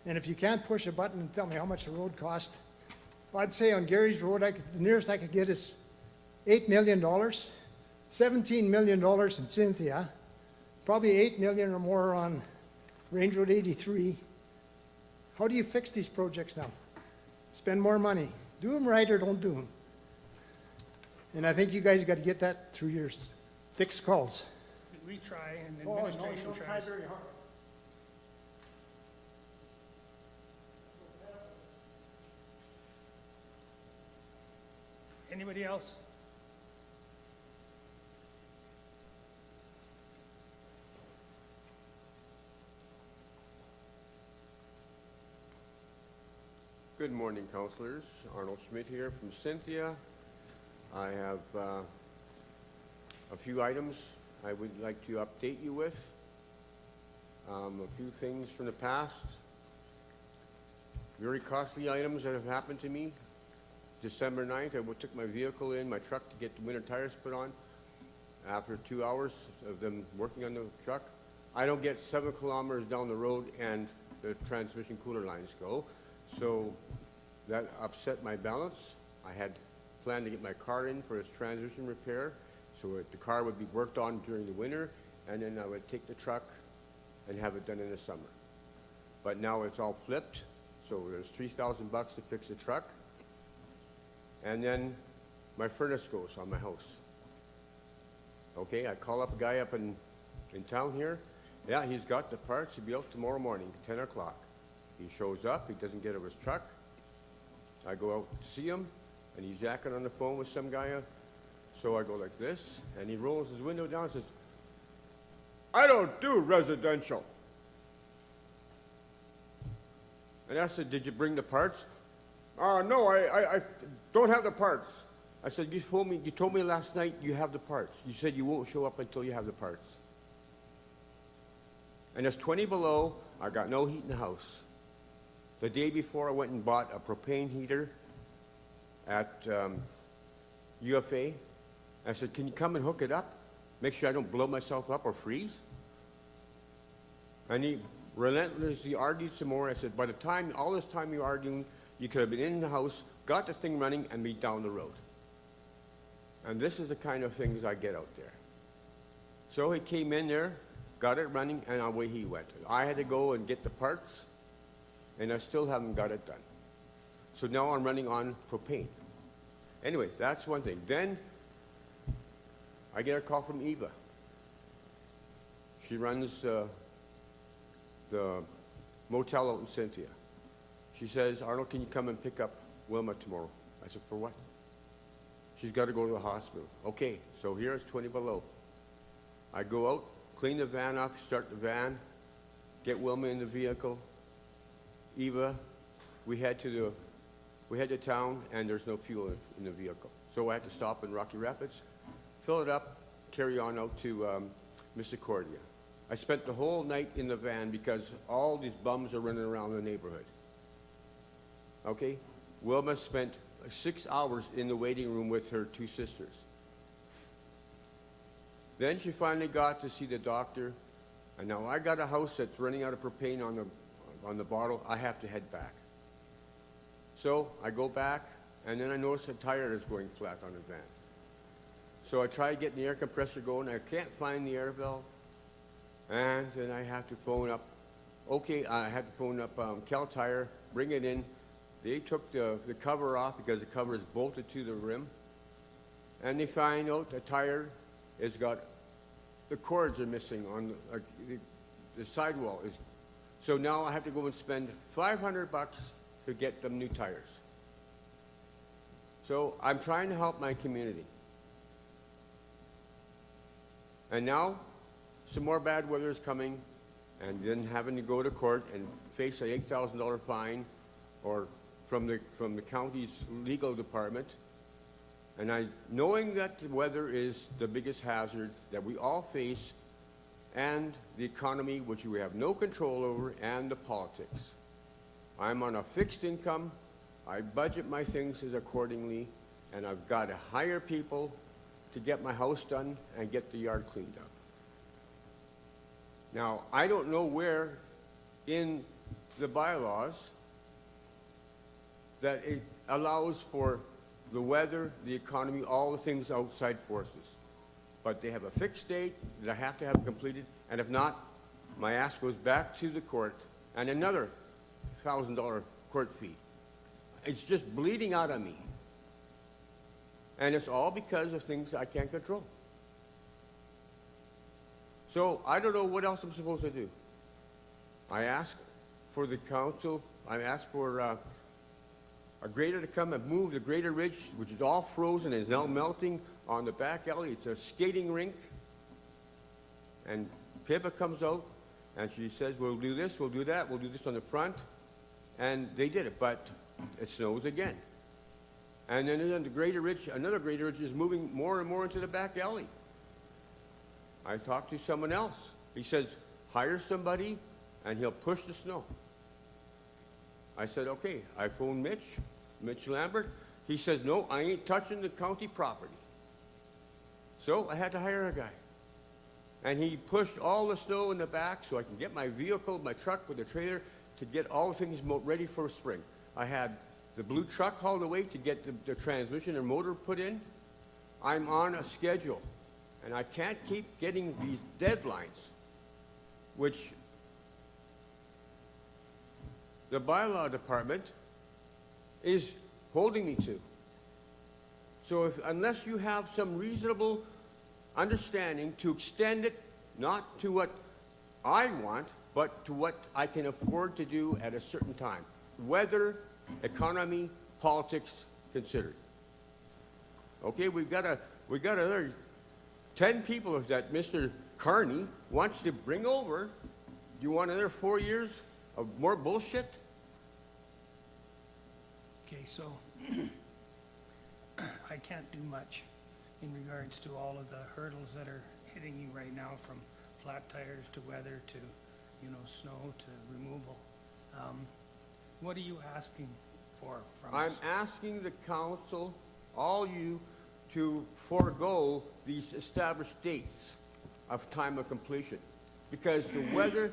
And if you can't push a button and tell me how much the road cost, I'd say on Gary's Road, the nearest I could get is $8 million, $17 million in Cynthia, probably $8 million or more on Range Road 83. How do you fix these projects now? Spend more money. Do them right or don't do them. And I think you guys got to get that through your thick skulls. We try, and the administration tries. very hard. Anybody else? Good morning, councilors. Arnold Schmidt here from Cynthia. I have a few items I would like to update you with. A few things from the past. Very costly items that have happened to me. December 9th, I took my vehicle in, my truck, to get the winter tires put on. After 2 hours of them working on the truck, I don't get 7 kilometers down the road and the transmission cooler lines go. So that upset my balance. I had planned to get my car in for its transmission repair, so the car would be worked on during the winter, and then I would take the truck and have it done in the summer. But now it's all flipped, so there's $3,000 to fix the truck. And then my furnace goes on my house. Okay, I call up a guy up in town here. Yeah, he's got the parts. He'll be out tomorrow morning, 10 o'clock. He shows up, he doesn't get out of his truck. I go out to see him, and he's yakking on the phone with some guy. So I go like this, and he rolls his window down and says, "I don't do residential." And I said, "Did you bring the parts?" "No, I don't have the parts." I said, you told me last night you have the parts. You said you won't show up until you have the parts. And it's 20 below, I got no heat in the house. The day before, I went and bought a propane heater at UFA. I said, "Can you come and hook it up? Make sure I don't blow myself up or freeze." And he relentlessly argued some more. I said, "By the time, all this time you're arguing, you could have been in the house, got the thing running, and be down the road." And this is the kind of things I get out there. So he came in there, got it running, and away he went. I had to go and get the parts, and I still haven't got it done. So now I'm running on propane. Anyway, that's one thing. Then I get a call from Eva. She runs the motel out in Cynthia. She says, Arnold, can you come and pick up Wilma tomorrow? I said, for what? She's got to go to the hospital. Okay, so here it's 20 below. I go out, clean the van up, start the van, get Wilma in the vehicle. Eva, we head to town, and there's no fuel in the vehicle. So I had to stop in Rocky Rapids, fill it up, carry on out to Misericordia. I spent the whole night in the van because all these bums are running around the neighborhood. Okay? Wilma spent 6 hours in the waiting room with her 2 sisters. Then she finally got to see the doctor, and now I got a house that's running out of propane on the bottle. I have to head back. So I go back, and then I notice the tire is going flat on the van. So I try getting the air compressor going. I can't find the air valve, and then I have to phone up. Okay, I have to phone up Cal Tire, bring it in. They took the cover off because the cover is bolted to the rim, and they find out the tire has got, the cords are missing on the sidewall. So now I have to go and spend $500 to get them new tires. So I'm trying to help my community. And now some more bad weather is coming, and then having to go to court and face an $8,000 fine or from the county's legal department. And knowing that the weather is the biggest hazard that we all face, and the economy, which we have no control over, and the politics. I'm on a fixed income. I budget my things as accordingly, and I've got to hire people to get my house done and get the yard cleaned up. Now, I don't know where in the bylaws that it allows for the weather, the economy, all the things outside forces. But they have a fixed date that I have to have completed, and if not, my ass goes back to the court and another $1,000 court fee. It's just bleeding out of me. And it's all because of things I can't control. So I don't know what else I'm supposed to do. I asked for the council, I asked for a grader to come and move the Greater Ridge, which is all frozen and is now melting on the back alley. It's a skating rink. And Pippa comes out and she says, we'll do this, we'll do that, we'll do this on the front. And they did it, but it snows again. And then the Greater Ridge, another Greater Ridge is moving more and more into the back alley. I talked to someone else. He says, hire somebody and he'll push the snow. I said, okay. I phoned Mitch Lambert. He says, no, I ain't touching the county property. So I had to hire a guy. And he pushed all the snow in the back so I can get my vehicle, my truck with the trailer, to get all the things ready for spring. I had the blue truck hauled away to get the transmission and motor put in. I'm on a schedule. And I can't keep getting these deadlines, which the bylaw department is holding me to. So unless you have some reasonable understanding to extend it, not to what I want, but to what I can afford to do at a certain time, weather, economy, politics considered. Okay, we got another 10 people that Mr. Carney wants to bring over. Do you want another 4 years of more bullshit? Okay, so I can't do much in regards to all of the hurdles that are hitting you right now, from flat tires to weather to, snow to removal. What are you asking for from us? I'm asking the council, all you, to forego these established dates of time of completion, because the weather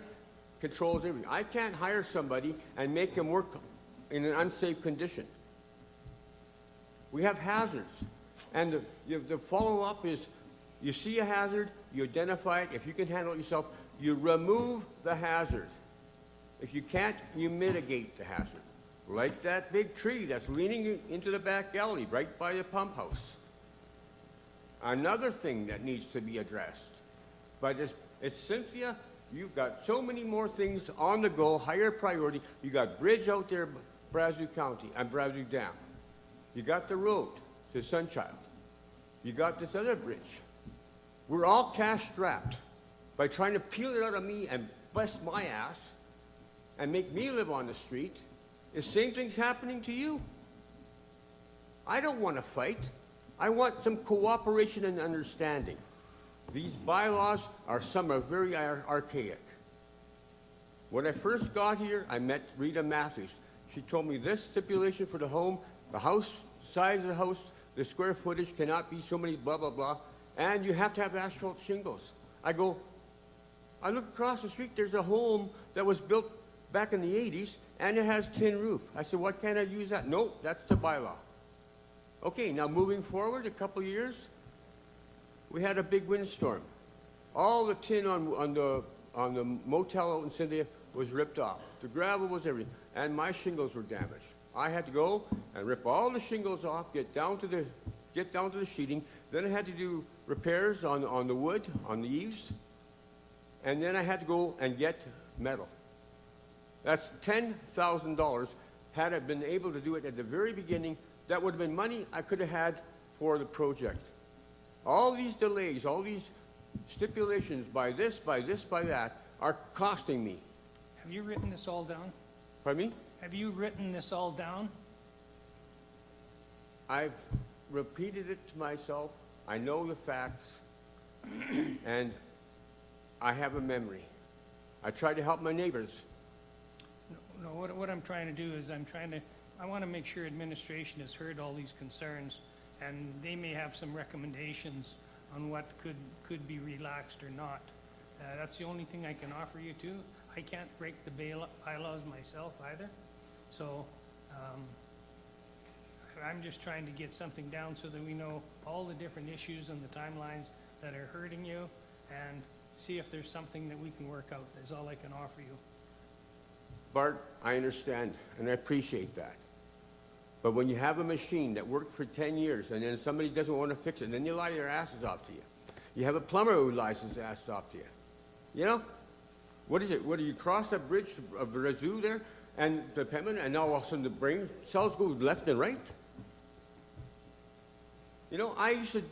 controls everything. I can't hire somebody and make him work in an unsafe condition. We have hazards, and the follow-up is You see a hazard, you identify it. If you can handle it yourself, you remove the hazard. If you can't, you mitigate the hazard. Like that big tree that's leaning into the back alley right by the pump house. Another thing that needs to be addressed. But it's Cynthia, you've got so many more things on the go, higher priority. You got bridge out there, Brazeau County, and Brazeau Dam. You got the road to Sunchild. You got this other bridge. We're all cash strapped by trying to peel it out of me and bust my ass and make me live on the street. The same thing's happening to you. I don't want to fight. I want some cooperation and understanding. These bylaws some are very archaic. When I first got here, I met Rita Matthews. She told me this stipulation for the home, the house, size of the house, the square footage cannot be so many blah, blah, blah, and you have to have asphalt shingles. I look across the street, there's a home that was built back in the 80s, and it has tin roof. I said, why can't I use that? Nope, that's the bylaw. Okay, now moving forward a couple years, we had a big windstorm. All the tin on the motel out in Cynthia was ripped off. The gravel was everything, and my shingles were damaged. I had to go and rip all the shingles off, get down to the sheeting. Then I had to do repairs on the wood, on the eaves, and then I had to go and get metal. That's $10,000. Had I been able to do it at the very beginning, that would have been money I could have had for the project. All these delays, all these stipulations by this, by that, are costing me. Have you written this all down? Pardon me? Have you written this all down? I've repeated it to myself. I know the facts, and I have a memory. I try to help my neighbors. No, what I'm trying to do is I want to make sure administration has heard all these concerns, and they may have some recommendations on what could be relaxed or not. That's the only thing I can offer you too. I can't break the bylaws myself either. So I'm just trying to get something down so that we know all the different issues and the timelines that are hurting you, and see if there's something that we can work out, is all I can offer you. Bart, I understand, and I appreciate that. But when you have a machine that worked for 10 years, and then somebody doesn't want to fix it, and then you lie their asses off to you. You have a plumber who lies his ass off to you. You know? What is it? What, do you cross that bridge of Brazeau there, and the Pembina, and now all of a sudden the brain cells go left and right? You know, I used to,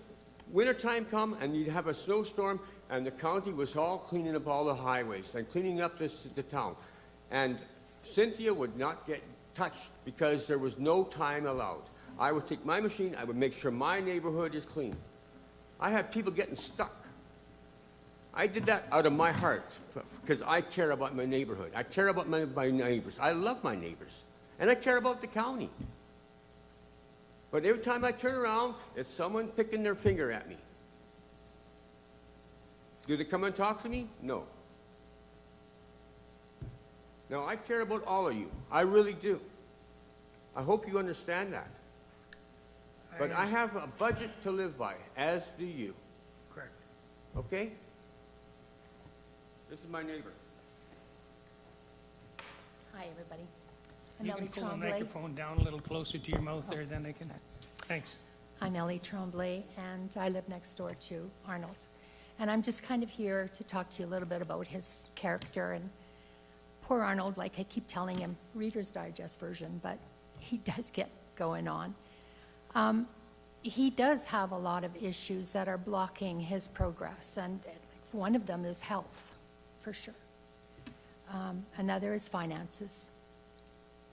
wintertime come, and you'd have a snowstorm, and the county was all cleaning up all the highways and cleaning up the town. And Cynthia would not get touched because there was no time allowed. I would take my machine, I would make sure my neighborhood is clean. I had people getting stuck. I did that out of my heart because I care about my neighborhood. I care about my neighbors. I love my neighbors. And I care about the county. But every time I turn around, it's someone picking their finger at me. Do they come and talk to me? No. Now, I care about all of you. I really do. I hope you understand that. But I have a budget to live by, as do you. Correct. Okay? This is my neighbor. Hi, everybody. You can pull the microphone down a little closer to your mouth there, then I can. Thanks. I'm Ellie Tremblay, and I live next door to Arnold. And I'm just kind of here to talk to you a little bit about his character. And poor Arnold, like I keep telling him, Reader's Digest version, but he does get going on. He does have a lot of issues that are blocking his progress, and one of them is health, for sure. Another is finances.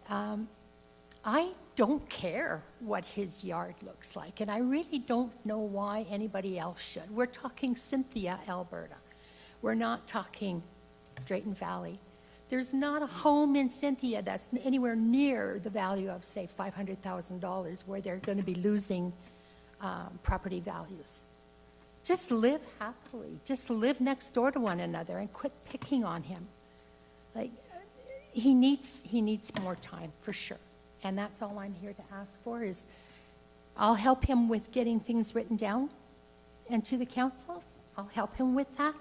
I don't care what his yard looks like, and I really don't know why anybody else should. We're talking Cynthia, Alberta. We're not talking Drayton Valley. There's not a home in Cynthia that's anywhere near the value of, say, $500,000 where they're going to be losing property values. Just live happily. Just live next door to one another and quit picking on him. Like, he needs more time, for sure. And that's all I'm here to ask for is I'll help him with getting things written down. and to the council. I'll help him with that.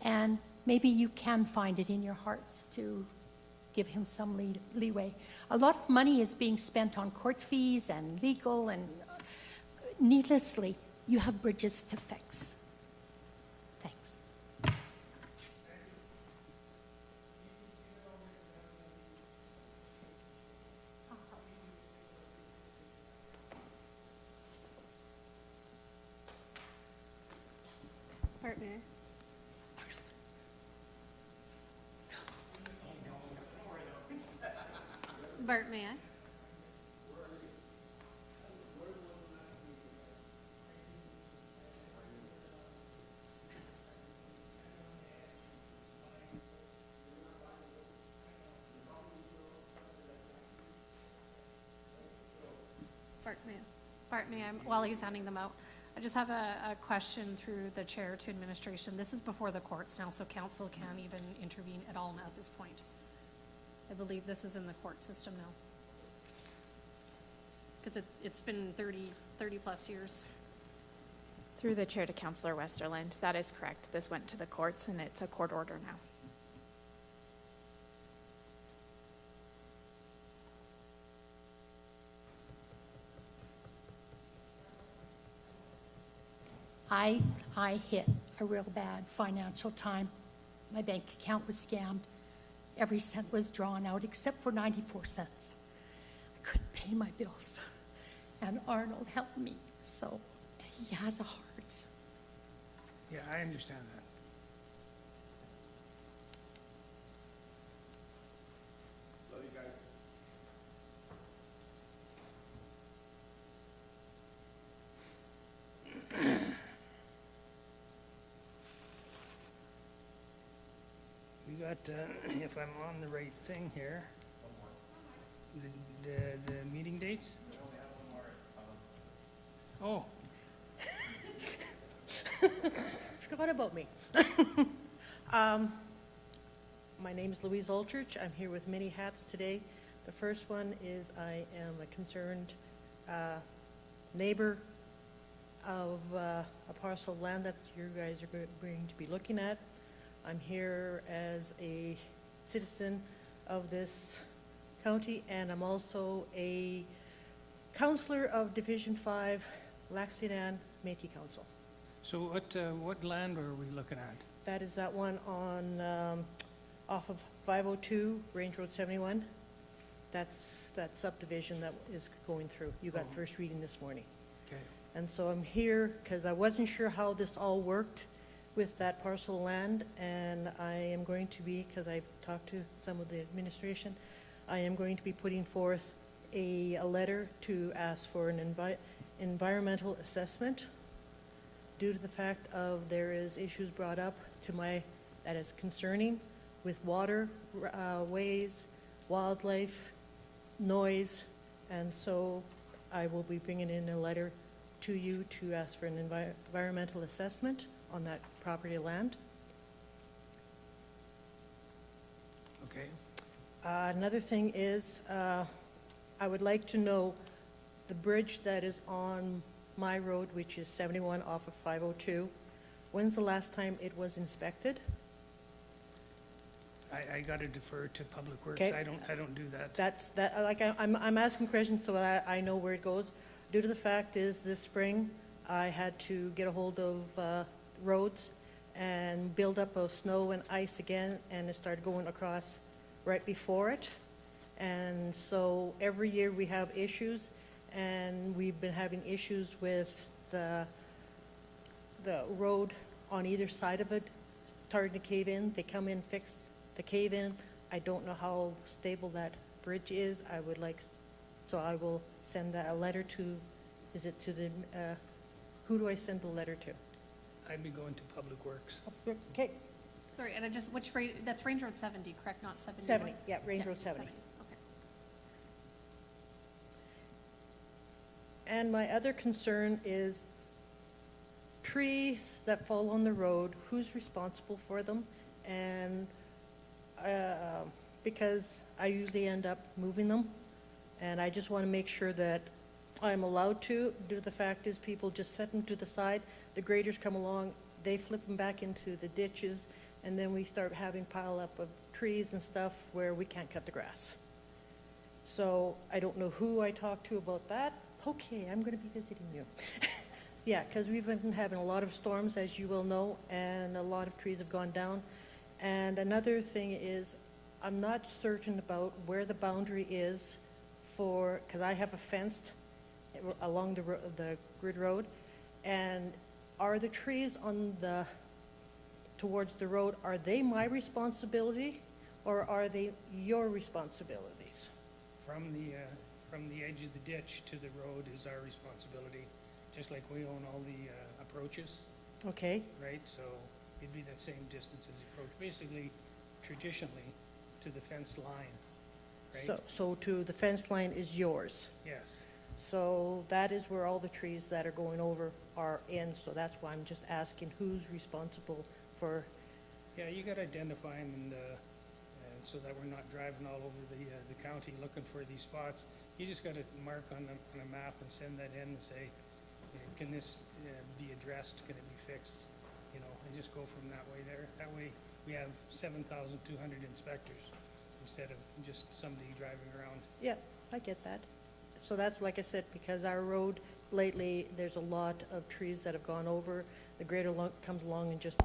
And maybe you can find it in your hearts to give him some leeway. A lot of money is being spent on court fees and legal, and needlessly, you have bridges to fix. Thanks. Partner. Bart, may I? Bart, may I, while he's handing them out, I just have a question through the chair to administration. This is before the courts now, so council can't even intervene at all at this point. I believe this is in the court system now. Because it's been 30 plus years. Through the chair to Councillor Westerland, that is correct. This went to the courts and it's a court order now. I hit a real bad financial time. My bank account was scammed. Every cent was drawn out except for 94 cents. I couldn't pay my bills. And Arnold helped me, so he has a heart. Yeah, I understand that. Love you guys. We got, if I'm on the right thing here, the meeting dates? Oh. Forgot about me. My name is Louise Aldrich. I'm here with many hats today. The first one is I am a concerned neighbor of a parcel of land that you guys are going to be looking at. I'm here as a citizen of this county, and I'm also a councillor of Division 5, Lac-Saint-Anne Métis Council. So what land are we looking at? That is that one on, off of 502, Range Road 71. That's that subdivision that is going through. You got first reading this morning. Okay. And so I'm here because I wasn't sure how this all worked with that parcel of land, and I am going to be, because I've talked to some of the administration, I am going to be putting forth a letter to ask for an environmental assessment due to the fact of there is issues brought up to that is concerning with water, ways, wildlife, noise, and so I will be bringing in a letter to you to ask for an environmental assessment on that property of land. Okay. Another thing is, I would like to know the bridge that is on my road, which is 71 off of 502. When's the last time it was inspected? I got to defer to Public Works. Okay. I don't do that. That's, I'm asking questions so that I know where it goes. Due to the fact is this spring, I had to get a hold of roads and build up of snow and ice again, and it started going across right before it. And so every year we have issues, and we've been having issues with the road on either side of it starting to cave in. They come in, fix the cave in. I don't know how stable that bridge is. I would like, so I will send a letter to, is it to the, who do I send the letter to? I'd be going to Public Works. Okay. Sorry, and that's Range Road 70, correct, not 71? 70, yeah, Range Road 70. Okay. And my other concern is trees that fall on the road, who's responsible for them? And because I usually end up moving them, and I just want to make sure that I'm allowed to, due to the fact is people just set them to the side, the graders come along, they flip them back into the ditches, and then we start having pile up of trees and stuff where we can't cut the grass. So I don't know who I talked to about that. Okay, I'm gonna be visiting you. Yeah, because we've been having a lot of storms, as you will know, and a lot of trees have gone down. And another thing is, I'm not certain about where the boundary is for, because I have a fenced along the grid road, and are the trees on the, towards the road, are they my responsibility, or are they your responsibilities? From the edge of the ditch to the road is our responsibility, just like we own all the approaches, Okay, right? So it'd be that same distance as the approach, basically traditionally to the fence line, right? so to the fence line is yours. Yes. So that is where all the trees that are going over are in, so that's why I'm just asking who's responsible for, Yeah, you gotta identify them and so that we're not driving all over the county looking for these spots. You just gotta mark on a map and send that in and say, can this be addressed, can it be fixed? You know, and just go from that way there. That way we have 7,200 inspectors instead of just somebody driving around. yeah, I get that. So that's, like I said, because our road lately, there's a lot of trees that have gone over. The grader comes along and just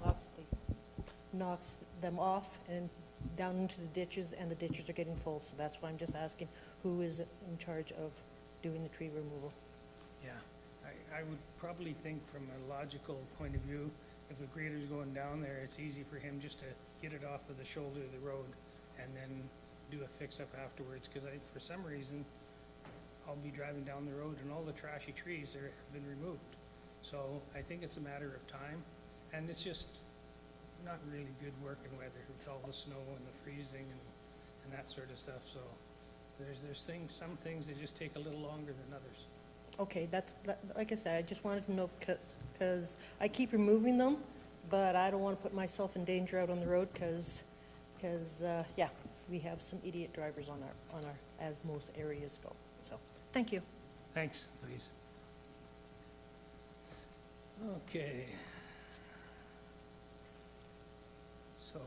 knocks them off and down into the ditches, and the ditches are getting full. So that's why I'm just asking who is in charge of doing the tree removal. Yeah, I would probably think from a logical point of view, if a grader's going down there, it's easy for him just to get it off of the shoulder of the road and then do a fix-up afterwards, because for some reason, I'll be driving down the road and all the trashy trees have been removed. So I think it's a matter of time, and it's just not really good working weather with all the snow and the freezing and that sort of stuff. So there's some things that just take a little longer than others. Okay, like I said, I just wanted to know, because I keep removing them, but I don't want to put myself in danger out on the road, because, yeah, we have some idiot drivers on our, as most areas go. So, thank you. Thanks, Louise. Okay. So,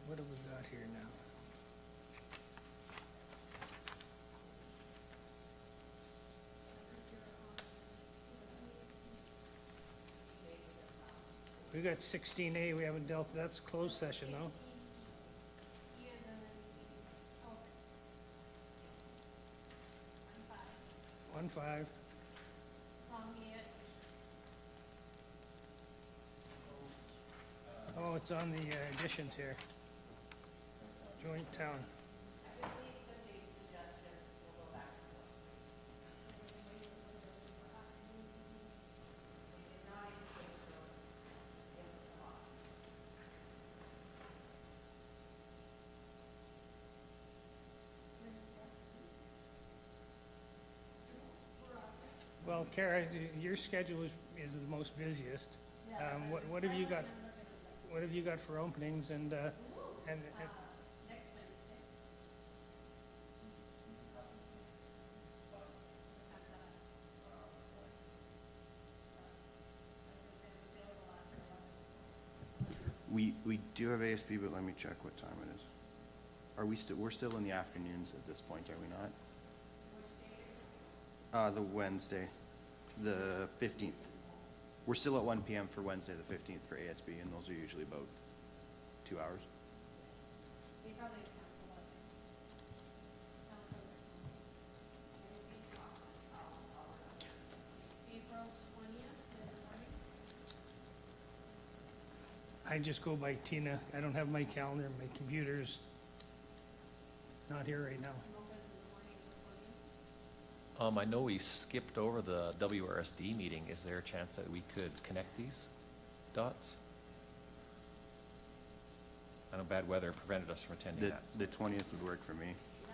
what have we got here now? We got 16A, we haven't dealt, that's closed session, though. 1-5. Oh, it's on the additions here. Joint town. Well, Kara, your schedule is the most busiest. What have you got? What have you got for openings and Next Wednesday. We do have ASB, but let me check what time it is. Are we still, we're still in the afternoons at this point, are we not? The Wednesday, the 15th. We're still at 1 PM for Wednesday, the 15th for ASB, and those are usually about 2 hours. They probably cancel that. April 20th in the morning. I just go by Tina. I don't have my calendar. My computer's not here right now. I know we skipped over the WRSD meeting. Is there a chance that we could connect these dots? I know bad weather prevented us from attending that. The 20th would work for me. I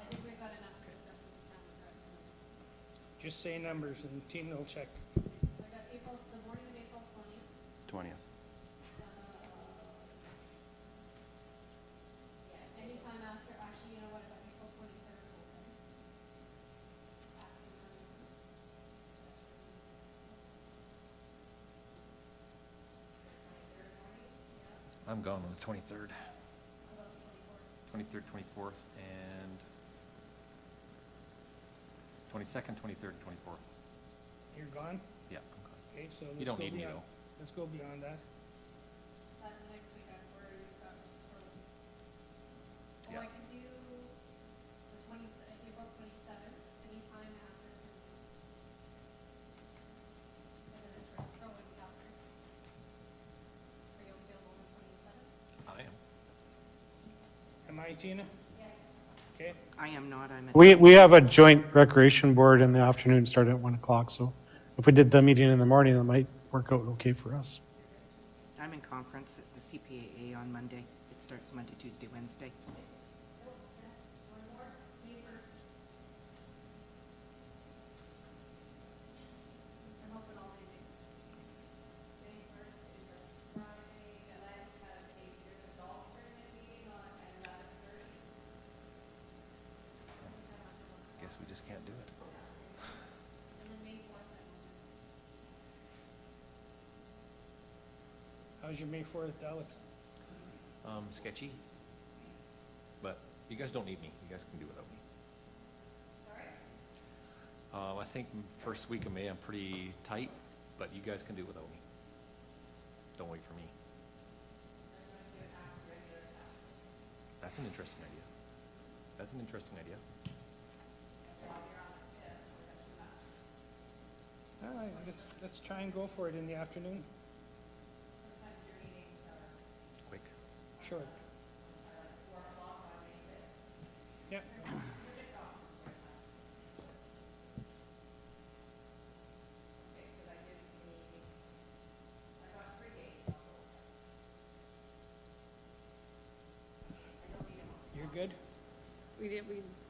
think we've got enough Christmas with the family right. Just say numbers and Tina will check. So I got the morning of April 20th. 20th. I'm gone on the 23rd. 23rd, 24th, and 22nd, 23rd, 24th. You're gone? Yeah, I'm gone. Okay, so You let's don't go need me, beyond, though. let's go beyond that. Next week, Yeah. Or I could do the April 27th, anytime after 10. And then it's for throw in calendar. Are you available on the 27th? I am. Am I, Gina? Yes. Okay, I am not, I'm at. We have a joint recreation board in the afternoon, starting at 1 o'clock, so if we did the meeting in the morning, that might work out okay for us. I'm in conference at the CPAA on Monday. It starts Monday, Tuesday, Wednesday. One more, May 1st. I'm hoping all day May 1st. May 1st is a Friday, and I have there's a golf tournament meeting on at 11:30. Guess we just can't do it. And then May 4th, how's your May 4th, Dallas? Sketchy, but you guys don't need me. You guys can do without me. I think first week of May I'm pretty tight, but you guys can do without me. Don't wait for me. That's an interesting idea. That's an interesting idea. All right, let's try and go for it in the afternoon. Quick. Sure. Yep. You're good?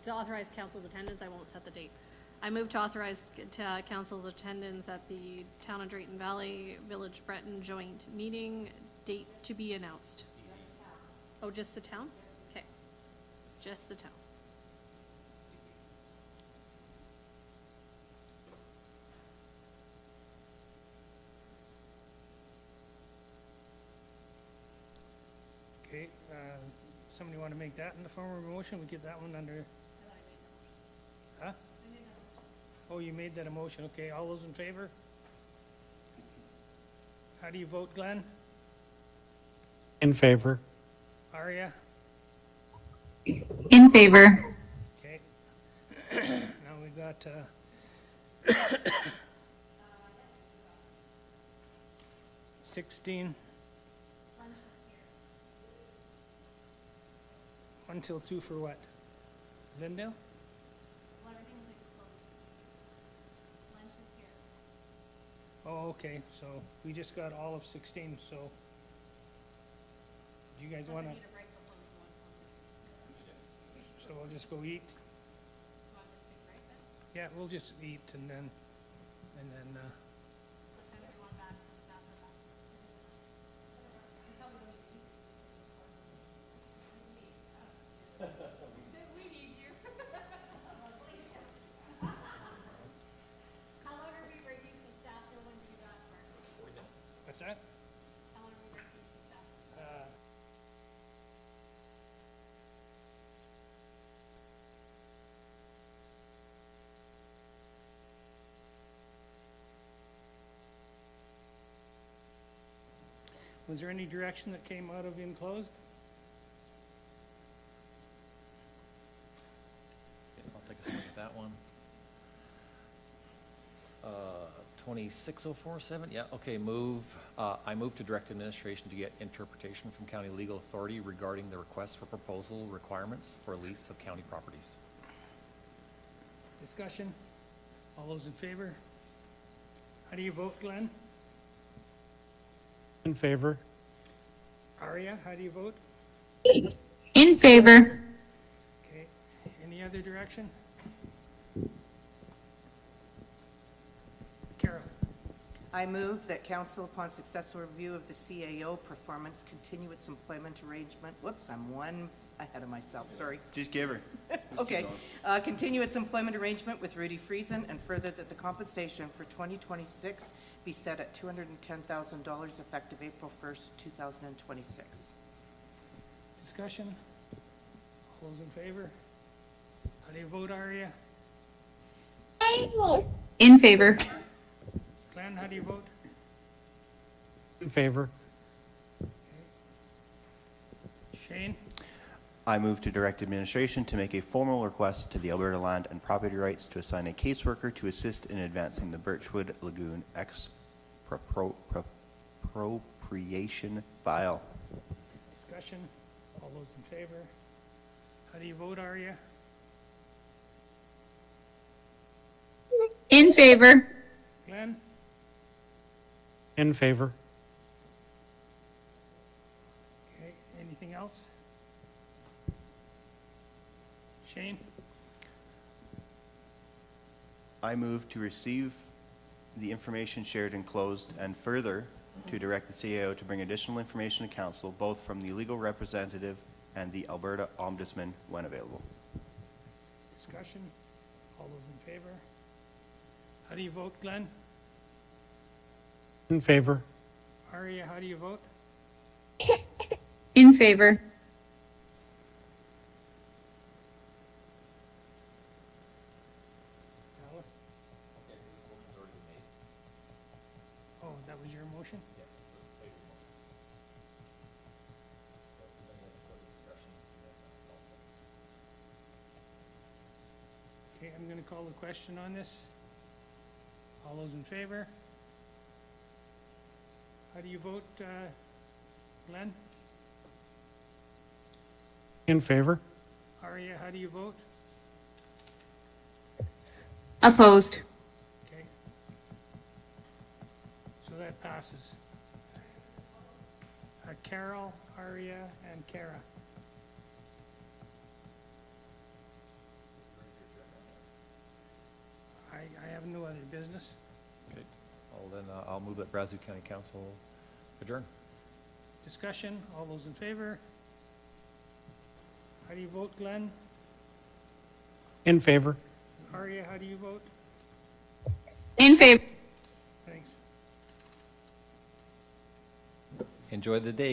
To authorize council's attendance, I won't set the date. I move to authorize council's attendance at the Town of Drayton Valley Village Breton joint meeting, date to be announced. Oh, just the town? Okay. Just the town. Okay, somebody want to make that in the form of a motion? We get that one under. Huh? Oh, you made that a motion. Okay, all those in favor? How do you vote, Glenn? In favor. Aria? In favor. Okay. Now we got, 16. 1 till 2 for what? Lindale? Well, everything's closed. Lunch is here. Oh, okay, so we just got all of 16, so. Do you guys want to? So we'll just go eat? Yeah, we'll just eat and then, What time do you want back, so staff are back? We need you. How long are we breaking so staff know when to be back, Mark? 40 minutes. what's that? How long are we breaking so staff? Was there any direction that came out of enclosed? Okay, I'll take a swing at that one. 26047, yeah, okay, I move to direct administration to get interpretation from county legal authority regarding the request for proposal requirements for lease of county properties. Discussion? All those in favor? How do you vote, Glenn? In favor. Aria, how do you vote? In favor. Okay, any other direction? Carol? I move that council, upon successful review of the CAO performance, continue its employment arrangement. Whoops, I'm one ahead of myself, sorry. Just give her. Okay. Continue its employment arrangement with Rudy Friesen, and further that the compensation for 2026 be set at $210,000 effective April 1st, 2026. Discussion? All those in favor? How do you vote, Aria? In favor. Glenn, how do you vote? In favor. Shane? I move to direct administration to make a formal request to the Alberta Land and Property Rights to assign a caseworker to assist in advancing the Birchwood Lagoon expropriation file. Discussion? All those in favor? How do you vote, Aria? In favor. Glenn? In favor. Okay, anything else? Shane? I move to receive the information shared and closed, and further to direct the CAO to bring additional information to council, both from the legal representative and the Alberta Ombudsman when available. Discussion? All those in favor? How do you vote, Glenn? In favor. Aria, how do you vote? In favor. Alice? Oh, that was your motion? Okay, I'm gonna call the question on this. All those in favor? How do you vote, Glenn? In favor. Aria, how do you vote? Opposed. Okay. So that passes. Carol, Aria, and Kara. I have no other business. Okay, well then, I'll move that Brazeau County Council adjourn. Discussion, all those in favor? How do you vote, Glenn? In favor. Aria, how do you vote? In favor. Thanks. Enjoy the day.